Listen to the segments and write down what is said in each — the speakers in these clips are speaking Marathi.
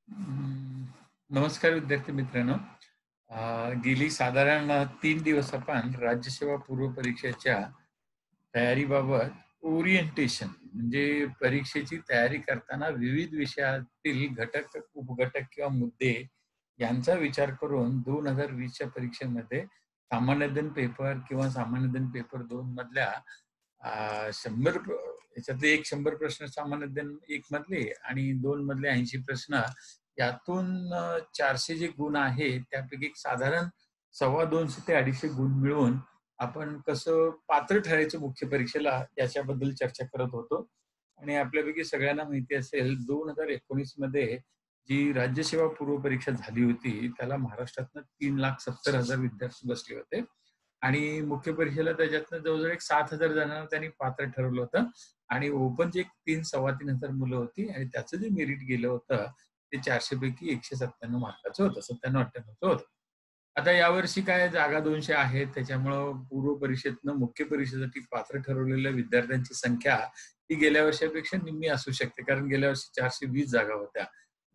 नमस्कार विद्यार्थी मित्रांनो. गेली साधारण 3 दिवस आपण राज्यसेवा पूर्व परीक्षेच्या तयारीबाबत ओरिएंटेशन म्हणजे परीक्षेची तयारी करताना विविध विषयातील घटक, उपघटक किंवा मुद्दे यांचा विचार करून 2020च्या परीक्षेमध्ये सामान्यज्ञान पेपर किंवा सामान्यज्ञान पेपर 2 मधल्या 100 याच्यातले 100 प्रश्न सामान्यज्ञान 1 मधले आणि 2 मधले 80 प्रश्न यातून 400 जे गुण आहेत त्यापैकी एक साधारण 250 ते 250 गुण मिळवून आपण कसं पात्र ठरायचं मुख्य परीक्षेला याच्याबद्दल चर्चा करत होतो. आणि आपल्यापैकी सगळ्यांना माहिती असेल 2019 मध्ये जी राज्यसेवा पूर्व परीक्षा झाली होती त्याला महाराष्ट्रातनं 3,70,000 विद्यार्थी बसले होते आणि मुख्य परीक्षेला त्याच्यातनं जवळजवळ एक 7,000 जणांना त्यांनी पात्र ठरवलं होतं आणि ओपनची एक 3,000-3,500 मुलं होती आणि त्याचं जे मेरिट गेलं होतं ते 400 पैकी 197 मार्काचं होतं, 97-98चं होतं. आता यावर्षी काय जागा 200 आहेत, त्याच्यामुळं पूर्व परीक्षेतनं मुख्य परीक्षेसाठी पात्र ठरवलेल्या विद्यार्थ्यांची संख्या ही गेल्या वर्षापेक्षा निम्मी असू शकते. कारण गेल्या वर्षी 420 जागा होत्या.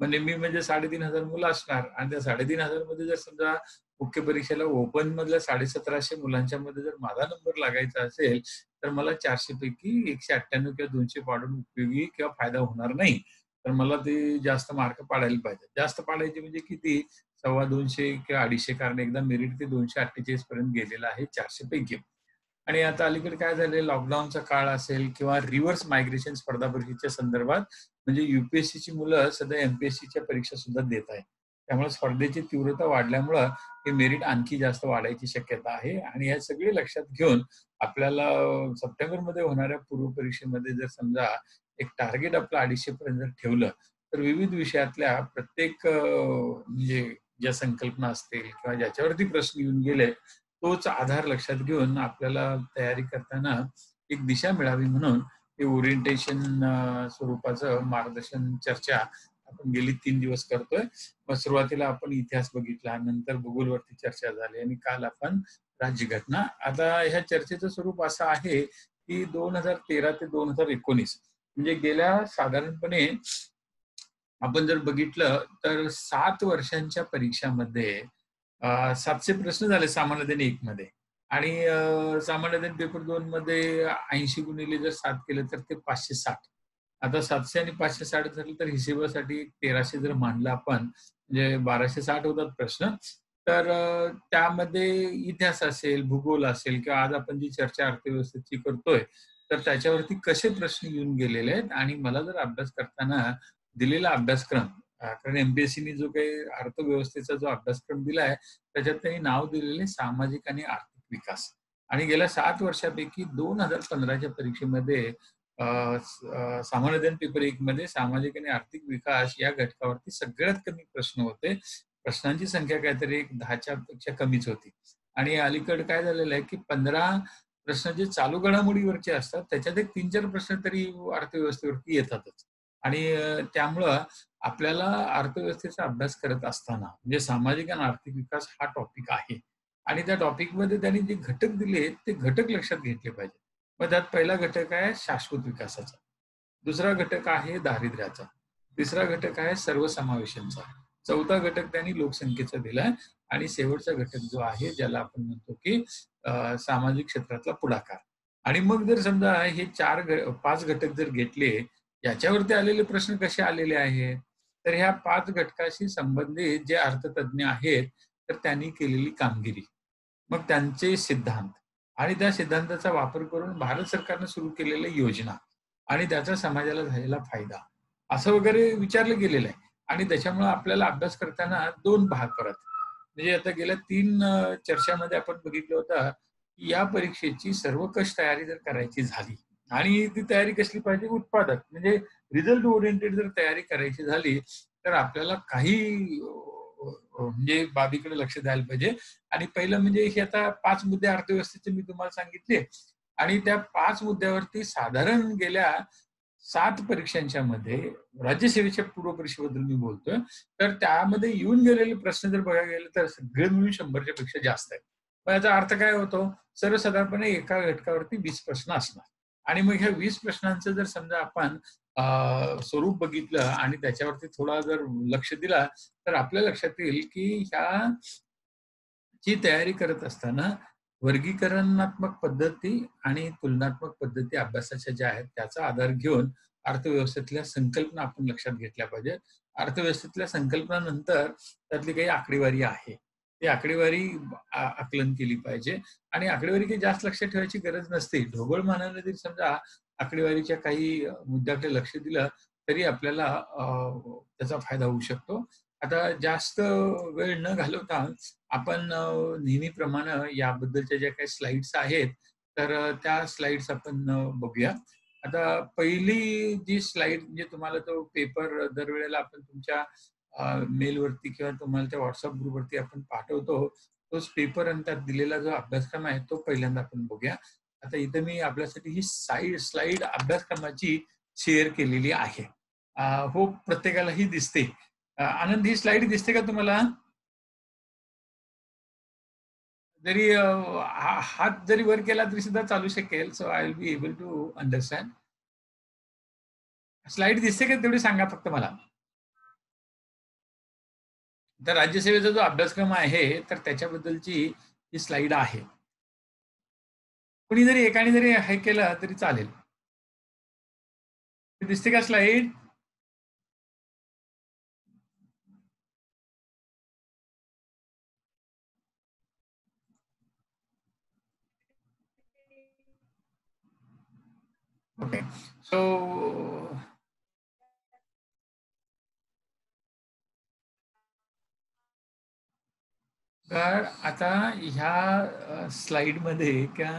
मग निम्मी म्हणजे 3,500 मुलं असणार आणि त्या 3,500 मध्ये जर समजा मुख्य परीक्षेला ओपन मधल्या 1750 मुलांच्या मध्ये जर माझा नंबर लागायचा असेल, तर मला 400 पैकी 198 किंवा 200 पाडून उपयोगी किंवा फायदा होणार नाही. तर मला ते जास्त मार्क पाडायला पाहिजे. जास्त पाडायचे म्हणजे किती? 250 किंवा 250 कारण एकदा मेरिट ते 248 पर्यंत गेलेलं आहे 400 पैकी. आणि आता अलीकडे काय झालंय लॉकडाऊनचा काळ असेल किंवा रिव्हर्स मायग्रेशन स्पर्धा परीक्षेच्या संदर्भात म्हणजे यूपीएससीची मुलं सध्या एमपीएससीच्या परीक्षा सुद्धा देत आहेत. त्यामुळे स्पर्धेची तीव्रता वाढल्यामुळं हे मेरिट आणखी जास्त वाढायची शक्यता आहे आणि हे सगळे लक्षात घेऊन आपल्याला सप्टेंबरमध्ये होणाऱ्या पूर्व परीक्षेमध्ये जर समजा एक टार्गेट आपलं 250 पर्यंत जर ठेवलं, तर विविध विषयातल्या प्रत्येक म्हणजे ज्या संकल्पना असतील किंवा ज्याच्यावरती प्रश्न येऊन गेले, तोच आधार लक्षात घेऊन आपल्याला तयारी करताना एक दिशा मिळावी म्हणून हे ओरिएंटेशन स्वरूपाचं मार्गदर्शन चर्चा आपण गेली 3 दिवस करतोय. मग सुरुवातीला आपण इतिहास बघितला, नंतर भूगोलवरती चर्चा झाली आणि काल आपण राज्यघटना. आता ह्या चर्चेचं स्वरूप असं आहे, की 2013 ते 2019 म्हणजे गेल्या साधारणपणे आपण जर बघितलं तर 7 वर्षांच्या परीक्षामध्ये 700 प्रश्न झाले सामान्य ज्ञान 1 मध्ये आणि सामान्य ज्ञान पेपर 2 मध्ये 80 गुणिले जर 7 केलं तर ते 560. आता 700 आणि 560 झालं तर हिशोबासाठी 1300 जर मानलं आपण म्हणजे 1260 होतात प्रश्न. तर त्यामध्ये इतिहास असेल, भूगोल असेल किंवा आज आपण जी चर्चा अर्थव्यवस्थेची करतोय, तर त्याच्यावरती कसे प्रश्न येऊन गेलेले आहेत आणि मला जर अभ्यास करताना दिलेला अभ्यासक्रम कारण एमपीएससीने जो काही अर्थव्यवस्थेचा जो अभ्यासक्रम दिलाय, त्याच्यात त्यांनी नाव दिलेले सामाजिक आणि आर्थिक विकास. आणि गेल्या 7 वर्षापैकी 2015च्या परीक्षेमध्ये सामान्य ज्ञान पेपर 1 मध्ये सामाजिक आणि आर्थिक विकास या घटकावरती सगळ्यात कमी प्रश्न होते. प्रश्नांची संख्या काहीतरी एक 10च्या पेक्षा कमीच होती. आणि अलीकडे काय झालेलं आहे, की 15 प्रश्न जे चालू घडामोडीवरचे असतात, त्याच्यात एक 3-4 प्रश्न तरी अर्थव्यवस्थेवरती येतातच. आणि त्यामुळं आपल्याला अर्थव्यवस्थेचा अभ्यास करत असताना म्हणजे सामाजिक आणि आर्थिक विकास हा टॉपिक आहे आणि त्या टॉपिकमध्ये त्यांनी जे घटक दिले ते घटक लक्षात घेतले पाहिजे. मग त्यात पहिला घटक आहे शाश्वत विकासाचा, दुसरा घटक आहे दारिद्र्याचा, तिसरा घटक आहे सर्वसमावेशनचा, चौथा घटक त्यांनी लोकसंख्येचा दिलाय आणि शेवटचा घटक जो आहे ज्याला आपण म्हणतो की सामाजिक क्षेत्रातला पुढाकार. आणि मग जर समजा हे 5 घटक जर घेतले याच्यावरती आलेले प्रश्न कसे आलेले आहेत, तर ह्या 5 घटकाशी संबंधित जे अर्थतज्ञ आहेत, तर त्यांनी केलेली कामगिरी, मग त्यांचे सिद्धांत आणि त्या सिद्धांताचा वापर करून भारत सरकारने सुरू केलेल्या योजना आणि त्याचा समाजाला झालेला फायदा, असं वगैरे विचारलं गेलेलं आहे. आणि त्याच्यामुळे आपल्याला अभ्यास करताना 2 भाग परत म्हणजे आता गेल्या 3 चर्चामध्ये आपण बघितलं होतं, की या परीक्षेची सर्वंकष तयारी जर करायची झाली आणि ती तयारी कसली पाहिजे उत्पादक म्हणजे रिझल्ट ओरिएंटेड जर तयारी करायची झाली, तर आपल्याला काही म्हणजे बाबीकडे लक्ष द्यायला पाहिजे. आणि पहिलं म्हणजे हे आता 5 मुद्दे अर्थव्यवस्थेचे मी तुम्हाला सांगितले आणि त्या 5 मुद्द्यावरती साधारण गेल्या 7 परीक्षांच्या मध्ये राज्यसेवेच्या पूर्व परीक्षेबद्दल मी बोलतोय, तर त्यामध्ये येऊन गेलेले प्रश्न जर बघायला गेले तर सगळे मिळून 100च्या पेक्षा जास्त आहेत. मग याचा अर्थ काय होतो? सर्वसाधारणपणे एका घटकावरती 20 प्रश्न असणार आणि मग ह्या 20 प्रश्नांचं जर समजा आपण स्वरूप बघितलं आणि त्याच्यावरती थोडा जर लक्ष दिला, तर आपल्या लक्षात येईल की ह्या ची तयारी करत असताना वर्गीकरणात्मक पद्धती आणि तुलनात्मक पद्धती अभ्यासाच्या ज्या आहेत त्याचा आधार घेऊन अर्थव्यवस्थेतल्या संकल्पना आपण लक्षात घेतल्या पाहिजेत. अर्थव्यवस्थेतल्या संकल्पनानंतर त्यातली काही आकडेवारी आहे. ती आकडेवारी आकलन केली पाहिजे आणि आकडेवारी काही जास्त लक्षात ठेवायची गरज नसते. ढोबळमानाने जरी समजा आकडेवारीच्या काही मुद्द्याकडे लक्ष दिलं तरी आपल्याला त्याचा फायदा होऊ शकतो. आता जास्त वेळ न घालवता आपण नेहमीप्रमाणे याबद्दलच्या ज्या काही स्लाइड्स आहेत, तर त्या स्लाइड्स आपण बघूया. आता पहिली जी स्लाइड म्हणजे तुम्हाला तो पेपर दरवेळेला आपण तुमच्या मेलवरती किंवा तुम्हाला त्या WhatsApp ग्रुपवरती आपण पाठवतो. तोच पेपर आणि त्यात दिलेला जो अभ्यासक्रम आहे, तो पहिल्यांदा आपण बघूया. आता इथे मी आपल्यासाठी ही स्लाइड अभ्यासक्रमाची शेअर केलेली आहे. होप प्रत्येकालाही दिसते. आनंद, ही स्लाइड दिसते का तुम्हाला? जरी हात जरी वर केला तरी सुद्धा चालू शकेल. So I will be able to understand. Slide दिसते का तेवढी सांगा फक्त मला. तर राज्यसेवेचा जो अभ्यासक्रम आहे तर त्याच्याबद्दलची ही स्लाइड आहे. कुणी जरी एकाने जरी हे केलं तरी चालेल. दिसते का स्लाइड? ओके. सो तर आता ह्या स्लाइडमध्ये किंवा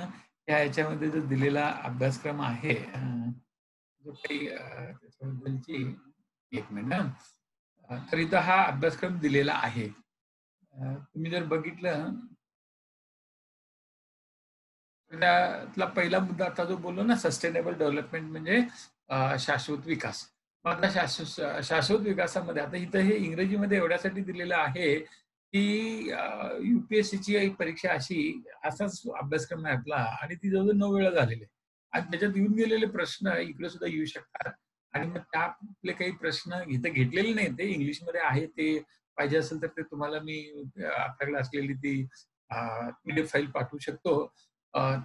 ह्याच्यामध्ये जो दिलेला अभ्यासक्रम आहे, जो काही त्याच्याबद्दलची एक मिनिट हां. तर इथं हा अभ्यासक्रम दिलेला आहे. तुम्ही जर बघितलं त्यातला पहिला मुद्दा आता जो बोललो ना, सस्टेनेबल डेव्हलपमेंट म्हणजे शाश्वत विकास. मग आता शाश्वत विकासामध्ये आता इथं हे इंग्रजीमध्ये एवढ्यासाठी दिलेलं आहे, की UPSCची एक परीक्षा असाच अभ्यासक्रम आहे आपला आणि ती जवळ-जवळ 9 वेळा झालेली आहे. आणि त्याच्यात येऊन गेलेले प्रश्न इकडे सुद्धा येऊ शकतात आणि मग त्यातले काही प्रश्न इथं घेतलेले नाही, ते इंग्लिशमध्ये आहे. ते पाहिजे असेल तर ते तुम्हाला मी आपल्याकडे असलेली ती PDF फाईल पाठवू शकतो.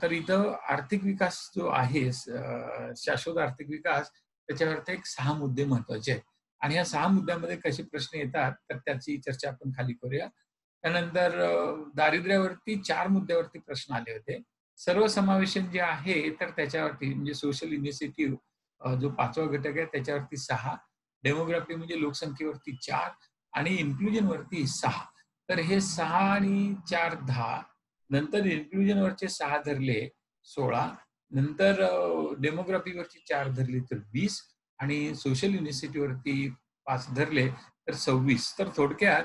तर इथं आर्थिक विकास जो आहे, शाश्वत आर्थिक विकास, त्याच्यावरती एक 6 मुद्दे महत्त्वाचे आहेत आणि या 6 मुद्द्यामध्ये कसे प्रश्न येतात, तर त्याची चर्चा आपण खाली करूया. त्यानंतर दारिद्र्यावरती 4 मुद्द्यावरती प्रश्न आले होते. सर्वसमावेशन जे आहे, तर त्याच्यावरती म्हणजे सोशल इनिशिएटिव्ह जो 5वा घटक आहे त्याच्यावरती 6, डेमोग्राफी म्हणजे लोकसंख्येवरती 4 आणि इन्क्लुजनवरती 6. तर हे 6 आणि 4 10. नंतर इन्क्लुजनवरचे 6 धरले 16. नंतर डेमोग्राफीवरची 4 धरली तर 20 आणि सोशल युनिव्हर्सिटीवरती 5 धरले तर 26. तर थोडक्यात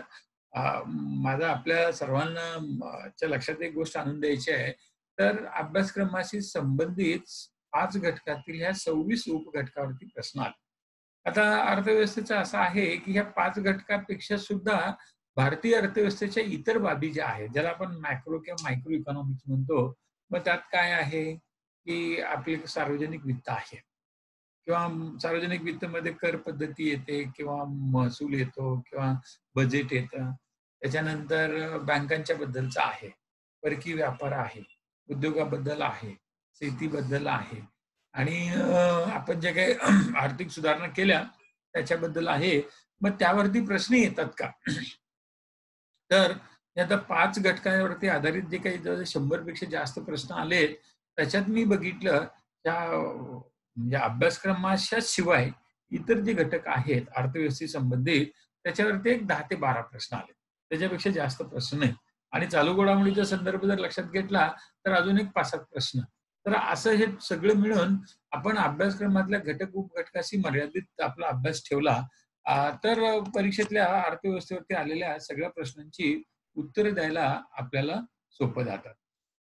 माझा आपल्या सर्वांना च्या लक्षात एक गोष्ट आणून द्यायची आहे. तर अभ्यासक्रमाशी संबंधित 5 घटकातील ह्या 26 उपघटकावरती प्रश्न आले. आता अर्थव्यवस्थेचं असं आहे, की ह्या 5 घटकापेक्षा सुद्धा भारतीय अर्थव्यवस्थेच्या इतर बाबी ज्या आहेत, ज्याला आपण मॅक्रो किंवा मायक्रो इकॉनॉमिक्स म्हणतो. मग त्यात काय आहे, की आपली सार्वजनिक वित्त आहे किंवा सार्वजनिक वित्तमध्ये कर पद्धती येते किंवा महसूल येतो किंवा बजेट येतं. त्याच्यानंतर बँकांच्या बद्दलचं आहे, परकीय व्यापार आहे, उद्योगाबद्दल आहे, शेतीबद्दल आहे आणि आपण जे काही आर्थिक सुधारणा केल्या त्याच्याबद्दल आहे. मग त्यावरती प्रश्न येतात का? तर हे आता 5 घटकांवरती आधारित जे काही जवळ 100 पेक्षा जास्त प्रश्न आलेत, त्याच्यात मी बघितलं त्या म्हणजे अभ्यासक्रमाच्या शिवाय इतर जे घटक आहेत अर्थव्यवस्थेशी संबंधित, त्याच्यावरती एक 10 ते 12 प्रश्न आले. त्याच्यापेक्षा जास्त प्रश्न नाहीत आणि चालू घडामोडीचा संदर्भ जर लक्षात घेतला, तर अजून एक 5-7 प्रश्न. तर असं हे सगळं मिळून आपण अभ्यासक्रमातल्या घटक उपघटकाशी मर्यादित आपला अभ्यास ठेवला, तर परीक्षेतल्या अर्थव्यवस्थेवरती आलेल्या सगळ्या प्रश्नांची उत्तरं द्यायला आपल्याला सोपं जातं.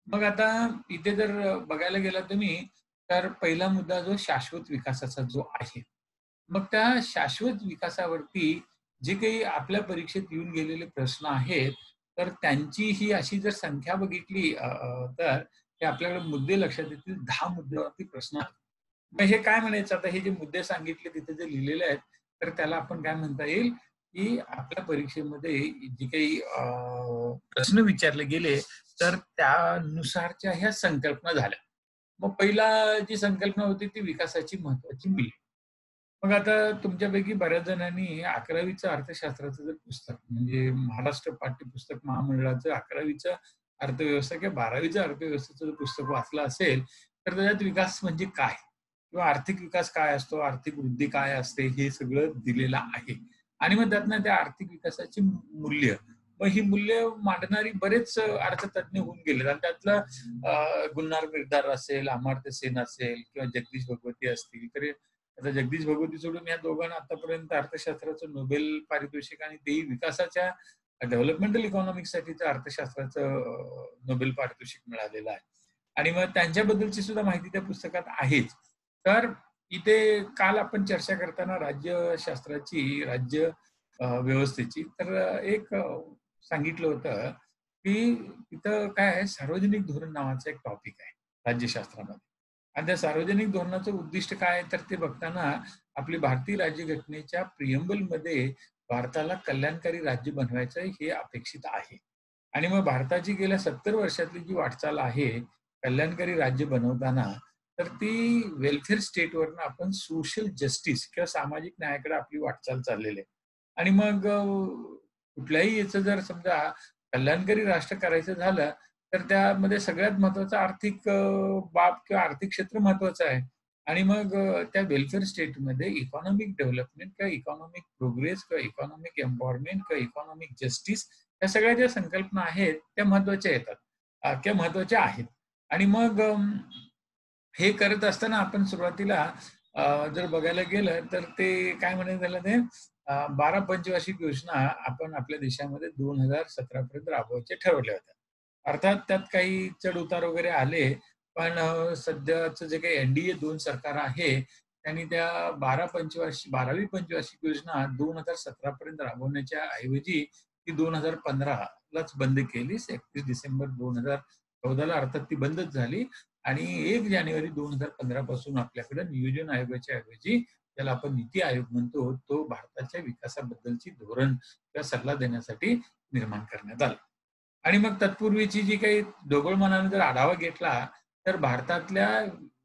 मग आता इथे जर बघायला गेला तुम्ही, तर पहिला मुद्दा जो शाश्वत विकासाचा जो आहे. मग त्या शाश्वत विकासावरती जे काही आपल्या परीक्षेत येऊन गेलेले प्रश्न आहेत, तर त्यांची ही अशी जर संख्या बघितली तर हे आपल्याकडे मुद्दे लक्षात येतील. 10 मुद्द्यावरती प्रश्न आहेत. मग हे काय म्हणायचं आता, हे जे मुद्दे सांगितले तिथे जे लिहिलेले आहेत, तर त्याला आपण काय म्हणता येईल, की आपल्या परीक्षेमध्ये जे काही प्रश्न विचारले गेले, तर त्यानुसारच्या ह्या संकल्पना झाल्या. मग पहिला जी संकल्पना होती ती विकासाची महत्वाची मूल्य. मग आता तुमच्यापैकी बऱ्याच जणांनी 11वीचं अर्थशास्त्राचं जर पुस्तक म्हणजे महाराष्ट्र पाठ्यपुस्तक महामंडळाचं 11वीचं अर्थव्यवस्था किंवा 12वीचं अर्थव्यवस्थेचं जर पुस्तक वाचलं असेल, तर त्याच्यात विकास म्हणजे काय? किंवा आर्थिक विकास काय असतो, आर्थिक वृद्धी काय असते, हे सगळं दिलेलं आहे. आणि मग त्यातनं त्या आर्थिक विकासाची मूल्य, मग ही मूल्य मांडणारी बरेच अर्थतज्ञ होऊन गेलेत आणि त्यातलं गुलनार मिर्धार असेल, अमर्त्य सेन असेल किंवा जगदीश भगवती असतील, तर आता जगदीश भगवती सोडून या दोघांना आतापर्यंत अर्थशास्त्राचं नोबेल पारितोषिक आणि तेही विकासाच्या डेव्हलपमेंटल इकॉनॉमिक्ससाठीचं अर्थशास्त्राचं नोबेल पारितोषिक मिळालेलं आहे. आणि मग त्यांच्याबद्दलची सुद्धा माहिती त्या पुस्तकात आहेच. तर इथे काल आपण चर्चा करताना राज्यशास्त्राची, राज्य व्यवस्थेची, तर एक सांगितलं होतं, की तिथं काय आहे, सार्वजनिक धोरण नावाचा एक टॉपिक आहे राज्यशास्त्रामध्ये. आणि त्या सार्वजनिक धोरणाचं उद्दिष्ट काय आहे, तर ते बघताना आपली भारतीय राज्यघटनेच्या प्रिएम्बलमध्ये भारताला कल्याणकारी राज्य बनवायचं हे अपेक्षित आहे. आणि मग भारताची गेल्या 70 वर्षातली जी वाटचाल आहे, कल्याणकारी राज्य बनवताना, तर ती वेल्फेअर स्टेटवरनं आपण सोशल जस्टिस किंवा सामाजिक न्यायाकडे आपली वाटचाल चाललेली आहे. आणि मग कुठल्याही याचं जर समजा कल्याणकारी राष्ट्र करायचं झालं, तर त्यामध्ये सगळ्यात महत्त्वाचं आर्थिक बाब किंवा आर्थिक क्षेत्र महत्त्वाचं आहे. आणि मग त्या वेल्फेअर स्टेटमध्ये इकॉनॉमिक डेव्हलपमेंट किंवा इकॉनॉमिक प्रोग्रेस किंवा इकॉनॉमिक एम्पॉवरमेंट किंवा इकॉनॉमिक जस्टिस, या सगळ्या ज्या संकल्पना आहेत, त्या महत्त्वाच्या येतात किंवा महत्त्वाच्या आहेत. आणि मग हे करत असताना आपण सुरुवातीला जर बघायला गेलं, तर ते काय म्हणायचं त्याला ते 12 पंचवार्षिक योजना आपण आपल्या देशामध्ये 2017 पर्यंत राबवायच्या ठरवल्या होत्या. अर्थात त्यात काही चढ-उतार वगैरे आले, पण सध्याचं जे काही एन-डी-ए 2 सरकार आहे, त्यांनी त्या 12वी पंचवार्षिक योजना 2017 पर्यंत राबवण्याच्या ऐवजी ती 2015 लाच बंद केली. 31 डिसेंबर 2014 ला अर्थात ती बंदच झाली. आणि 1 जानेवारी 2015 पासून आपल्याकडे नियोजन आयोगाच्या ऐवजी, त्याला आपण नीती आयोग म्हणतो, तो भारताच्या विकासाबद्दलची धोरण किंवा सल्ला देण्यासाठी निर्माण करण्यात आला. आणि मग तत्पूर्वीची जी काही ढोबळमानाने जर आढावा घेतला, तर भारतातल्या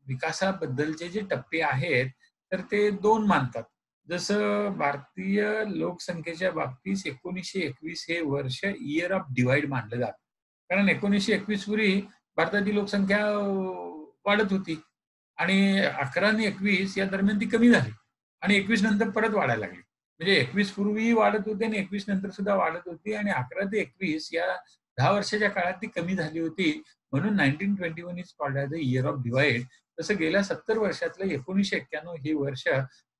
विकासाबद्दलचे जे टप्पे आहेत, तर ते 2 मानतात. जसं भारतीय लोकसंख्येच्या बाबतीत 1921 हे वर्ष इयर ऑफ डिव्हाईड मानलं जातं. कारण 1921 पूर्वी भारताची लोकसंख्या वाढत होती आणि 11 आणि 21 या दरम्यान ती कमी झाली आणि 21 नंतर परत वाढायला लागली. म्हणजे 21 पूर्वीही वाढत होती आणि 21 नंतर सुद्धा वाढत होती आणि 11 ते 21 या 10 वर्षाच्या काळात ती कमी झाली होती. म्हणून 1921 is called as a year of divide. तसं गेल्या 70 वर्षातलं 1991 हे वर्ष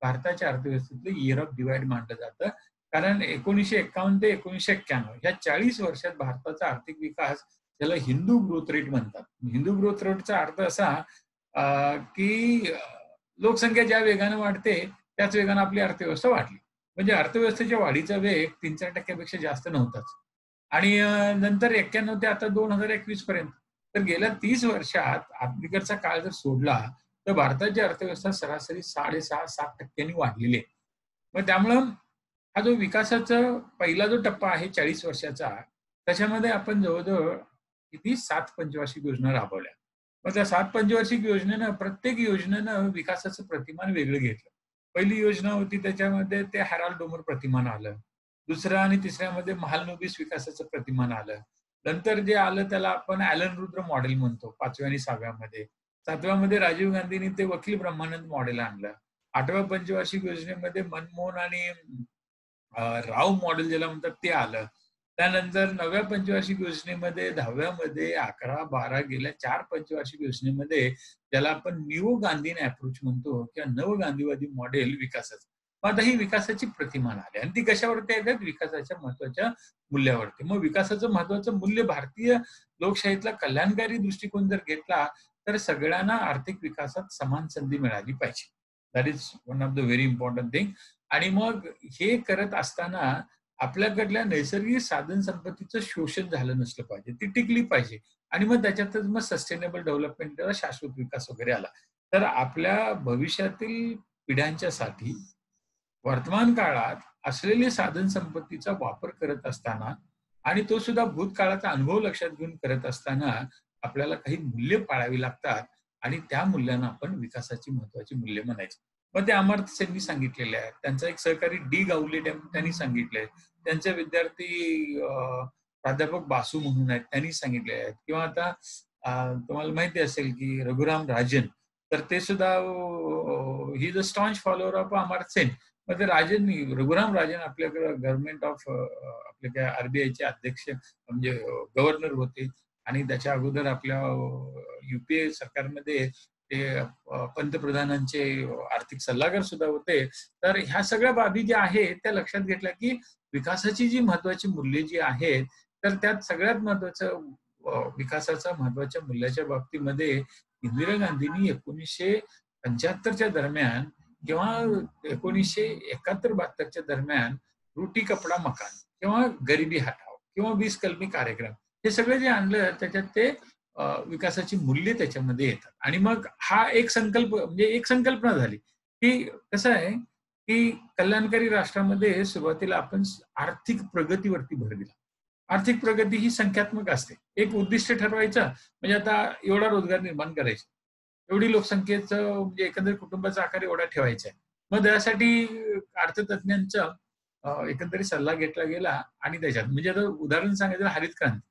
भारताच्या अर्थव्यवस्थेतलं इयर ऑफ डिव्हाईड मानलं जातं. कारण 1951 ते 1991 ह्या 40 वर्षात भारताचा आर्थिक विकास, त्याला हिंदू ग्रोथ रेट म्हणतात. हिंदू ग्रोथ रेटचा अर्थ असा की लोकसंख्या ज्या वेगाने वाढते, त्याच वेगाने आपली अर्थव्यवस्था वाढली. म्हणजे अर्थव्यवस्थेच्या वाढीचा वेग 3-4% पेक्षा जास्त नव्हताच. आणि नंतर 91 ते आता 2021 पर्यंत. तर गेल्या 30 वर्षात अलीकडचा काळ जर सोडला, तर भारताची अर्थव्यवस्था सरासरी 6.5-7% वाढलेली आहे. मग त्यामुळं हा जो विकासाचा पहिला जो टप्पा आहे 40 वर्षाचा, त्याच्यामध्ये आपण जवळ-जवळ किती 7 पंचवार्षिक योजना राबवल्या. मग त्या 7 पंचवार्षिक योजनेनं, प्रत्येक योजनेनं विकासाचं प्रतिमान वेगळं घेतलं. पहिली योजना होती त्याच्यामध्ये ते हॅराल्ड डोमर प्रतिमान आलं. दुसऱ्या आणि तिसऱ्यामध्ये महालनोबिस विकासाचं प्रतिमान आलं. नंतर जे आलं त्याला आपण ॲलन रुद्र मॉडेल म्हणतो 5व्या आणि 6व्यामध्ये. 7व्यामध्ये राजीव गांधींनी ते वकील ब्रह्मानंद मॉडेल आणलं. 8व्या पंचवार्षिक योजनेमध्ये मनमोहन आणि राव मॉडेल ज्याला म्हणतात ते आलं. त्यानंतर 9व्या पंचवार्षिक योजनेमध्ये, 10व्यामध्ये, 11, 12 गेल्या 4 पंचवार्षिक योजनेमध्ये ज्याला आपण न्यू गांधीन अप्रोच म्हणतो किंवा नव गांधीवादी मॉडेल विकासाचं. मग आता ही विकासाची प्रतिमान आली आणि ती कशावरती येतात? विकासाच्या महत्त्वाच्या मूल्यावरती. मग विकासाचं महत्त्वाचं मूल्य भारतीय लोकशाहीतला कल्याणकारी दृष्टिकोन जर घेतला, तर सगळ्यांना आर्थिक विकासात समान संधी मिळाली पाहिजे. That is one of the very important thing. आणि मग हे करत असताना आपल्याकडल्या नैसर्गिक साधन संपत्तीचं शोषण झालं नसलं पाहिजे. ती टिकली पाहिजे आणि मग त्याच्यातच मग सस्टेनेबल डेव्हलपमेंट, शाश्वत विकास वगैरे आला. तर आपल्या भविष्यातील पिढ्यांच्यासाठी वर्तमान काळात असलेली साधन संपत्तीचा वापर करत असताना आणि तो सुद्धा भूतकाळाचा अनुभव लक्षात घेऊन करत असताना आपल्याला काही मूल्य पाळावी लागतात आणि त्या मूल्यांना आपण विकासाची महत्वाची मूल्य म्हणायची. मग ते अमर्त्य सेननी सांगितलेले आहे. त्यांचा एक सहकारी डी गावले त्यांनी सांगितलंय. त्यांचे विद्यार्थी प्राध्यापक बासू म्हणून आहेत, त्यांनी सांगितले आहेत. किंवा आता तुम्हाला माहिती असेल की रघुराम राजन, तर ते सुद्धा he is a staunch follower of Amartya Sen. मग ते रघुराम राजन आपल्याकडे गव्हर्नमेंट ऑफ आपल्या काय आरबीआयचे अध्यक्ष म्हणजे गव्हर्नर होते आणि त्याच्या अगोदर आपल्या युपीए सरकारमध्ये ते पंतप्रधानांचे आर्थिक सल्लागार सुद्धा होते. तर ह्या सगळ्या बाबी ज्या आहेत त्या लक्षात घेतल्या की विकासाची जी महत्वाची मूल्ये जी आहेत, तर त्यात सगळ्यात महत्वाचं विकासाच्या महत्वाच्या मूल्याच्या बाबतीमध्ये इंदिरा गांधींनी 1975च्या दरम्यान किंवा 1971-72च्या दरम्यान रोटी कपडा मकान किंवा गरिबी हटाओ किंवा 20 कलमी कार्यक्रम हे सगळे जे आणलं त्याच्यात ते विकासाची मूल्य त्याच्यामध्ये येतात. आणि मग हा एक संकल्प म्हणजे एक संकल्पना झाली, की कसं आहे, की कल्याणकारी राष्ट्रामध्ये सुरुवातीला आपण आर्थिक प्रगतीवरती भर दिला. आर्थिक प्रगती ही संख्यात्मक असते. एक उद्दिष्ट ठरवायचं म्हणजे आता एवढा रोजगार निर्माण करायचा. एवढी लोकसंख्येचं म्हणजे एकंदरीत कुटुंबाचा आकार एवढा ठेवायचा आहे. मग त्यासाठी अर्थतज्ञांचा एकंदरीत सल्ला घेतला गेला आणि त्याच्यात म्हणजे आता उदाहरण सांगायचं हरित क्रांती.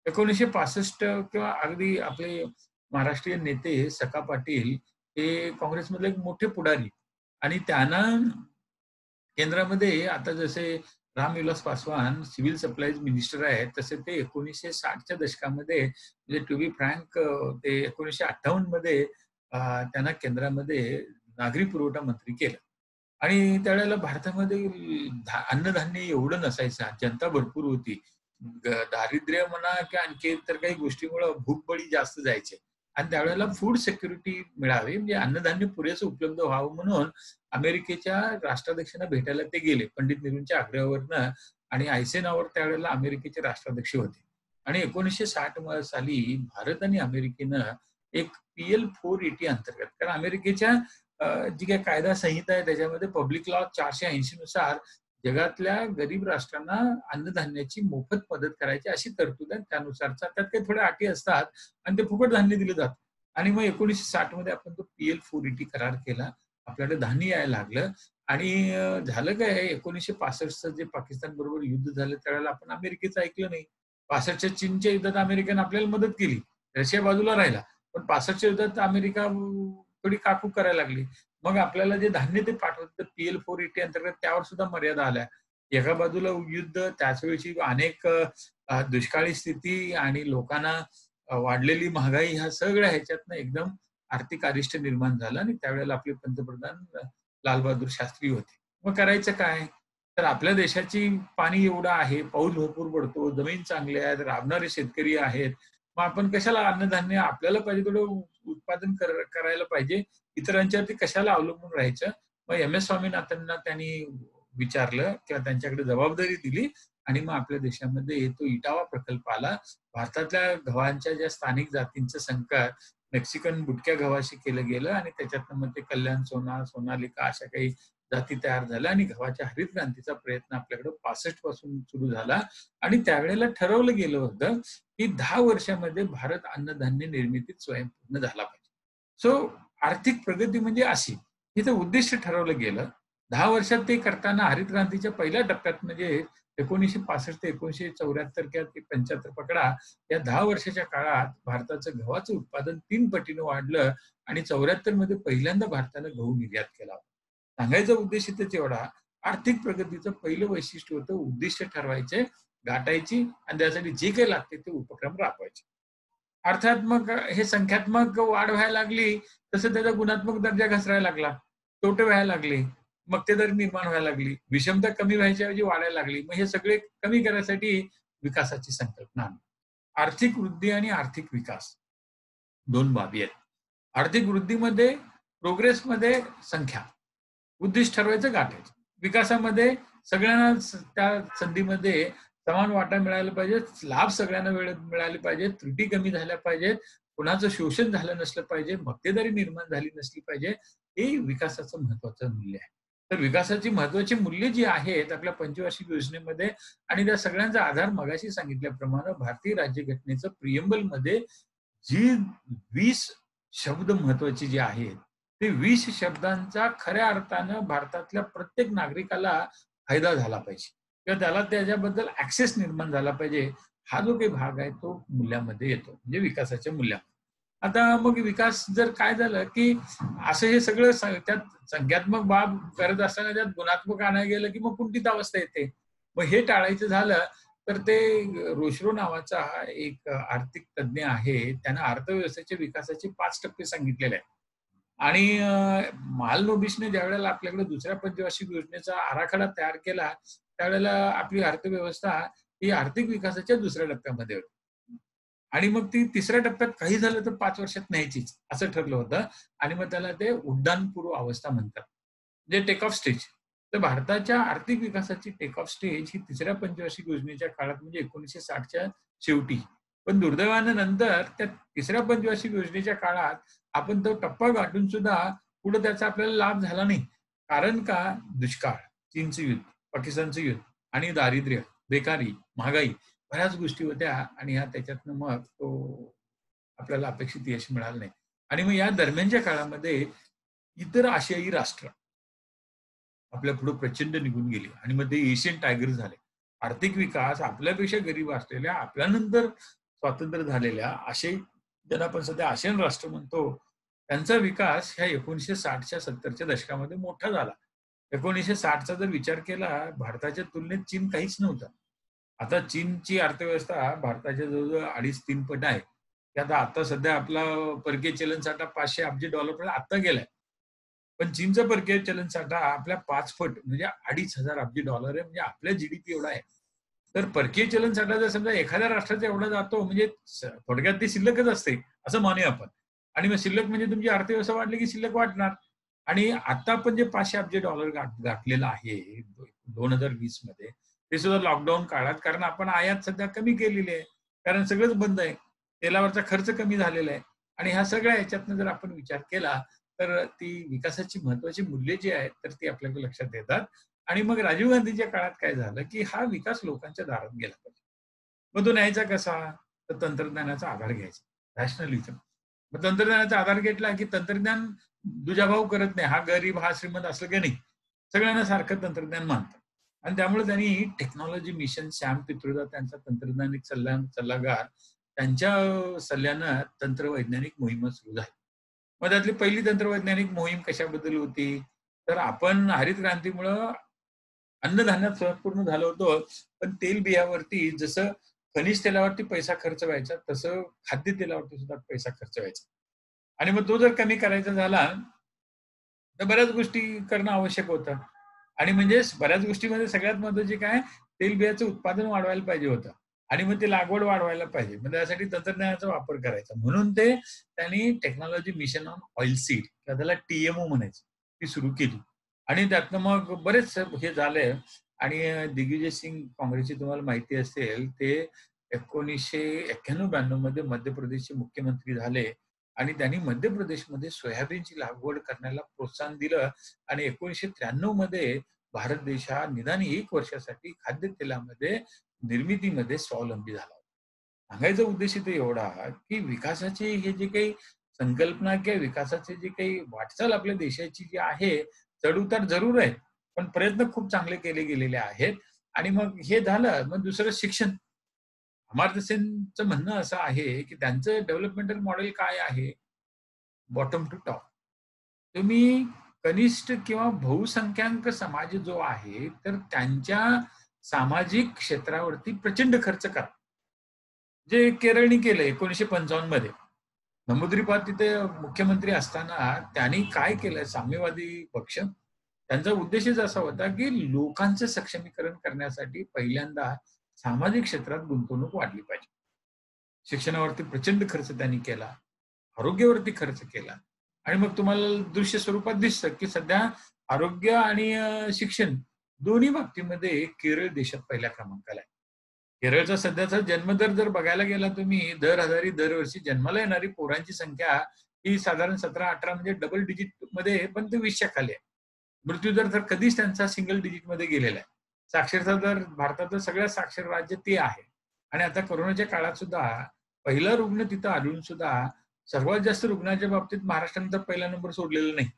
1965 किंवा अगदी आपले महाराष्ट्रीय नेते सखा पाटील हे काँग्रेसमधले एक मोठे पुढारी आणि त्यांना केंद्रामध्ये आता जसे Ramvilas Paswan civil supplies minister आहेत, तसे ते 1960च्या दशकामध्ये म्हणजे टू बी फ्रँक ते 1958 मध्ये त्यांना केंद्रामध्ये नागरी पुरवठा मंत्री केलं. आणि त्यावेळेला भारतामध्ये अन्नधान्य एवढं नसायचं. जनता भरपूर होती. दारिद्र्य म्हणा किंवा आणखी इतर काही गोष्टीमुळे भूकबळी जास्त जायचे. आणि त्यावेळेला फूड सिक्युरिटी मिळावी म्हणजे अन्नधान्य पुरेसं उपलब्ध व्हावं म्हणून अमेरिकेच्या राष्ट्राध्यक्षांना भेटायला ते गेले पंडित नेहरूंच्या आग्रहावरनं आणि आयसेनहॉवर त्यावेळेला अमेरिकेचे राष्ट्राध्यक्ष होते. आणि 1960 साली भारत आणि अमेरिकेनं एक PL 480 अंतर्गत कारण अमेरिकेच्या जी काही कायदा संहिता आहे त्याच्यामध्ये पब्लिक लॉ 480 नुसार जगातल्या गरीब राष्ट्रांना अन्नधान्याची मोफत मदत करायची अशी तरतूद आहे. त्यानुसारचा त्यात काही थोड्या अटी असतात आणि ते फुकट धान्य दिलं जातं. आणि मग 1960 मध्ये आपण तो PL 480 करार केला. आपल्याकडे धान्य यायला लागलं आणि झालं काय 1965चं जे पाकिस्तान बरोबर युद्ध झालं त्यावेळेला आपण अमेरिकेचं ऐकलं नाही. 65च्या चीनच्या युद्धात अमेरिकेनं आपल्याला मदत केली. रशिया बाजूला राहिला. पण 65च्या युद्धात अमेरिका थोडी काकूक करायला लागली. मग आपल्याला जे धान्य ते पाठवत PL 480 अंतर्गत त्यावर सुद्धा मर्यादा आल्या. एका बाजूला युद्ध, त्याच वेळची अनेक दुष्काळी स्थिती आणि लोकांना वाढलेली महागाई ह्या सगळ्या ह्याच्यातनं एकदम आर्थिक अरिष्ट निर्माण झालं आणि त्यावेळेला आपले पंतप्रधान लालबहादूर शास्त्री होते. मग करायचं काय? तर आपल्या देशाची पाणी एवढं आहे, पाऊस भरपूर पडतो, जमीन चांगली आहे, राबणारे शेतकरी आहेत. मग आपण कशाला अन्नधान्य आपल्याला पाहिजे तेवढं उत्पादन करायला पाहिजे. इतरांच्यावरती कशाला अवलंबून राहायचं? मग MS स्वामीनाथनना त्यांनी विचारलं किंवा त्यांच्याकडे जबाबदारी दिली आणि मग आपल्या देशामध्ये तो इटावा प्रकल्प आला. भारतातल्या गव्हांच्या ज्या स्थानिक जातींचं संकट मेक्सिकन बुटक्या गव्हाशी केलं गेलं आणि त्याच्यातनं मग ते कल्याण सोना, सोनालिका अशा काही जाती तयार झाल्या आणि गव्हाच्या हरित क्रांतीचा प्रयत्न आपल्याकडे 65 पासून सुरू झाला आणि त्यावेळेला ठरवलं गेलं होतं की 10 वर्षामध्ये भारत अन्नधान्य निर्मितीत स्वयंपूर्ण झाला पाहिजे. सो आर्थिक प्रगती म्हणजे अशी. इथं उद्दिष्ट ठरवलं गेलं. 10 वर्षात ते करताना हरित क्रांतीच्या पहिल्या टप्प्यात म्हणजे 1965 ते 1974 किंवा ते 75 पकडा, या 10 वर्षाच्या काळात भारताचं गव्हाचं उत्पादन 3 पटीनं वाढलं आणि 74 मध्ये पहिल्यांदा भारतानं गहू निर्यात केला. सांगायचा उद्देश इथंच एवढा, आर्थिक प्रगतीचं पहिलं वैशिष्ट्य होतं उद्दिष्ट ठरवायचे, गाठायची आणि त्यासाठी जे काही लागते ते उपक्रम राबवायचे. अर्थात मग हे संख्यात्मक वाढ व्हायला लागली, तसं त्याचा गुणात्मक दर्जा घसरायला लागला. तोटे व्हायला लागले. मक्तेदारी निर्माण व्हायला लागली. विषमता कमी व्हायच्या ऐवजी वाढायला लागली. मग हे सगळे कमी करण्यासाठी विकासाची संकल्पना आणली. आर्थिक वृद्धी आणि आर्थिक विकास 2 बाबी आहेत. आर्थिक वृद्धीमध्ये, प्रोग्रेसमध्ये संख्या. उद्दिष्ट ठरवायचं, गाठायचं. विकासामध्ये सगळ्यांना त्या संधीमध्ये समान वाटा मिळायला पाहिजे. लाभ सगळ्यांना वेळेत मिळाले पाहिजेत. त्रुटी कमी झाल्या पाहिजेत. कुणाचं शोषण झालं नसलं पाहिजे, मक्तेदारी निर्माण झाली नसली पाहिजे. हे विकासाचं महत्वाचं मूल्य आहे. तर विकासाची महत्वाची मूल्य जी आहेत आपल्या पंचवार्षिक योजनेमध्ये आणि त्या सगळ्यांचा आधार मगाशी सांगितल्याप्रमाणे भारतीय राज्यघटनेचं प्रिएम्बलमध्ये जी 20 शब्द महत्वाचे जे आहेत, ते 20 शब्दांचा खऱ्या अर्थानं भारतातल्या प्रत्येक नागरिकाला फायदा झाला पाहिजे किंवा त्याला त्याच्याबद्दल ॲक्सेस निर्माण झाला पाहिजे. हा जो काही भाग आहे तो मूल्यामध्ये येतो, म्हणजे विकासाच्या मूल्यामध्ये. आता मग विकास जर काय झालं, की असं हे सगळं त्यात संख्यात्मक बाब करत असताना त्यात गुणात्मक आणायला गेलं, की मग कुंठित अवस्था येते. मग हे टाळायचं झालं, तर ते रोशरो नावाचा हा एक आर्थिक तज्ञ आहे. त्यानं अर्थव्यवस्थेच्या विकासाचे 5 टप्पे सांगितलेले आहेत. आणि महालनोबिसने ज्यावेळेला आपल्याकडे दुसऱ्या पंचवार्षिक योजनेचा आराखडा तयार केला, त्यावेळेला आपली अर्थव्यवस्था ही आर्थिक विकासाच्या दुसऱ्या टप्प्यामध्ये होती. आणि मग ती तिसऱ्या टप्प्यात काही झालं तर 5 वर्षात न्यायचीच असं ठरलं होतं आणि मग त्याला ते उड्डाणपूर्व अवस्था म्हणतात. म्हणजे टेक ऑफ स्टेज. तर भारताच्या आर्थिक विकासाची टेक ऑफ स्टेज ही तिसऱ्या पंचवार्षिक योजनेच्या काळात म्हणजे 1960च्या शेवटी. पण दुर्दैवानं नंतर त्या तिसऱ्या पंचवार्षिक योजनेच्या काळात आपण तो टप्पा गाठून सुद्धा पुढे त्याचा आपल्याला लाभ झाला नाही. कारण का? दुष्काळ, चीनचं युद्ध, पाकिस्तानचं युद्ध आणि दारिद्र्य, बेकारी, महागाई बऱ्याच गोष्टी होत्या आणि ह्या त्याच्यातनं मग तो आपल्याला अपेक्षित यश मिळालं नाही. आणि मग या दरम्यानच्या काळामध्ये इतर आशियाई राष्ट्र आपल्या पुढे प्रचंड निघून गेली आणि मग ते एशियन टायगर झाले. आर्थिक विकास आपल्यापेक्षा गरीब असलेल्या, आपल्यानंतर स्वातंत्र्य झालेल्या आशियाई, ज्यांना आपण सध्या आशियन राष्ट्र म्हणतो, त्यांचा विकास ह्या 1960च्या 70च्या दशकामध्ये मोठा झाला. 1960चा जर विचार केला, भारताच्या तुलनेत चीन काहीच नव्हतं. आता चीनची अर्थव्यवस्था भारताच्या जवळ 2.5-3 पट आहे. त्यात आता सध्या आपला परकीय चलन साठा $500 अब्ज आता गेलाय. पण चीनचा परकीय चलन साठा आपल्या 5 पट म्हणजे $2,500 अब्ज आहे, म्हणजे आपल्या जीडीपी एवढा आहे. तर परकीय चलन साठा जर समजा एखाद्या राष्ट्राचा एवढा जातो म्हणजे थोडक्यात ती शिल्लकच असते असं मानूया आपण. आणि मग शिल्लक म्हणजे तुमची अर्थव्यवस्था वाढली की शिल्लक वाढणार. आणि आता आपण जे $500 अब्ज गाठलेलं आहे 2020 मध्ये, ते सुद्धा लॉकडाऊन काळात, कारण आपण आयात सध्या कमी केलेली आहे. कारण सगळंच बंद आहे. तेलावरचा खर्च कमी झालेला आहे. आणि ह्या सगळ्या ह्याच्यातनं जर आपण विचार केला, तर ती विकासाची महत्वाची मूल्ये जी आहेत, तर ती आपल्याला लक्षात येतात. आणि मग राजीव गांधीच्या काळात काय झालं, की हा विकास लोकांच्या दारात गेला पाहिजे. मग तो न्यायचा कसा? तर तंत्रज्ञानाचा आधार घ्यायचा. रॅशनलिझम. मग तंत्रज्ञानाचा आधार घेतला, की तंत्रज्ञान दुजाभाव करत नाही. हा गरीब, हा श्रीमंत असं काही नाही. सगळ्यांना सारखं तंत्रज्ञान मानतात. आणि त्यामुळे त्यांनी टेक्नॉलॉजी मिशन, सॅम पित्रोदा त्यांचा तंत्रज्ञानिक सल्लागार, त्यांच्या सल्ल्यानं तंत्रवैज्ञानिक मोहीम सुरू झाली. मग त्यातली पहिली तंत्रवैज्ञानिक मोहीम कशाबद्दल होती? तर आपण हरित क्रांतीमुळं अन्नधान्यात स्वयंपूर्ण झालो होतो, पण तेलबियावरती जसं खनिज तेलावरती पैसा खर्च व्हायचा, तसं खाद्यतेलावरती सुद्धा पैसा खर्च व्हायचा. आणि मग तो जर कमी करायचा झाला, तर बऱ्याच गोष्टी करणं आवश्यक होतं. आणि म्हणजे बऱ्याच गोष्टीमध्ये सगळ्यात महत्त्वाची काय, तेलबियाचं उत्पादन वाढवायला पाहिजे होतं. आणि मग ते लागवड वाढवायला पाहिजे. मग त्यासाठी तंत्रज्ञानाचा वापर करायचा. म्हणून त्यांनी technology mission on oil seed किंवा त्याला TMO म्हणायचं, ती सुरू केली. आणि त्यातनं मग बरेच हे झालंय. आणि दिग्विजय सिंग काँग्रेसची तुम्हाला माहिती असेल, ते 1991-92 मध्ये मध्य प्रदेशचे मुख्यमंत्री झाले. आणि त्यांनी मध्य प्रदेशमध्ये सोयाबीनची लागवड करण्याला प्रोत्साहन दिलं. आणि 1993 मध्ये भारत देश हा निदान 1 वर्षासाठी खाद्यतेलामध्ये निर्मितीमध्ये स्वावलंबी झाला. सांगायचा उद्देश इथे एवढा, की विकासाची हे जे काही संकल्पना किंवा विकासाची जी काही वाटचाल आपल्या देशाची जी आहे, चढ-उतार जरूर आहे, पण प्रयत्न खूप चांगले केले गेलेले आहेत. आणि मग हे झालं. मग दुसरं शिक्षण. अमर्त्य सेनचं म्हणणं असं आहे, की त्यांचं डेव्हलपमेंटल मॉडेल काय आहे? Bottom to top. तुम्ही कनिष्ठ किंवा बहुसंख्याक समाज जो आहे, तर त्यांच्या सामाजिक क्षेत्रावरती प्रचंड खर्च करा. जे केरळने केलं 1955 मध्ये. नंबूद्रीपाद तिथे मुख्यमंत्री असताना त्यांनी काय केलं, साम्यवादी पक्ष, त्यांचा उद्देशच असा होता, की लोकांचं सक्षमीकरण करण्यासाठी पहिल्यांदा सामाजिक क्षेत्रात गुंतवणूक वाढली पाहिजे. शिक्षणावरती प्रचंड खर्च त्यांनी केला. आरोग्यावरती खर्च केला. आणि मग तुम्हाला दृश्य स्वरूपात दिसतं, की सध्या आरोग्य आणि शिक्षण दोन्ही बाबतीमध्ये केरळ देशात पहिल्या क्रमांकाला आहे. केरळचा सध्याचा जन्मदर जर बघायला गेला तुम्ही, दरवर्षी जन्माला येणारी पोरांची संख्या ही साधारण 17-18 म्हणजे डबल डिजिट मध्ये आहे, पण ते 20च्या खाली आहे. मृत्यूदर तर कधीच त्यांचा सिंगल डिजिट मध्ये गेलेला आहे. साक्षरता दर भारतातलं सगळ्यात साक्षर राज्य ते आहे. आणि आता कोरोनाच्या काळात सुद्धा पहिला रुग्ण तिथं आढळून सुद्धा सर्वात जास्त रुग्णाच्या बाबतीत महाराष्ट्राने तर पहिला नंबर सोडलेला नाही.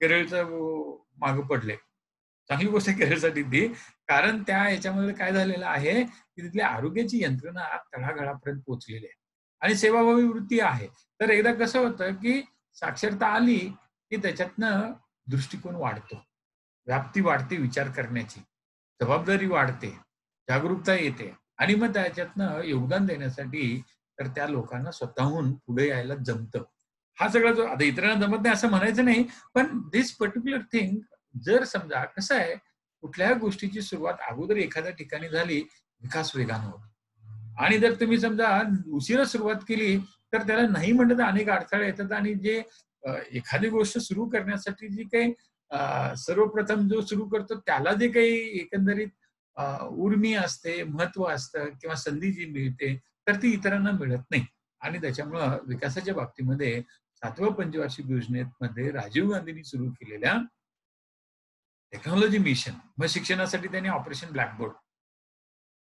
केरळचं मागे पडले. चांगली गोष्ट आहे केरळसाठी ती. कारण त्या ह्याच्यामध्ये काय झालेलं आहे, की तिथली आरोग्याची यंत्रणा तळागाळापर्यंत पोहोचलेली आहे आणि सेवाभावी वृत्ती आहे. तर एकदा कसं होतं, की साक्षरता आली, की त्याच्यातनं दृष्टिकोन वाढतो. व्याप्ती वाढते विचार करण्याची, जबाबदारी वाढते, जागरूकता येते आणि मग त्याच्यातनं योगदान देण्यासाठी तर त्या लोकांना स्वतःहून पुढे यायला जमतं. हा सगळा जो आता इतरांना जमत नाही असं म्हणायचं नाही, पण धिस पर्टिक्युलर थिंग जर समजा कसं आहे, कुठल्याही गोष्टीची सुरुवात अगोदर एखाद्या ठिकाणी झाली, विकास वेगानं होतो. आणि जर तुम्ही समजा उशिरा सुरुवात केली, तर त्याला नाही म्हटलं तर अनेक अडथळे येतात आणि जे एखादी गोष्ट सुरू करण्यासाठी जी काही सर्वप्रथम जो सुरू करतो त्याला जे काही एकंदरीत उर्मी असते, महत्त्व असतं किंवा संधी जी मिळते, तर ती इतरांना मिळत नाही. आणि त्याच्यामुळं विकासाच्या बाबतीमध्ये 7व्या पंचवार्षिक योजनेमध्ये राजीव गांधींनी सुरू केलेल्या टेक्नॉलॉजी मिशन, मग शिक्षणासाठी त्यांनी ऑपरेशन ब्लॅकबोर्ड,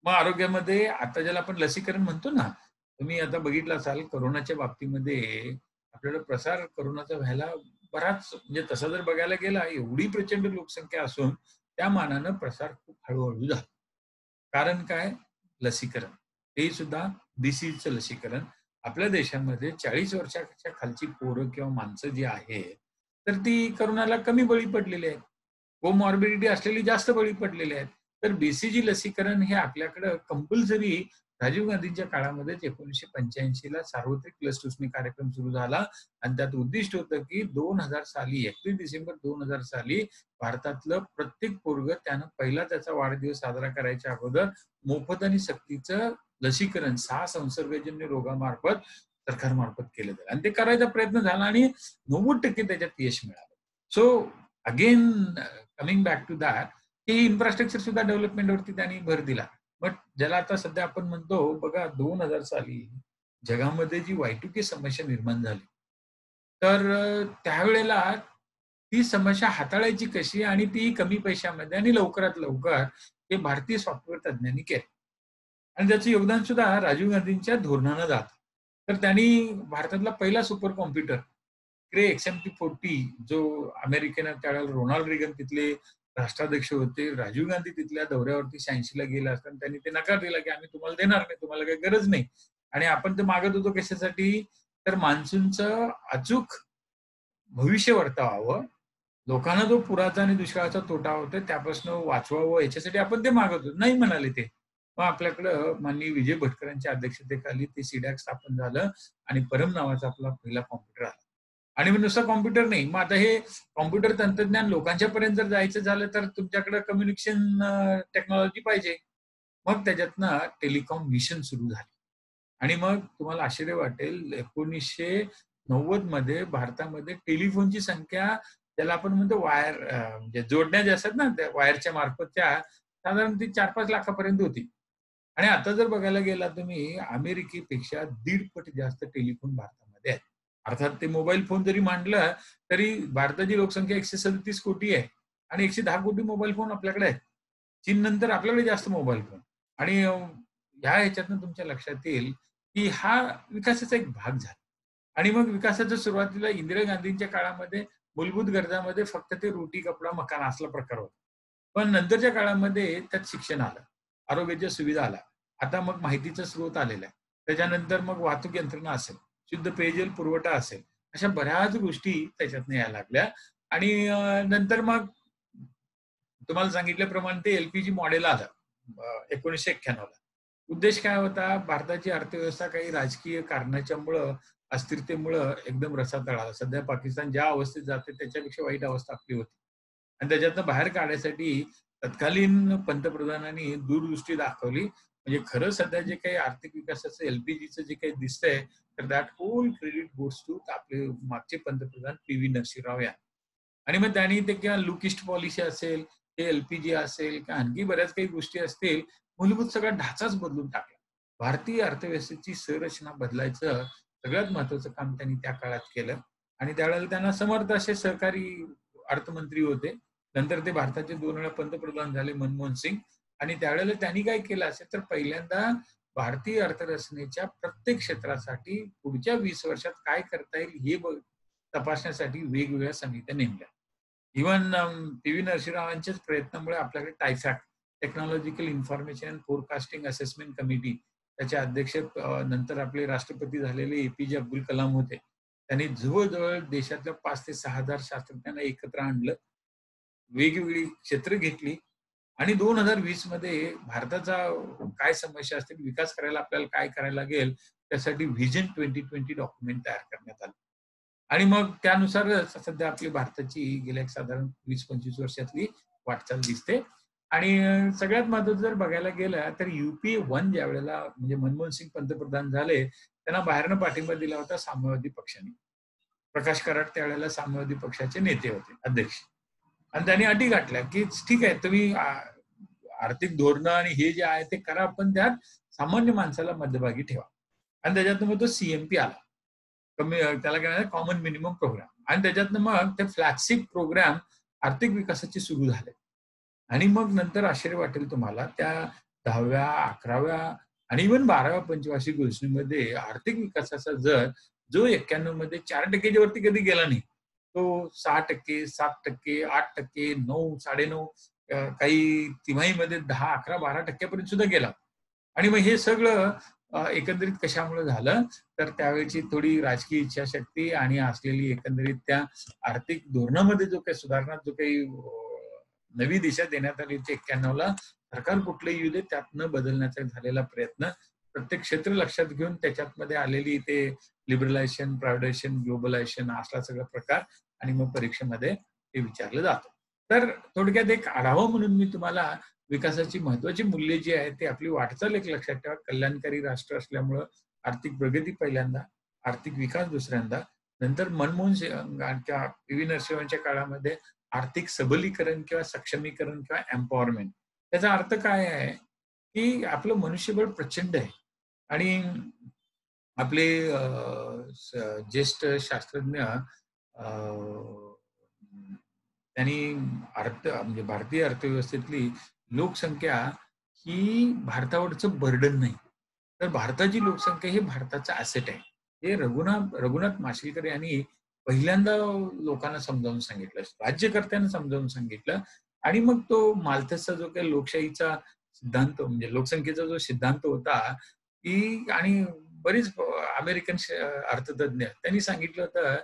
मग आरोग्यामध्ये आता ज्याला आपण लसीकरण म्हणतो ना, तुम्ही आता बघितलं असाल कोरोनाच्या बाबतीमध्ये आपल्याला प्रसार कोरोनाचा व्हायला बराच म्हणजे तसं जर बघायला गेला एवढी प्रचंड लोकसंख्या असून त्या मानानं प्रसार खूप हळूहळू झाला. कारण काय? लसीकरण. ते सुद्धा डिसीजचं लसीकरण. आपल्या देशामध्ये 40 वर्षाच्या खालची पोरं किंवा माणसं जी आहेत, तर ती कोरोनाला कमी बळी पडलेली आहेत. कोमॉर्बिडिटी असलेली जास्त बळी पडलेली आहेत. तर बीसीजी लसीकरण हे आपल्याकडं कंपल्सरी राजीव गांधींच्या काळामध्येच 1985 ला सार्वत्रिक लस टोचणी कार्यक्रम सुरू झाला आणि त्यात उद्दिष्ट होतं, की 2000 साली 31 डिसेंबर 2000 साली भारतातलं प्रत्येक पोरगं त्यानं पहिला त्याचा वाढदिवस साजरा करायच्या अगोदर मोफत आणि सक्तीचं लसीकरण 6 संसर्गजन्य रोगामार्फत सरकारमार्फत केलं जाईल आणि ते करायचा प्रयत्न झाला आणि 90% त्याच्यात यश मिळालं. So again coming back to that, की इन्फ्रास्ट्रक्चर सुद्धा डेव्हलपमेंटवरती त्यांनी भर दिला. बट ज्याला आता सध्या आपण म्हणतो बघा 2000 साली जगामध्ये जी Y2K समस्या निर्माण झाली. तर त्यावेळेला ती समस्या हाताळायची कशी आणि ती कमी पैशामध्ये आणि लवकरात लवकर हे भारतीय सॉफ्टवेअर तज्ञांनी केलं. आणि त्याचं योगदान सुद्धा राजीव गांधींच्या धोरणानं जातं. तर त्यांनी भारतातला पहिला सुपर कॉम्प्युटर क्रे XMP40 जो अमेरिकेनं त्यावेळेला रोनाल्ड रेगन तिथले राष्ट्राध्यक्ष होते. राजीव गांधी तिथल्या दौऱ्यावरती 86 ला गेले असताना त्यांनी ते नकार दिला, की आम्ही तुम्हाला देणार नाही. तुम्हाला काही गरज नाही. आणि आपण ते मागत होतो कशासाठी? तर मान्सूनचं अचूक भविष्य वर्तवावं. लोकांना जो पुराचा आणि दुष्काळाचा तोटा होतोय त्यापासून वाचवावं याच्यासाठी आपण ते मागत होतो. नाही म्हणाले ते. मग आपल्याकडं माननीय विजय भटकरांच्या अध्यक्षतेखाली ते सीडॅक स्थापन झालं आणि परम नावाचा आपला पहिला कॉम्प्युटर आला. आणि मग नुसतं कॉम्प्युटर नाही. मग आता हे कॉम्प्युटर तंत्रज्ञान लोकांच्या पर्यंत जर जायचं झालं तर तुमच्याकडे कम्युनिकेशन टेक्नॉलॉजी पाहिजे. मग त्याच्यातनं टेलिकॉम मिशन सुरू झाली. आणि मग तुम्हाला आश्चर्य वाटेल 1990 मध्ये भारतामध्ये टेलिफोनची संख्या त्याला आपण म्हणतो वायर म्हणजे जोडण्या ज्या असतात ना त्या वायरच्या मार्फतच्या साधारण ती 4-5 लाखापर्यंत होती. आणि आता जर बघायला गेला तुम्ही अमेरिकेपेक्षा 1.5 पट जास्त टेलिफोन भारतामध्ये आहेत. अर्थात ते मोबाईल फोन जरी मांडलं तरी भारताची लोकसंख्या 137 कोटी आहे आणि 110 कोटी मोबाईल फोन आपल्याकडे आहेत. चीन नंतर आपल्याकडे जास्त मोबाईल फोन आणि ह्या ह्याच्यातनं तुमच्या लक्षात येईल, की हा विकासाचा एक भाग झाला. आणि मग विकासाच्या सुरुवातीला इंदिरा गांधींच्या काळामध्ये मूलभूत गरजामध्ये फक्त ते रोटी, कपडा, मकान असला प्रकार होता. पण नंतरच्या काळामध्ये त्यात शिक्षण आलं, आरोग्याच्या सुविधा आल्या. आता मग माहितीचा स्रोत आलेला आहे. त्याच्यानंतर मग वाहतूक यंत्रणा असेल, शुद्ध पेयजल पुरवठा असेल, अशा बऱ्याच गोष्टी त्याच्यातनं यायला लागल्या आणि नंतर मग तुम्हाला सांगितल्याप्रमाणे ते एल मॉडेल आलं 1991 ला. उद्देश काय होता? भारताची अर्थव्यवस्था काही राजकीय कारणाच्यामुळं, अस्थिरतेमुळं एकदम रसातळ आला. सध्या पाकिस्तान ज्या अवस्थेत जाते त्याच्यापेक्षा वाईट अवस्था आपली होती. आणि त्याच्यातनं बाहेर काढण्यासाठी तत्कालीन पंतप्रधानांनी दूरदृष्टी दाखवली. म्हणजे खरं सध्या जे काही आर्थिक विकासाचं एल-पी-जीचं जे काही दिसतंय, तर that whole credit goes to आपले मागचे पंतप्रधान पी.व्ही. नरसिंहराव यांना. आणि मग त्यांनी ते किंवा लुक ईस्ट पॉलिसी असेल, ते एल-पी-जी असेल किंवा आणखी बऱ्याच काही गोष्टी असतील, मूलभूत सगळा ढाचाच बदलून टाकला. भारतीय अर्थव्यवस्थेची संरचना बदलायचं सगळ्यात महत्वाचं काम त्यांनी त्या काळात केलं आणि त्यावेळेला त्यांना समर्थ असे सहकारी अर्थमंत्री होते. नंतर ते भारताचे 2 वेळा पंतप्रधान झाले मनमोहन सिंग आणि त्यावेळेला त्यांनी काय केलं असेल तर पहिल्यांदा भारतीय अर्थरचनेच्या प्रत्येक क्षेत्रासाठी पुढच्या 20 वर्षात काय करता येईल हे तपासण्यासाठी वेगवेगळ्या समित्या नेमल्या. इव्हन पी व्ही नरसिंहरावांच्याच प्रयत्नामुळे आपल्याकडे TIFAC technological information and forecasting assessment committee त्याचे अध्यक्ष नंतर आपले राष्ट्रपती झालेले एपीजे अब्दुल कलाम होते. त्यांनी जवळजवळ देशातल्या 5 ते 6,000 शास्त्रज्ञांना एकत्र आणलं, वेगवेगळी क्षेत्र घेतली आणि 2020 मध्ये भारताचा काय समस्या असतील, विकास करायला आपल्याला काय करायला लागेल, त्यासाठी व्हिजन 2020 डॉक्युमेंट तयार करण्यात आलं. आणि मग त्यानुसारच सध्या आपली भारताची गेल्या एक साधारण 20-25 वर्षातली वाटचाल दिसते. आणि सगळ्यात महत्त्वाचं जर बघायला गेलं तर युपीए 1 ज्या वेळेला म्हणजे मनमोहन सिंग पंतप्रधान झाले, त्यांना बाहेरनं पाठिंबा दिला होता साम्यवादी पक्षाने. प्रकाश कराड त्यावेळेला साम्यवादी पक्षाचे नेते होते, अध्यक्ष. आणि त्यांनी अटी गाठल्या, की ठीक आहे तुम्ही आर्थिक धोरणं आणि हे जे आहे ते करा, पण त्यात सामान्य माणसाला मध्यभागी ठेवा. आणि त्याच्यातनं मग तो सीएमपी आला. कमी त्याला काय म्हणतात कॉमन मिनिमम प्रोग्राम. आणि त्याच्यातनं मग ते फ्लॅगशिप प्रोग्राम आर्थिक विकासाचे सुरू झाले. आणि मग नंतर आश्चर्य वाटेल तुम्हाला त्या 10व्या, 11व्या आणि इव्हन 12व्या पंचवार्षिक योजनेमध्ये आर्थिक विकासाचा दर जो 91 मध्ये 4% वरती कधी गेला नाही. तो 6%, 7%, 8%, 9, 9.5 काही तिमाहीमध्ये 10, 11, 12% पर्यंत सुद्धा गेला. आणि मग हे सगळं एकंदरीत कशामुळे झालं तर त्यावेळची थोडी राजकीय इच्छाशक्ती आणि असलेली एकंदरीत त्या आर्थिक धोरणामध्ये जो काही सुधारणा जो काही नवी दिशा देण्यात आली 91 ला सरकार कुठलंही येऊ दे त्यातनं बदलण्याचा झालेला प्रयत्न प्रत्येक क्षेत्र लक्षात घेऊन त्याच्यामध्ये आलेली ते लिबरलायझेशन, प्रायव्हेटायझेशन, ग्लोबलायझेशन असला सगळा प्रकार आणि मग परीक्षेमध्ये हे विचारलं जातं. तर थोडक्यात एक आढावा म्हणून मी तुम्हाला विकासाची महत्वाची मूल्ये जी आहेत ते आपली वाटचाल एक लक्षात ठेवा. कल्याणकारी राष्ट्र असल्यामुळं आर्थिक प्रगती पहिल्यांदा, आर्थिक विकास दुसऱ्यांदा, नंतर मनमोहन सिंग किंवा पी व्ही नरसिंहांच्या काळामध्ये आर्थिक सबलीकरण किंवा सक्षमीकरण किंवा एम्पॉवरमेंट. त्याचा अर्थ काय आहे की आपलं मनुष्यबळ प्रचंड आहे आणि आपले ज्येष्ठ शास्त्रज्ञ त्यांनी म्हणजे भारतीय अर्थव्यवस्थेतली लोकसंख्या ही भारतावरचं बर्डन नाही, तर भारताची लोकसंख्या ही भारताचा ऍसेट आहे. हे रघुनाथ माशेलकर यांनी पहिल्यांदा लोकांना समजावून सांगितलं, राज्यकर्त्यांना समजावून सांगितलं. आणि मग तो माल्थसचा जो काही लोकशाहीचा सिद्धांत म्हणजे लोकसंख्येचा जो सिद्धांत होता की आणि बरीच अमेरिकन अर्थतज्ञ त्यांनी सांगितलं होतं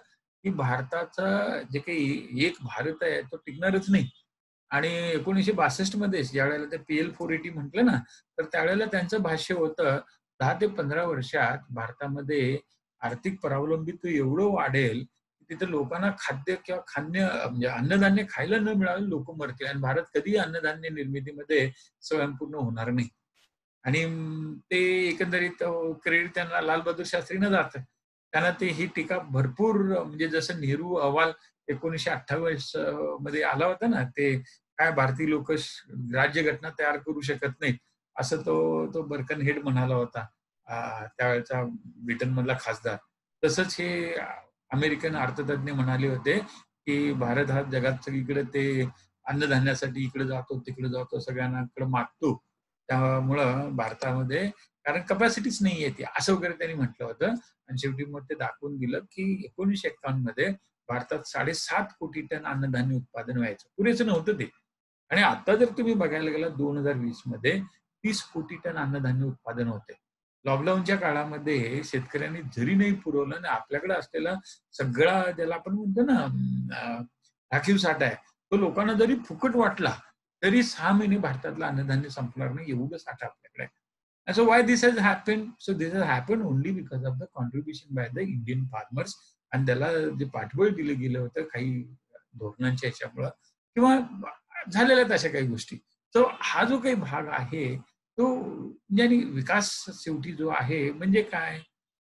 की भारताचा जे काही एक भारत आहे तो टिकणारच नाही. आणि 1962 मध्ये ज्या वेळेला ते PL 480 म्हटलं ना, तर त्यावेळेला त्यांचं भाष्य होतं 10 ते 15 वर्षात भारतामध्ये आर्थिक परावलंबित्व एवढं वाढेल की तिथे लोकांना खाद्य किंवा म्हणजे अन्नधान्य खायला न मिळालं लोक मरतील आणि भारत कधीही अन्नधान्य निर्मितीमध्ये स्वयंपूर्ण होणार नाही. आणि ते एकंदरीत क्रेडिट त्यांना लालबहादूर शास्त्रींना जातं. त्यांना ते ही टीका भरपूर म्हणजे जसं नेहरू अहवाल 1928 मध्ये आला होता ना, ते काय भारतीय लोक राज्यघटना तयार करू शकत नाहीत, असं तो बर्कनहेड म्हणाला होता, त्यावेळेचा ब्रिटन मधला खासदार. तसंच हे अमेरिकन अर्थतज्ञ म्हणाले होते की भारत हा जगात सगळीकडे ते अन्नधान्यासाठी इकडे जातो तिकडे जातो सगळ्यांना मागतो, त्यामुळं भारतामध्ये कारण कपॅसिटीच नाही येते असं वगैरे त्यांनी म्हटलं होतं. आणि शेवटी मग ते दाखवून दिलं की 1951 मध्ये भारतात 7.5 कोटी टन अन्नधान्य उत्पादन व्हायचं, पुरेसं नव्हतं ते. आणि आता जर तुम्ही बघायला गेला 2020 मध्ये 30 कोटी टन अन्नधान्य उत्पादन होते. लॉकडाऊनच्या काळामध्ये शेतकऱ्यांनी जरी नाही पुरवलं आणि आपल्याकडे असलेला सगळा ज्याला आपण म्हणतो ना राखीव साठा आहे तो लोकांना जरी फुकट वाटला तरी 6 महिने भारतातलं अन्नधान्य संपणार नाही एवढं साठा आपल्याकडे आहे. And so why this has happened? So this has happened only because of the contribution by the Indian farmers. आणि त्याला जे पाठबळ दिलं गेलं होतं काही धोरणांच्या ह्याच्यामुळं किंवा झालेल्या तशा काही गोष्टी. तो हा जो काही भाग आहे तो म्हणजे विकास शेवटी जो आहे म्हणजे काय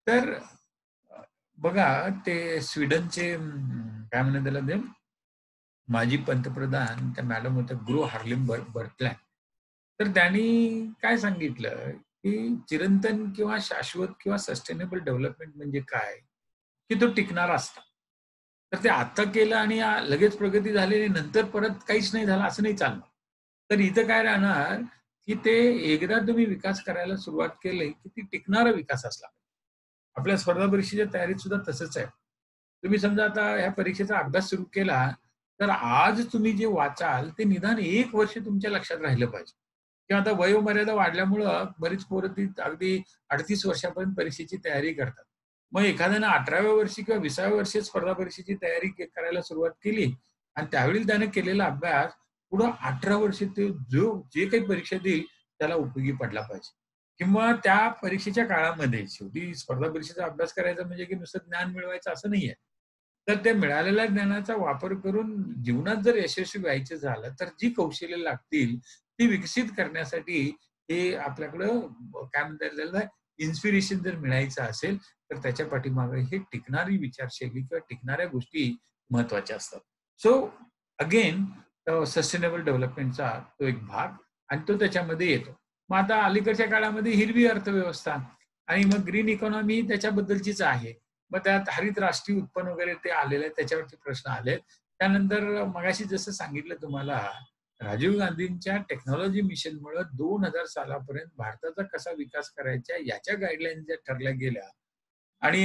तर बघा ते स्वीडनचे काय म्हणतात त्याला ते माजी पंतप्रधान त्या मॅडम होत्या ग्रो हार्लेम बर्टलॅंड. तर त्यांनी काय सांगितलं, की चिरंतन किंवा शाश्वत किंवा सस्टेनेबल डेव्हलपमेंट म्हणजे काय? की तो टिकणारा असता. तर ते आता केलं आणि लगेच प्रगती झाली आणि नंतर परत काहीच नाही झालं असं नाही चालणार. तर इथं काय राहणार, की ते एकदा तुम्ही विकास करायला सुरुवात केली, की ती टिकणारा विकास असला. आपल्या स्पर्धा परीक्षेच्या तयारीत सुद्धा तसंच आहे. तुम्ही समजा आता ह्या परीक्षेचा अभ्यास सुरू केला, तर आज तुम्ही जे वाचाल ते निदान 1 वर्ष तुमच्या लक्षात राहिलं पाहिजे. किंवा आता वयोमर्यादा वाढल्यामुळं बरीच पोरं ती अगदी 38 वर्षापर्यंत परीक्षेची तयारी करतात. मग एखाद्यानं 18व्या वर्षी किंवा 20व्या वर्षी स्पर्धा परीक्षेची तयारी करायला सुरुवात केली आणि त्यावेळी त्याने केलेला अभ्यास पुढं 18 वर्ष ते जे काही परीक्षा देईल त्याला उपयोगी पडला पाहिजे. किंवा त्या परीक्षेच्या काळामध्ये शेवटी स्पर्धा परीक्षेचा अभ्यास करायचा म्हणजे की नुसतं ज्ञान मिळवायचं असं नाहीये. तर त्या मिळालेल्या ज्ञानाचा वापर करून जीवनात जर यशस्वी व्हायचं झालं, तर जी कौशल्य लागतील ती विकसित करण्यासाठी हे आपल्याकडं काय म्हणता येईल त्याला इन्स्पिरेशन जर मिळायचं असेल, तर त्याच्या पाठीमागे ही टिकणारी विचारशैली किंवा टिकणाऱ्या गोष्टी महत्त्वाच्या असतात. सो अगेन सस्टेनेबल डेव्हलपमेंटचा तो एक भाग आणि तो त्याच्यामध्ये येतो. मग आता अलीकडच्या काळामध्ये हिरवी अर्थव्यवस्था आणि मग ग्रीन इकॉनॉमी त्याच्याबद्दलचीच आहे. मग त्यात हरित राष्ट्रीय उत्पन्न वगैरे ते आलेलं आहे, त्याच्यावरती प्रश्न आलेत. त्यानंतर मगाशी जसं सांगितलं तुम्हाला, राजीव गांधींच्या टेक्नॉलॉजी मिशनमुळं 2000 सालापर्यंत भारताचा कसा विकास करायचा याच्या गाईडलाईन्स ज्या ठरल्या गेल्या आणि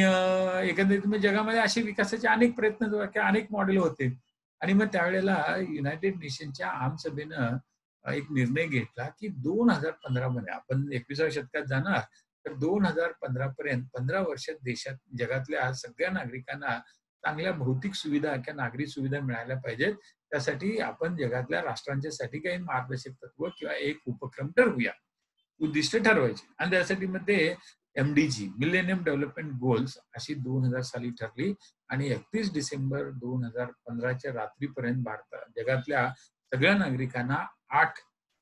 एकंदरीत मग जगामध्ये असे विकासाचे अनेक प्रयत्न किंवा अनेक मॉडेल होते आणि मग त्यावेळेला युनायटेड नेशनच्या आमसभेनं एक निर्णय घेतला, की 2015 मध्ये आपण 21व्या शतकात जाणार, तर 2015 पर्यंत 15 वर्षात देशात जगातल्या सगळ्या नागरिकांना चांगल्या भौतिक सुविधा किंवा नागरी सुविधा मिळायला पाहिजेत. त्यासाठी आपण जगातल्या राष्ट्रांच्यासाठी काही मार्गदर्शक तत्व किंवा एक उपक्रम ठरवूया. उद्दिष्ट ठरवायची आणि त्यासाठी मग ते एम-डी-जी मिलेनियम डेव्हलपमेंट गोल्स अशी 2000 साली ठरली आणि 31 डिसेंबर 2015च्या रात्रीपर्यंत जगातल्या सगळ्या नागरिकांना 8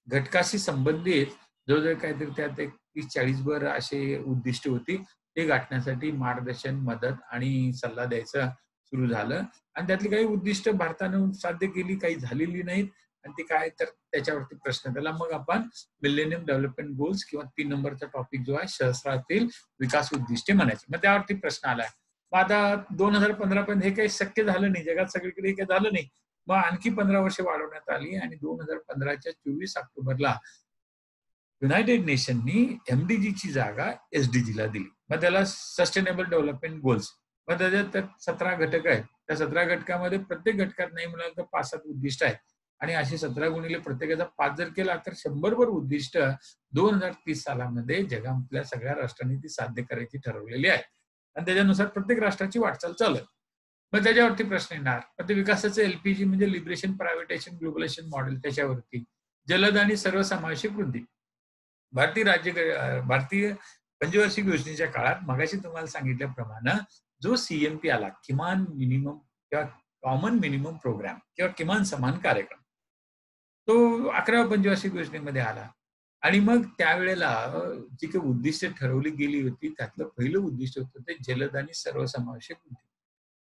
घटकाशी संबंधित जवळ-जवळ काहीतरी त्यात एक 30-40 वर असे उद्दिष्ट होती. ते गाठण्यासाठी मार्गदर्शन, मदत आणि सल्ला द्यायचं सुरू झालं आणि त्यातली काही उद्दिष्ट भारतानं साध्य केली, काही झालेली नाहीत आणि ते काय तर त्याच्यावरती प्रश्न त्याला मग आपण मिलेनियम डेव्हलपमेंट गोल्स किंवा 3 नंबरचा टॉपिक जो आहे सहस्रातील विकास उद्दिष्टे म्हणायचे. मग त्यावरती प्रश्न आलाय. मग आता 2015 पर्यंत हे काही शक्य झालं नाही. जगात सगळीकडे हे काही झालं नाही. मग आणखी 15 वर्ष वाढवण्यात आली आणि 2015च्या 24 ऑक्टोबरला युनायटेड नेशननी एम-डी-जीची जागा एस-डी-जीला दिली. मग त्याला सस्टेनेबल डेव्हलपमेंट गोल्स. मग त्याच्यात 17 घटक आहेत. त्या 17 घटकामध्ये प्रत्येक घटकात नाही म्हणाल तर 5-7 उद्दिष्ट आहेत. आणि असे 17 गुणिले प्रत्येकाचा 5 जर केला तर 100 वर उद्दिष्ट 2030 सालामध्ये जगातल्या सगळ्या राष्ट्रांनी ती साध्य करायची ठरवलेली आहे. आणि त्याच्यानुसार प्रत्येक राष्ट्राची वाटचाल चालू आहे. मग त्याच्यावरती प्रश्न येणार. मग ते विकासाचं एल-पी-जी म्हणजे लिबरेशन, प्रायव्हेटायझेशन, ग्लोबलायझेशन मॉडेल त्याच्यावरती. जलद आणि सर्वसमावेशक वृद्धी. भारतीय पंचवार्षिक योजनेच्या काळात मगाशी तुम्हाला सांगितल्याप्रमाणे जो सी आला, किमान मिनिमम किंवा कॉमन मिनिमम प्रोग्राम किंवा किमान समान कार्यक्रम. तो 11व्या पंचवार्षिक योजनेमध्ये आला आणि मग त्यावेळेला जी काही उद्दिष्ट ठरवली गेली होती, त्यातलं पहिलं उद्दिष्ट होतं ते जलद आणि सर्वसमावेशक वृद्धी.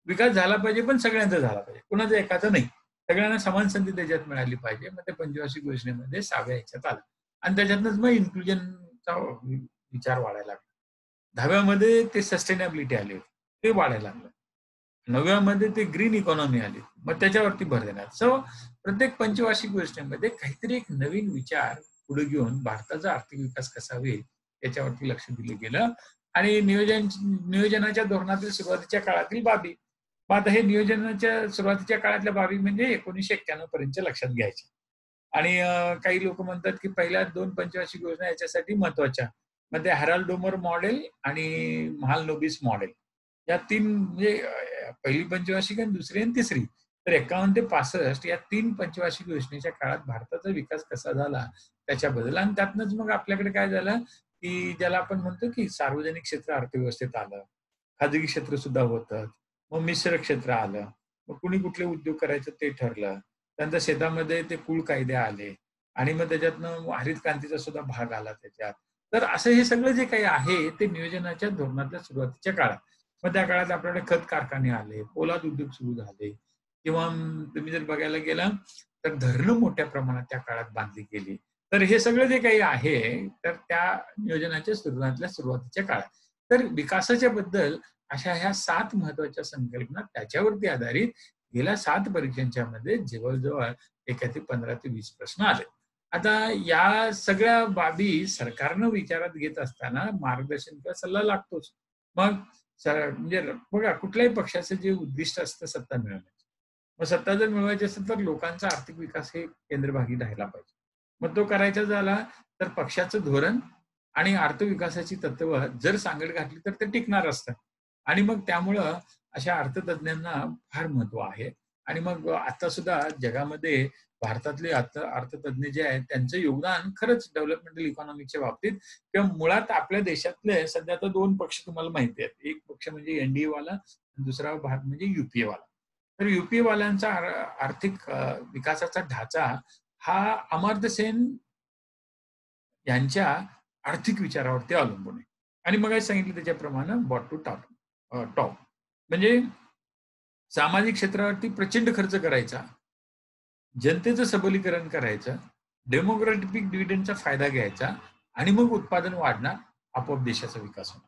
विकास झाला पाहिजे, पण सगळ्यांचा झाला पाहिजे. कुणाचा एकाचा नाही. सगळ्यांना समान संधी त्याच्यात मिळाली पाहिजे. मग त्या पंचवार्षिक योजनेमध्ये 6व्या ह्याच्यात आलं. आणि त्याच्यातनंच मग इन्क्लुजनचा विचार वाढायला लागला. 10व्या मध्ये ते सस्टेनेबिलिटी आली होती. ते वाढायला लागलं. 9व्या मध्ये ते ग्रीन इकॉनॉमी आली. मग त्याच्यावरती भर देण्यात. सो प्रत्येक पंचवार्षिक योजनेमध्ये काहीतरी एक नवीन विचार पुढे घेऊन भारताचा आर्थिक विकास कसा होईल याच्यावरती लक्ष दिलं गेलं आणि नियोजनाच्या धोरणातील सुरुवातीच्या काळातील बाबी. मग आता हे नियोजनाच्या सुरुवातीच्या काळातल्या बाबी म्हणजे 1991 पर्यंतच्या लक्षात घ्यायच्या. आणि काही लोक म्हणतात, की पहिल्या 2 पंचवार्षिक योजना याच्यासाठी महत्त्वाच्या. मग ते हॅरल्ड डोमर मॉडेल आणि महालनोबिस मॉडेल. या 3 म्हणजे पहिली पंचवार्षिक आणि दुसरी आणि तिसरी. तर 51 ते 65 या 3 पंचवार्षिक योजनेच्या काळात भारताचा विकास कसा झाला त्याच्याबद्दल आणि त्यातनंच मग आपल्याकडे काय झालं, की ज्याला आपण म्हणतो, की सार्वजनिक क्षेत्र अर्थव्यवस्थेत आलं. खाजगी क्षेत्र सुद्धा होतं. मग मिश्र क्षेत्र आलं. मग कुणी कुठले उद्योग करायचं ते ठरलं. त्यानंतर शेतामध्ये ते कुळ कायदे आले आणि मग त्याच्यातनं हरित क्रांतीचा सुद्धा भाग आला त्याच्यात. तर असं हे सगळं जे काही आहे ते नियोजनाच्या धोरणातल्या सुरुवातीच्या काळात. मग त्या काळात आपल्याकडे खत कारखाने आले, पोलाद उद्योग सुरू झाले किंवा तुम्ही जर बघायला गेला तर धरणं मोठ्या प्रमाणात त्या काळात बांधली गेली. तर हे सगळं जे काही आहे तर त्या नियोजनाच्या सुरुवातीच्या काळात. तर विकासाच्या बद्दल अशा ह्या 7 महत्वाच्या संकल्पना त्याच्यावरती आधारित गेल्या 7 परीक्षांच्या मध्ये जवळ-जवळ एखादी 15 ते 20 प्रश्न आले. आता या सगळ्या बाबी सरकारनं विचारात घेत असताना मार्गदर्शन किंवा सल्ला लागतोच. मग म्हणजे बघा कुठल्याही पक्षाचं जे उद्दिष्ट असतं सत्ता मिळवण्याचं. मग सत्ता जर मिळवायची असेल तर लोकांचा आर्थिक विकास हे केंद्रभागी राहायला पाहिजे. मग तो करायचा झाला तर पक्षाचं धोरण आणि अर्थविकासाची तत्व जर सांगड घातली तर ते टिकणार असतं. आणि मग त्यामुळं अशा अर्थतज्ञांना फार महत्व आहे. आणि मग आता सुद्धा जगामध्ये भारतातले अर्थतज्ञ जे आहेत त्यांचं योगदान खरंच डेव्हलपमेंटल इकॉनॉमिक्सच्या बाबतीत किंवा मुळात आपल्या देशातले सध्या तर 2 पक्ष तुम्हाला माहिती आहेत. एक पक्ष म्हणजे एनडीए वाला, दुसरा भाग म्हणजे युपीए वाला. तर युपीए वाल्यांचा आर्थिक विकासाचा ढाचा हा अमर्त्य सेन यांच्या आर्थिक विचारावरती अवलंबून आहे. आणि मगाशी सांगितलं त्याच्याप्रमाणे बॉटम टू टॉप म्हणजे सामाजिक क्षेत्रावरती प्रचंड खर्च करायचा, जनतेचं सबलीकरण करायचं, डेमोक्रेटिक डिव्हिडंडचा फायदा घ्यायचा आणि मग उत्पादन वाढणार, आपोआप देशाचा विकास होणार.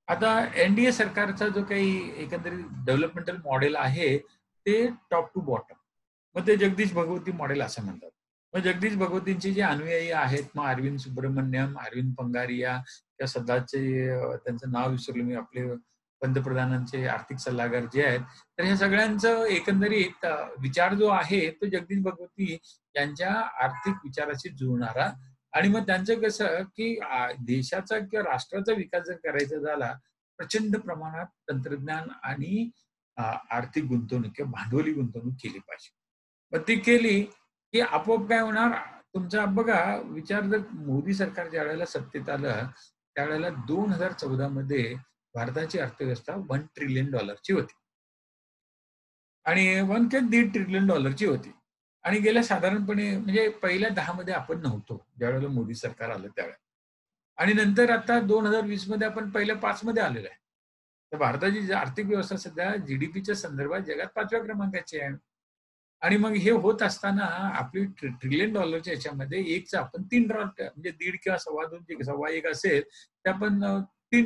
आता एनडीए सरकारचा जो काही एकंदरीत डेव्हलपमेंटल मॉडेल आहे ते टॉप टू बॉटम. मग ते जगदीश भगवती मॉडेल असं म्हणतात. मग जगदीश भगवतींचे जे अनुयायी आहेत, मग अरविंद सुब्रमण्यम, अरविंद पंगारिया किंवा सध्याचे त्यांचं नाव विसरलो मी, आपले पंतप्रधानांचे आर्थिक सल्लागार जे आहेत, तर ह्या सगळ्यांचं एकंदरीत विचार जो आहे तो जगदीश भगवती यांच्या आर्थिक विचाराशी जुळणारा. आणि मग त्यांचं कसं की देशाचा किंवा राष्ट्राचा विकास जर करायचा झाला, प्रचंड प्रमाणात तंत्रज्ञान आणि आर्थिक गुंतवणूक किंवा भांडवली गुंतवणूक केली पाहिजे. मग ती केली की आपोआप काय होणार, तुमचा बघा विचार जर मोदी सरकार ज्या वेळेला सत्तेत आलं, त्यावेळेला 2014 मध्ये भारताची अर्थव्यवस्था $1 ट्रिलियन होती. आणि 1 ते $1.5 ट्रिलियन होती. आणि गेल्या साधारणपणे म्हणजे पहिल्या 10 मध्ये आपण नव्हतो, ज्यावेळेला मोदी सरकार आलं त्यावेळेला. आणि नंतर आता 2020 मध्ये आपण पहिल्या 5 मध्ये आलेलो आहे. तर भारताची जी आर्थिक व्यवस्था सध्या जीडीपीच्या संदर्भात जगात 5व्या क्रमांकाची आहे. आणि मग हे होत असताना आपली ट्रिलियन डॉलरच्या ह्याच्यामध्ये एकचं आपण 3 म्हणजे 1.5 किंवा सव्वा 1 असेल, ते आपण 3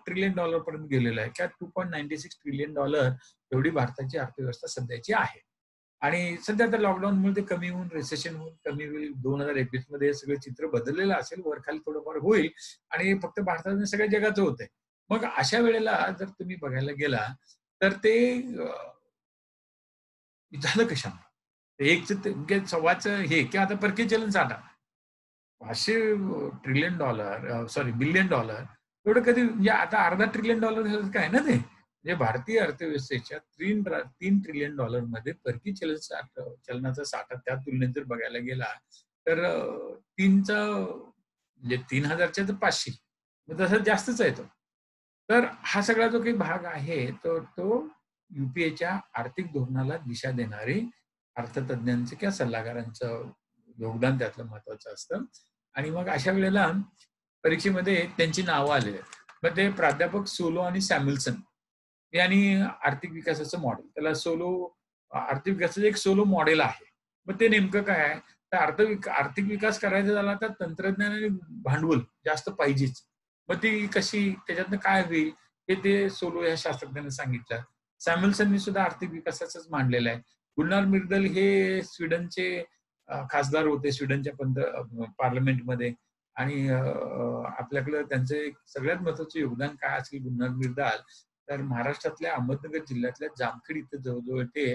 ट्रिलियन डॉलर पर्यंत गेलेलो आहे. किंवा $2.96 ट्रिलियन एवढी भारताची अर्थव्यवस्था सध्याची आहे. आणि सध्या तर लॉकडाऊनमुळे ते कमी होऊन रिसेशन होऊन कमी होईल. 2021 मध्ये हे सगळं चित्र बदललेलं असेल, वर-खाली थोडंफार होईल आणि फक्त भारतात नाही सगळ्या जगाचं होतंय. मग अशा वेळेला जर तुम्ही बघायला गेला, तर ते झालं कशामुळे? एकचं ते म्हणजे सव्वाचं हे किंवा आता परकीय चलन साठा. 500 ट्रिलियन सॉरी बिलियन डॉलर एवढं कधी म्हणजे आता अर्धा ट्रिलियन डॉलर झालं काय ना ते. म्हणजे भारतीय अर्थव्यवस्थेच्या 3 ट्रिलियन डॉलर मध्ये परकीय चलनाचा साठा त्या तुलनेत जर बघायला गेला तर 3चा म्हणजे 3000च्या तर 500 मग तसं जास्तच आहे तो. तर हा सगळा जो काही भाग आहे तो युपीएच्या आर्थिक धोरणाला दिशा देणारे अर्थतज्ञांचं किंवा सल्लागारांचं योगदान त्यातलं महत्वाचं असतं. आणि मग अशा वेळेला परीक्षेमध्ये त्यांची नावं आलेली आहेत. मग ते प्राध्यापक सोलो आणि सॅम्युल्सन यांनी आर्थिक विकासाचं मॉडेल, त्याला आर्थिक विकासाचं एक सोलो मॉडेल आहे. मग ते नेमकं काय आहे? तर आर्थिक विकास करायचा झाला तर तंत्रज्ञान आणि भांडवल जास्त पाहिजेच. मग ती कशी, त्याच्यातनं काय होईल, हे ते सोलो या शास्त्रज्ञाने सांगितलं. सॅम्युल्सननी सुद्धा आर्थिक विकासाचंच मांडलेलं आहे. गुलनार मिर्दल हे स्वीडनचे खासदार होते स्वीडनच्या पार्लमेंटमध्ये. आणि आपल्याकडं त्यांचं एक सगळ्यात महत्वाचं योगदान काय असेल गुलनार मिर्दाल, तर महाराष्ट्रातल्या अहमदनगर जिल्ह्यातल्या जामखेड इथं जवळ-जवळ ते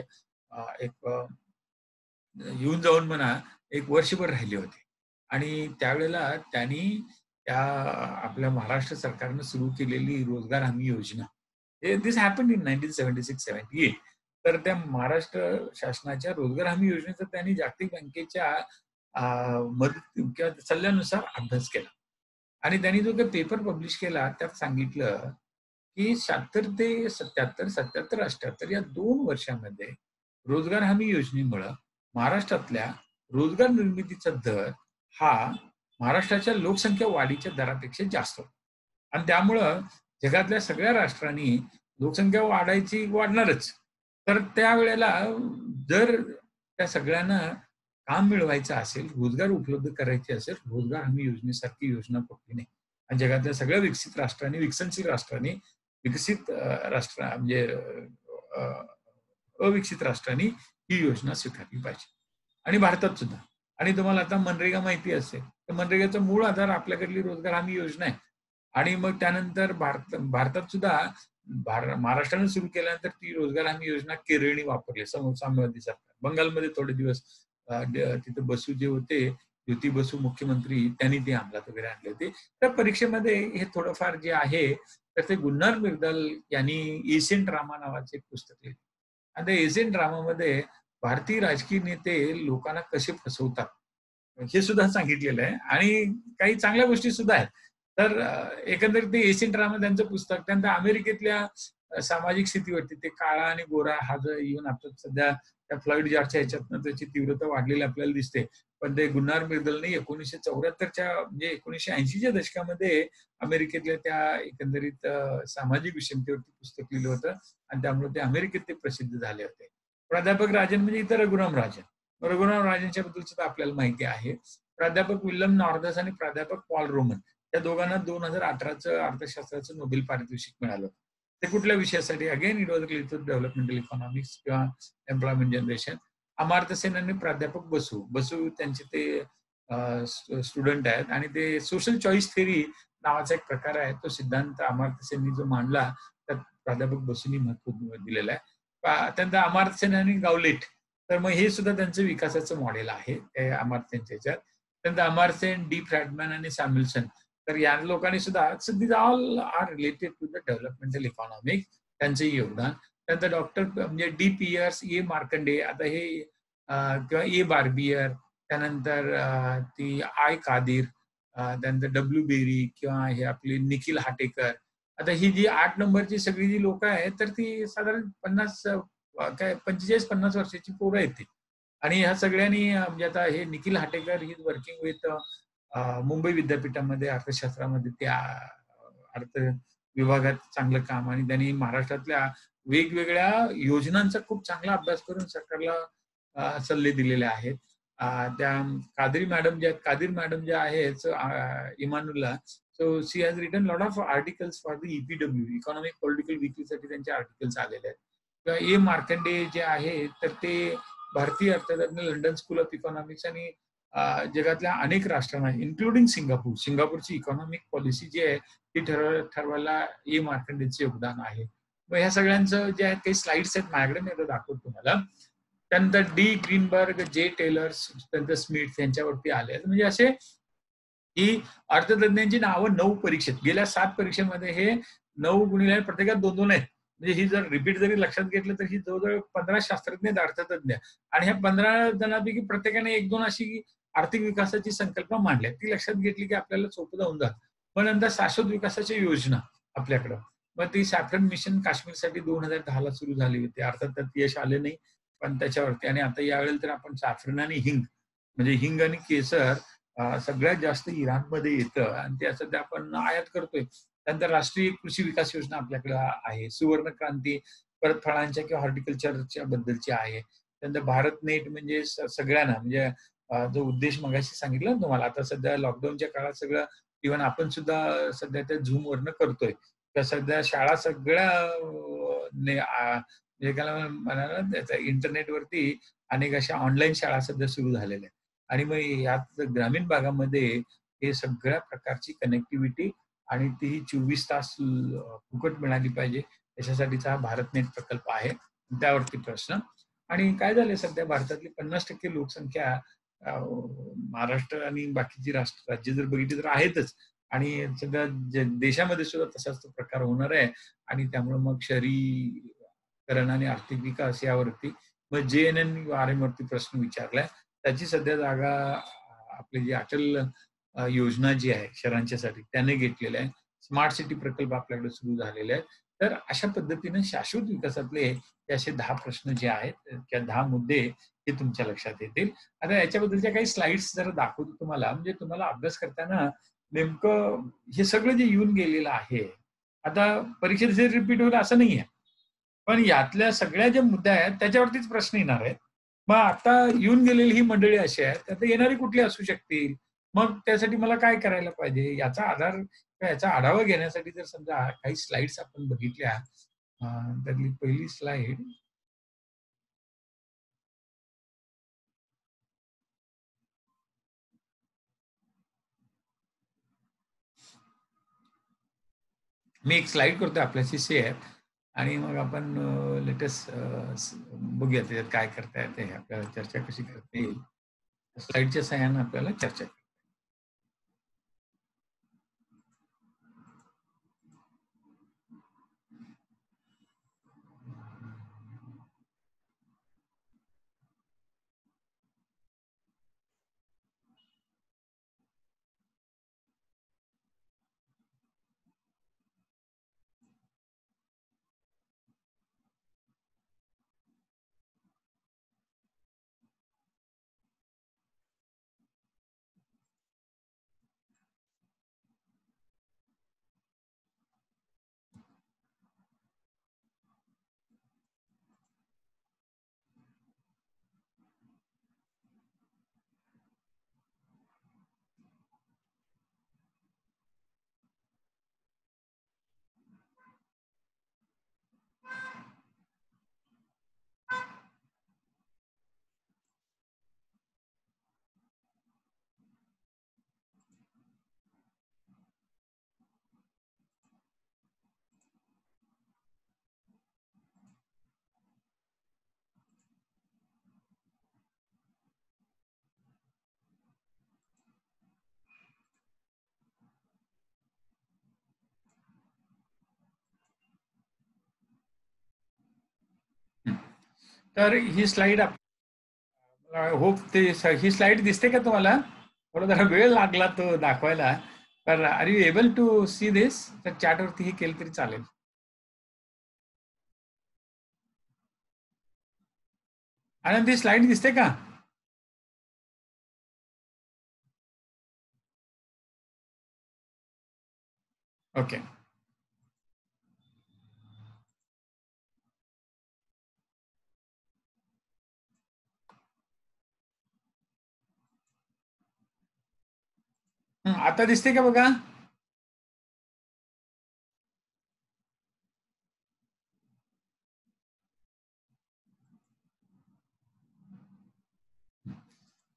एक येऊन जाऊन म्हणा एक वर्षभर राहिले होते. आणि त्यावेळेला त्यांनी त्या आपल्या महाराष्ट्र सरकारनं सुरू केलेली रोजगार हमी योजना, दिस हॅपन्ड इन 1976-78. तर त्या महाराष्ट्र शासनाच्या रोजगार हमी योजनेचा त्यांनी जागतिक बँकेच्या मदत किंवा सल्ल्यानुसार अभ्यास केला. आणि त्यांनी जो काही पेपर पब्लिश केला त्यात सांगितलं की 76 ते 77, 77, 78 या 2 वर्षामध्ये रोजगार हमी योजनेमुळं महाराष्ट्रातल्या रोजगार निर्मितीचा दर हा महाराष्ट्राच्या लोकसंख्या वाढीच्या दरापेक्षा जास्त होता. आणि त्यामुळं जगातल्या सगळ्या राष्ट्रांनी लोकसंख्या वाढणारच. तर त्यावेळेला जर त्या सगळ्यांना काम मिळवायचं असेल, रोजगार उपलब्ध करायचे असेल, रोजगार हमी योजनेसारखी योजना कुठली नाही. आणि जगातल्या सगळ्या विकसित राष्ट्रांनी, विकसनशील राष्ट्रांनी, विकसित राष्ट्र म्हणजे अविकसित राष्ट्रांनी ही योजना स्वीकारली पाहिजे. आणि भारतात सुद्धा. आणि तुम्हाला आता मनरेगा माहिती असेल, तर मनरेगाचा मूळ आधार आपल्याकडली रोजगार हमी योजना आहे. आणि मग त्यानंतर भारतात सुद्धा महाराष्ट्राने सुरू केल्यानंतर ती रोजगार हमी योजना केरळने वापरली, साम्यवादी सरकार. बंगालमध्ये थोडे दिवस तिथे बसू जे होते, ज्योती बसू मुख्यमंत्री, त्यांनी ते अंमलात वगैरे आणले होते. तर परीक्षेमध्ये हे थोडंफार जे आहे, तर ते गुलजार मिर्दल यांनी एशियन ड्रामा नावाचे एक पुस्तक लिहिलं. आणि त्या एशियन ड्रामामध्ये भारतीय राजकीय नेते लोकांना कसे फसवतात, हे सुद्धा सांगितलेलं आहे आणि काही चांगल्या गोष्टी सुद्धा आहेत. तर एकंदरीत ते एशियन ड्रामा त्यांचं पुस्तक, त्यानंतर अमेरिकेतल्या सामाजिक स्थितीवरती ते काळा आणि गोरा हा जो इव्हन आता सध्या त्या फ्लॉइड जॉर्जच्या ह्याच्यातनं त्याची तीव्रता वाढलेली आपल्याला दिसते. पण ते गुन्नार मिर्दलने 1974च्या म्हणजे 1980च्या दशकामध्ये अमेरिकेतल्या त्या एकंदरीत सामाजिक विषमतेवरती पुस्तक लिहिलं होतं आणि त्यामुळे ते अमेरिकेत ते प्रसिद्ध झाले होते. प्राध्यापक राजन म्हणजे इतर रघुराम राजन. रघुराम राजनच्या बद्दल सुद्धा आपल्याला माहिती आहे. प्राध्यापक विल्यम नॉर्दस आणि प्राध्यापक पॉल रोमन या दोघांना 2018चं अर्थशास्त्राचं नोबेल पारितोषिक मिळालं. ते कुठल्या विषयासाठी? Again it was related to developmental economics किंवा एम्प्लॉयमेंट जनरेशन. अमर्त्य सेन आणि प्राध्यापक बसू त्यांचे ते स्टुडंट आहेत आणि ते सोशल चॉईस थेअरी नावाचा एक प्रकार आहे. तो सिद्धांत अमर्त्य सेननी जो मांडला, त्यात प्राध्यापक बसूंनी महत्व दिलेलं आहे. त्यानंतर अमर्त्य सेन आणि गावलेट, तर मग हे सुद्धा त्यांचं विकासाचं मॉडेल आहे अमर्त्य सेनच्या ह्याच्यात. त्यानंतर अमर्त्य सेन, डी फ्रॅडमॅन आणि सॅम्युएल्सन, तर या लोकांनी सुद्धा these all are related to the developmental economics, त्यांचे योगदान. त्यानंतर डॉक्टर म्हणजे डी पियर्स, ए मार्कंडे, आता हे किंवा ए बार्बियर, त्यानंतर ती आय कादिर, त्यानंतर डब्ल्यू बेरी किंवा हे आपले निखिल हाटेकर. आता ही जी 8 नंबरची सगळी जी लोक आहेत, तर ती साधारण 50 काय 45-50 वर्षाची पोरं आहेत ती. आणि ह्या सगळ्यांनी म्हणजे आता हे निखिल हाटेकर ही वर्किंग विथ मुंबई विद्यापीठामध्ये अर्थशास्त्रामध्ये त्या अर्थ विभागात चांगलं काम, आणि त्यांनी महाराष्ट्रातल्या वेगवेगळ्या योजनांचा खूप चांगला अभ्यास करून सरकारला सल्ले दिलेले आहेत. त्या कादिर मॅडम ज्या आहेत Imanullah, so she has written lot of articles for the EPW, economic political वीकलीसाठी त्यांचे आर्टिकल्स आलेले आहेत. किंवा ए मार्कंडे जे आहे, तर ते भारतीय अर्थतज्ञ, लंडन स्कूल ऑफ इकॉनॉमिक्स आणि जगातल्या अनेक राष्ट्रांना इन्क्लुडिंग सिंगापूरची इकॉनॉमिक पॉलिसी जी आहे ती ठरवायला ए मार्कंडेचं योगदान आहे. मग ह्या सगळ्यांचं जे आहेत काही स्लाइड्स आहेत माझ्याकडे, मी आता दाखवतो तुम्हाला. त्यानंतर डी ग्रीनबर्ग, जे टेलर्स, त्यानंतर स्मिथ यांच्यावरती आले. म्हणजे असे ही अर्थतज्ञांची नावं 9 परीक्षेत, गेल्या 7 परीक्षेमध्ये हे 9 गुणिले प्रत्येकात 2-2 आहेत. म्हणजे ही जर रिपीट जरी लक्षात घेतलं तर ही जवळजवळ 15 शास्त्रज्ञ आहेत अर्थतज्ञ. आणि ह्या 15 जणांपैकी प्रत्येकाने 1-2 अशी आर्थिक विकासाची संकल्पना मांडली. ती लक्षात घेतली की आपल्याला सोपं जाऊन जातं. मग नंतर शाश्वत विकासाच्या योजना आपल्याकडं. मग ती सॅफ्रन मिशन काश्मीरसाठी 2010ला सुरू झाली होती. अर्थात त्यात यश आले नाही, पण त्याच्यावरती. आणि आता यावेळेला तर आपण सॅफ्रन आणि हिंग, म्हणजे हिंग आणि केसर सगळ्यात जास्त इराणमध्ये येतं आणि ते सध्या आपण आयात करतोय. त्यानंतर राष्ट्रीय कृषी विकास योजना आपल्याकडे आहे. सुवर्ण क्रांती परत फळांच्या किंवा हॉर्टिकल्चरच्या बद्दलची आहे. त्यानंतर भारत नेट म्हणजे सगळ्यांना म्हणजे जो उद्देश मगाशी सांगितला ना तुम्हाला, आता सध्या लॉकडाऊनच्या काळात सगळं इव्हन आपण सुद्धा सध्या त्या झूमवरनं करतोय. तर सध्या शाळा सगळ्या म्हणाला त्याचा इंटरनेटवरती अनेक अशा ऑनलाईन शाळा सध्या सुरू झालेल्या आहेत. आणि मग यात ग्रामीण भागामध्ये हे सगळ्या प्रकारची कनेक्टिव्हिटी आणि ती 24 तास फुकट मिळाली पाहिजे, याच्यासाठीचा हा भारत नेट प्रकल्प आहे. त्यावरती प्रश्न. आणि काय झालंय, सध्या भारतातली 50% लोकसंख्या महाराष्ट्र आणि बाकीची राज्य जर बघितली तर आहेतच. आणि सध्या देशामध्ये सुद्धा तसाच तो प्रकार होणार आहे. आणि त्यामुळे मग शहरीकरण आणि आर्थिक विकास यावरती मग JNNURM वरती प्रश्न विचारलाय. त्याची सध्या जागा आपली जी अटल योजना जी आहे शहरांच्यासाठी त्याने घेतलेल्या आहे. स्मार्ट सिटी प्रकल्प आपल्याकडे सुरू झालेले आहेत. तर अशा पद्धतीने शाश्वत विकासातले हे असे 10 प्रश्न जे आहेत, त्या 10 मुद्दे हे तुमच्या लक्षात येतील. आता याच्याबद्दलच्या काही स्लाइड्स जरा दाखवतो तुम्हाला, म्हणजे तुम्हाला अभ्यास करताना नेमकं हे सगळं जे येऊन गेलेलं आहे, आता परीक्षेत रिपीट होईल असं नाहीये. पण यातल्या सगळ्या ज्या मुद्दे आहेत त्याच्यावरतीच प्रश्न येणार आहेत. मग आता येऊन गेलेली ही मंडळी अशी आहेत, आता येणारी कुठली असू शकतील. मग त्यासाठी मला काय करायला पाहिजे? याचा आधार याचा आढावा घेण्यासाठी जर समजा काही स्लाइड्स आपण बघितल्या, अ, त्यातली पहिली स्लाइड मी एक स्लाइड करतोय आपल्याशी शेअर आणि मग आपण लेटेस्ट बघूया त्याच्यात काय करता येते, आपल्याला चर्चा कशी करता येईल. स्लाइडच्या सहाय्याने आपल्याला चर्चा तर ही स्लाइड होप ते ही स्लाइड दिसते का तुम्हाला? थोडा जरा वेळ लागला तो दाखवायला. तर are you able to see this? तर चॅटवरती हे केलं तरी चालेल. आनंद ती स्लाइड दिसते का? ओके. आता दिसते का बघा?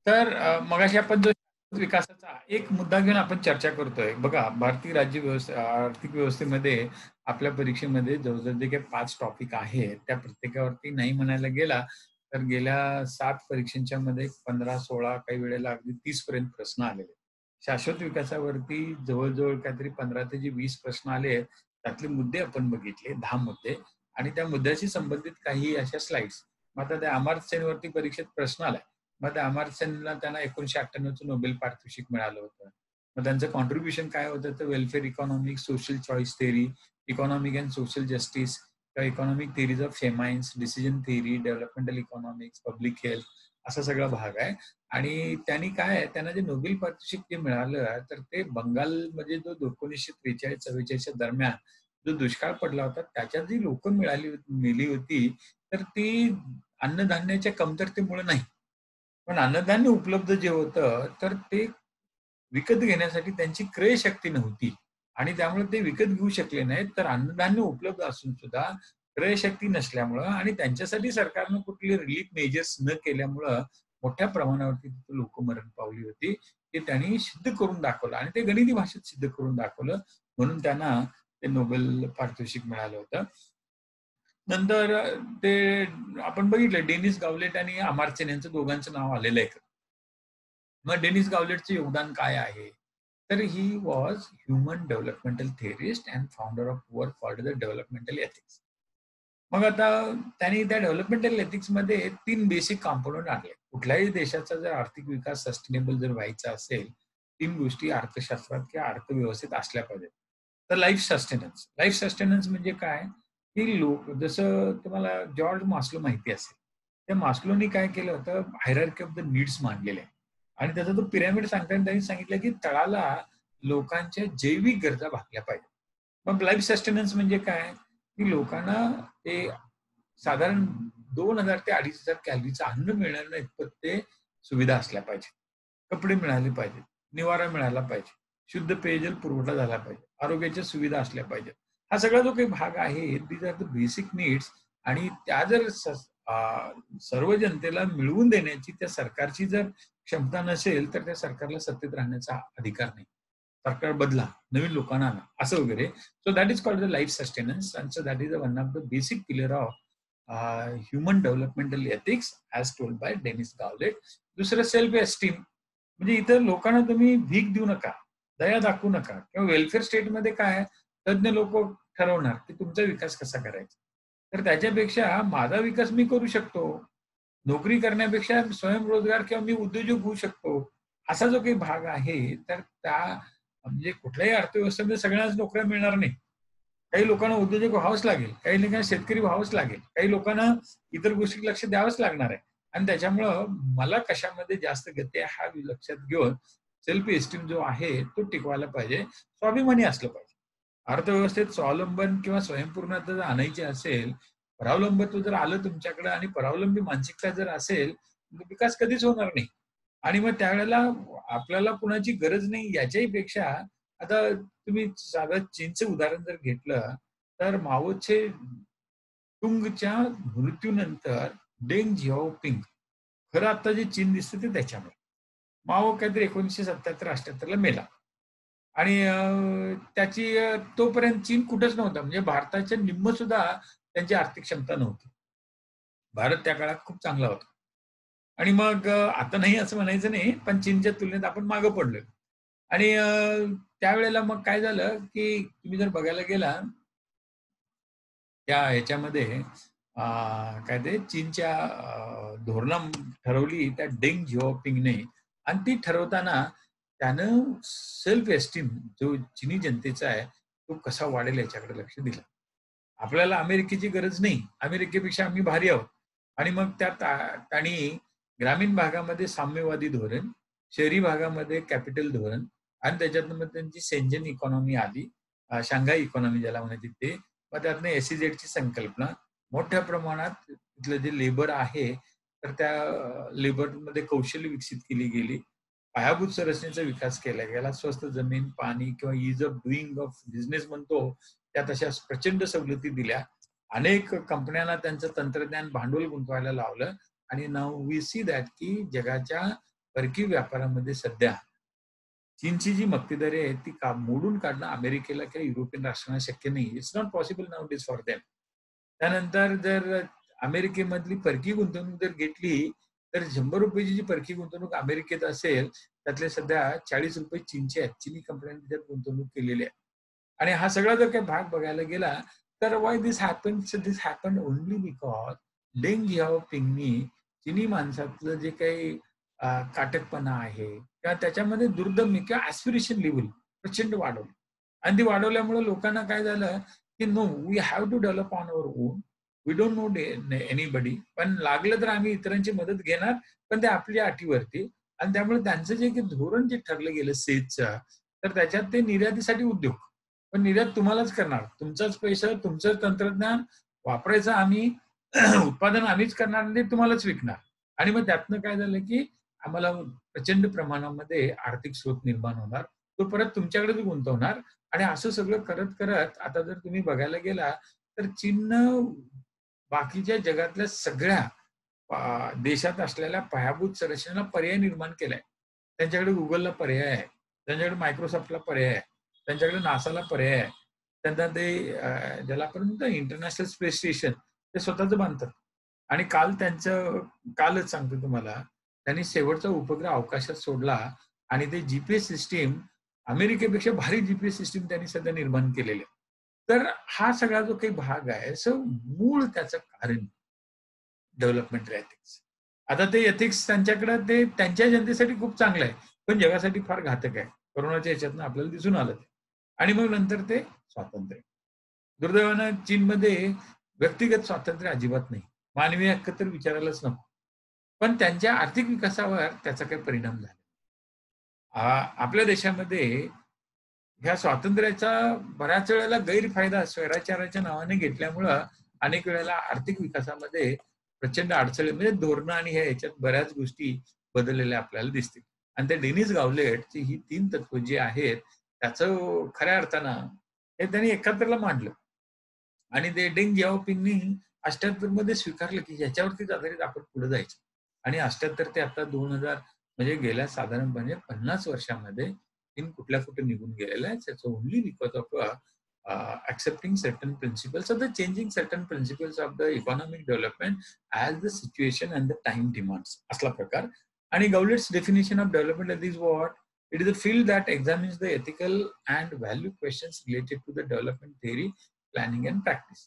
तर मगाशी आपण जो विकासाचा एक मुद्दा घेऊन आपण चर्चा करतोय. बघा, भारतीय राज्य व्यवस्था आर्थिक व्यवस्थेमध्ये आपल्या परीक्षेमध्ये जवळजवळ जे काही 5 टॉपिक आहेत, त्या प्रत्येकावरती नाही म्हणायला गेला, तर गेल्या 7 परीक्षांच्या मध्ये 15, 16 काही वेळेला अगदी 30 पर्यंत प्रश्न आलेले. शाश्वत विकासावरती जवळ काहीतरी 15 ते जे 20 प्रश्न आले, त्यातले मुद्दे आपण बघितले, 10 मुद्दे आणि त्या मुद्द्याशी संबंधित काही अशा स्लाइड्स. मग आता त्या अमर्त्य सेनवरती परीक्षेत प्रश्न आलाय. मग त्या अमर्त्य सेनला त्यांना 1998चं नोबेल पारितोषिक मिळालं होतं. मग त्यांचं कॉन्ट्रिब्युशन काय होतं तर welfare economics, social choice theory, economic and social justice किंवा economic theories of famines, decision theory, developmental economics, public health असा सगळा भाग आहे. आणि त्यांनी काय आहे, त्यांना जे नोबेल पारितोषिक जे मिळालं तर ते बंगालमध्ये जो 1943-44च्या दरम्यान जो दुष्काळ पडला होता त्याच्यात जी लोक मेली होती तर ती अन्नधान्याच्या कमतरतेमुळे नाही. पण अन्नधान्य उपलब्ध जे होतं तर ते विकत घेण्यासाठी त्यांची क्रय शक्ती नव्हती आणि त्यामुळे ते विकत घेऊ शकले नाहीत. तर अन्नधान्य उपलब्ध असून सुद्धा क्रय शक्ती नसल्यामुळं आणि त्यांच्यासाठी सरकारनं कुठले रिलीफ मेजर्स न केल्यामुळं मोठ्या प्रमाणावरती तिथे लोक मरण पावली होती. ते त्यांनी सिद्ध करून दाखवलं आणि ते गणिती भाषेत सिद्ध करून दाखवलं. म्हणून त्यांना ते नोबेल पारितोषिक मिळालं होतं. नंतर ते आपण बघितलं डेनिस गावलेट आणि अमर्त्य सेन यांचं दोघांचं नाव आलेलं आहे. मग डेनिस गावलेटचं योगदान काय आहे? तर he was human developmental theorist and founder of work called the developmental ethics. मग आता त्यांनी त्या डेव्हलपमेंटल एथिक्समध्ये 3 बेसिक कॉम्पोनंट आणले. कुठल्याही देशाचा जर आर्थिक विकास सस्टेनेबल जर व्हायचा असेल, 3 गोष्टी अर्थशास्त्रात किंवा अर्थव्यवस्थेत असल्या पाहिजेत. तर लाईफ सस्टेनन्स म्हणजे काय? की लोक जसं तुम्हाला जॉर्ज मास्लो माहिती असेल. त्या मास्लोनी काय केलं होतं, हायरार्की ऑफ द नीड्स मांडलेले आहे. आणि त्याचा तो पिरॅमिड सांगताना त्यांनी सांगितलं, की तळाला लोकांच्या जैविक गरजा भागल्या पाहिजेत. मग लाईफ सस्टेनन्स म्हणजे काय? की लोकांना ते साधारण 2000 ते 2500 कॅलरीचं अन्न मिळणार नाही इतपत ते सुविधा असल्या पाहिजे. कपडे मिळाले पाहिजेत, निवारा मिळाला पाहिजे, शुद्ध पेयजल पुरवठा झाला पाहिजे, आरोग्याच्या सुविधा असल्या पाहिजेत. हा सगळा जो काही भाग आहे, these are the basic needs. आणि त्या जर सर्व जनतेला मिळवून देण्याची त्या सरकारची जर क्षमता नसेल, तर त्या सरकारला सत्तेत राहण्याचा अधिकार नाही. सरकार बदला, नवीन लोकांना आणा, असं वगैरे. So that is called the life sustenance, and so that is one of the basic pillar of human developmental ethics as told by Denis Goulet. दुसरं सेल्फ एस्टीम. म्हणजे इतर लोकांना तुम्ही भीक देऊ नका, दया दाखवू नका. किंवा वेलफेअर स्टेटमध्ये काय, तज्ञ लोक ठरवणार की तुमचा विकास कसा करायचा. तर त्याच्यापेक्षा माझा विकास मी करू शकतो, नोकरी करण्यापेक्षा स्वयंरोजगार किंवा मी उद्योजक होऊ शकतो, असा जो काही भाग आहे, तर त्या म्हणजे कुठल्याही अर्थव्यवस्थेमध्ये सगळ्यांनाच नोकऱ्या मिळणार नाही. काही लोकांना उद्योजक व्हावंच लागेल, काही लोकांना शेतकरी व्हावंच लागेल, काही लोकांना इतर गोष्टी लक्ष द्यावंच लागणार आहे. आणि त्याच्यामुळं मला कशामध्ये जास्त गती आहे हा लक्षात घेऊन सेल्फ एस्टीम जो आहे तो टिकवायला पाहिजे, स्वाभिमानी असलं पाहिजे. अर्थव्यवस्थेत स्वावलंबन किंवा स्वयंपूर्णता जर आणायची असेल, परावलंबित्व जर आलं तुमच्याकडे आणि परावलंबी मानसिकता जर असेल, तर विकास कधीच होणार नाही. आणि मग त्यावेळेला आपल्याला कुणाची गरज नाही याच्याही पेक्षा, आता तुम्ही साधं चीनचं उदाहरण जर घेतलं, तर माओ त्से तुंगच्या मृत्यूनंतर डेंग झियाओपिंग, खरं आता जे चीन दिसतं ते त्याच्यामुळे. माओ काहीतरी 1977-78 ला मेला. आणि त्याची तोपर्यंत चीन कुठंच नव्हता. म्हणजे भारताच्या निम्म सुद्धा त्यांची आर्थिक क्षमता नव्हती. भारत त्या काळात खूप चांगला होता. आणि मग आता नाही असं म्हणायचं नाही, पण चीनच्या तुलनेत आपण मागं पडलोय. आणि त्यावेळेला मग काय झालं, की तुम्ही जर बघायला गेला त्या ह्याच्यामध्ये काय ते चीनच्या धोरणं ठरवली त्या डेंग झिओपिंगने. आणि ती ठरवताना त्यानं सेल्फ एस्टीम जो चिनी जनतेचा आहे तो कसा वाढेल याच्याकडे लक्ष दिलं. आपल्याला अमेरिकेची गरज नाही, अमेरिकेपेक्षा आम्ही भारी आहोत. आणि मग त्यांनी ग्रामीण भागामध्ये साम्यवादी धोरण, शहरी भागामध्ये कॅपिटल धोरण, आणि त्याच्यातनं मग त्यांची शेंजन इकॉनॉमी आली, शांघाय इकॉनॉमी ज्याला म्हणायची ते. मग त्यातनं एसईझेडची संकल्पना, मोठ्या प्रमाणात तिथलं जे लेबर आहे तर त्या लेबरमध्ये कौशल्य विकसित केली गेली, पायाभूत संरचनेचा विकास केला गेला, स्वस्त जमीन, पाणी किंवा is of doing of business म्हणतो त्यात अशा प्रचंड सवलती दिल्या. अनेक कंपन्यांना त्यांचं तंत्रज्ञान भांडवल गुंतवायला लावलं. आणि नाऊ वी सी दॅट की जगाच्या परकीय व्यापारामध्ये सध्या चीनची जी मक्तेदारी आहे ती मोडून काढणं अमेरिकेला किंवा युरोपियन राष्ट्रांना शक्य नाही. It's not possible now it is for them. त्यानंतर जर अमेरिकेमधली परकीय गुंतवणूक जर घेतली, तर ₹100 जी परकीय गुंतवणूक अमेरिकेत असेल, त्यातले सध्या ₹40 चीनचे आहेत. चीनी कंपन्यांनी त्यात गुंतवणूक केलेली आहे. आणि हा सगळा जर काही भाग बघायला गेला, तर why this happen? This happen only because Deng झियाओपिंगनी चिनी माणसातलं जे काही काटकपणा आहे किंवा त्याच्यामध्ये दुर्दम्य किंवा ॲस्पिरेशन लेव्हल प्रचंड वाढवलं. आणि ती वाढवल्यामुळे लोकांना काय झालं, की no, we have to develop on our own. We don't know anybody. पण लागलं तर आम्ही इतरांची मदत घेणार, पण ते आपल्या अटीवरती. आणि त्यामुळे त्यांचं जे काही धोरण जे ठरलं गेलं सेजचं, तर त्याच्यात ते निर्यातीसाठी उद्योग. पण निर्यात तुम्हालाच करणार. तुमचाच पैसा, तुमचं तंत्रज्ञान वापरायचं आम्ही, उत्पादन आम्हीच करणार आणि ते तुम्हालाच विकणार. आणि मग त्यातनं काय झालं, की आम्हाला प्रचंड प्रमाणामध्ये आर्थिक स्रोत निर्माण होणार. तो परत तुमच्याकडेच गुंतवणार. आणि असं सगळं करत करत आता जर तुम्ही बघायला गेला, तर चीननं बाकीच्या जगातल्या सगळ्या देशात असलेल्या पायाभूत संरचनेला पर्याय निर्माण केलाय. त्यांच्याकडे गुगलला पर्याय आहे, त्यांच्याकडे मायक्रोसॉफ्टला पर्याय आहे, त्यांच्याकडे नासाला पर्याय आहे. त्यांना ते ज्याला आपण म्हणतो इंटरनॅशनल स्पेस स्टेशन ते स्वतःच बांधतात. आणि कालच सांगतो तुम्हाला, त्यांनी शेवटचा उपग्रह अवकाशात सोडला. आणि ते जीपीएस सिस्टीम अमेरिकेपेक्षा भारी जीपीएस सिस्टीम त्यांनी सध्या निर्माण केलेली आहे. तर हा सगळा जो काही भाग आहे, मूळ त्याचं कारण डेव्हलपमेंट एथिक्स. आता ते एथिक्स त्यांच्याकडे ते त्यांच्या जनतेसाठी खूप चांगलं आहे, पण जगासाठी फार घातक आहे. कोरोनाच्या ह्याच्यातनं आपल्याला दिसून आलं ते. आणि मग नंतर ते स्वातंत्र्य. दुर्दैवानं चीनमध्ये व्यक्तिगत स्वातंत्र्य अजिबात नाही. मानवी हक्क तर विचारायलाच नको. पण त्यांच्या आर्थिक विकासावर त्याचा काही परिणाम झाला. आपल्या देशामध्ये ह्या स्वातंत्र्याचा बऱ्याच वेळेला गैरफायदा स्वैराचाराच्या नावाने घेतल्यामुळं अनेक वेळेला आर्थिक विकासामध्ये प्रचंड अडचणी म्हणजे धोरणं आणि ह्याच्यात बऱ्याच गोष्टी बदललेल्या आपल्याला दिसतील. आणि त्या डेनिस गावलेटची ही 3 तत्व जी आहेत, त्याचं खऱ्या अर्थानं हे त्यांनी 71 ला मांडलं. आणि ते डेंग जियाओपिंगनी 78 मध्ये स्वीकारलं, की ह्याच्यावरतीच आधारित आपण पुढे जायचं. आणि 78 ते आता 2000 म्हणजे गेल्या साधारणपणे 50 वर्षामध्ये चीन कुठल्या कुठे निघून गेलेला आहे. त्याचं only because of accepting certain principles or the changing certain principles of the economic development as the situation and the time demands. असला प्रकार. आणि Goulet's definition of development is what? It is a field that examines the ethical and value questions related to the development theory, planning and practice.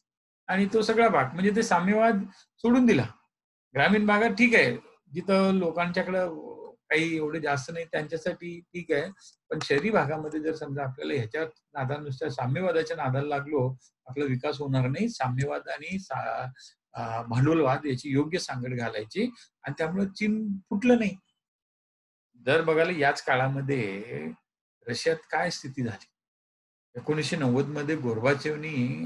आणि तो सगळा भाग म्हणजे ते साम्यवाद सोडून दिला. ग्रामीण भागात ठीक आहे, जिथं लोकांच्याकडे काही एवढे जास्त नाही त्यांच्यासाठी ठीक आहे. पण शहरी भागामध्ये जर समजा आपल्याला ह्याच्यात नादाला नुसत्या साम्यवादाच्या नादाला लागलो, आपला विकास होणार नाही. साम्यवाद आणि भांडवलवाद याची योग्य सांगड घालायची आणि त्यामुळे चीन फुटलं नाही. जर बघायला याच काळामध्ये रशियात काय स्थिती झाली. 1990 मध्ये गोर्बाचेवनी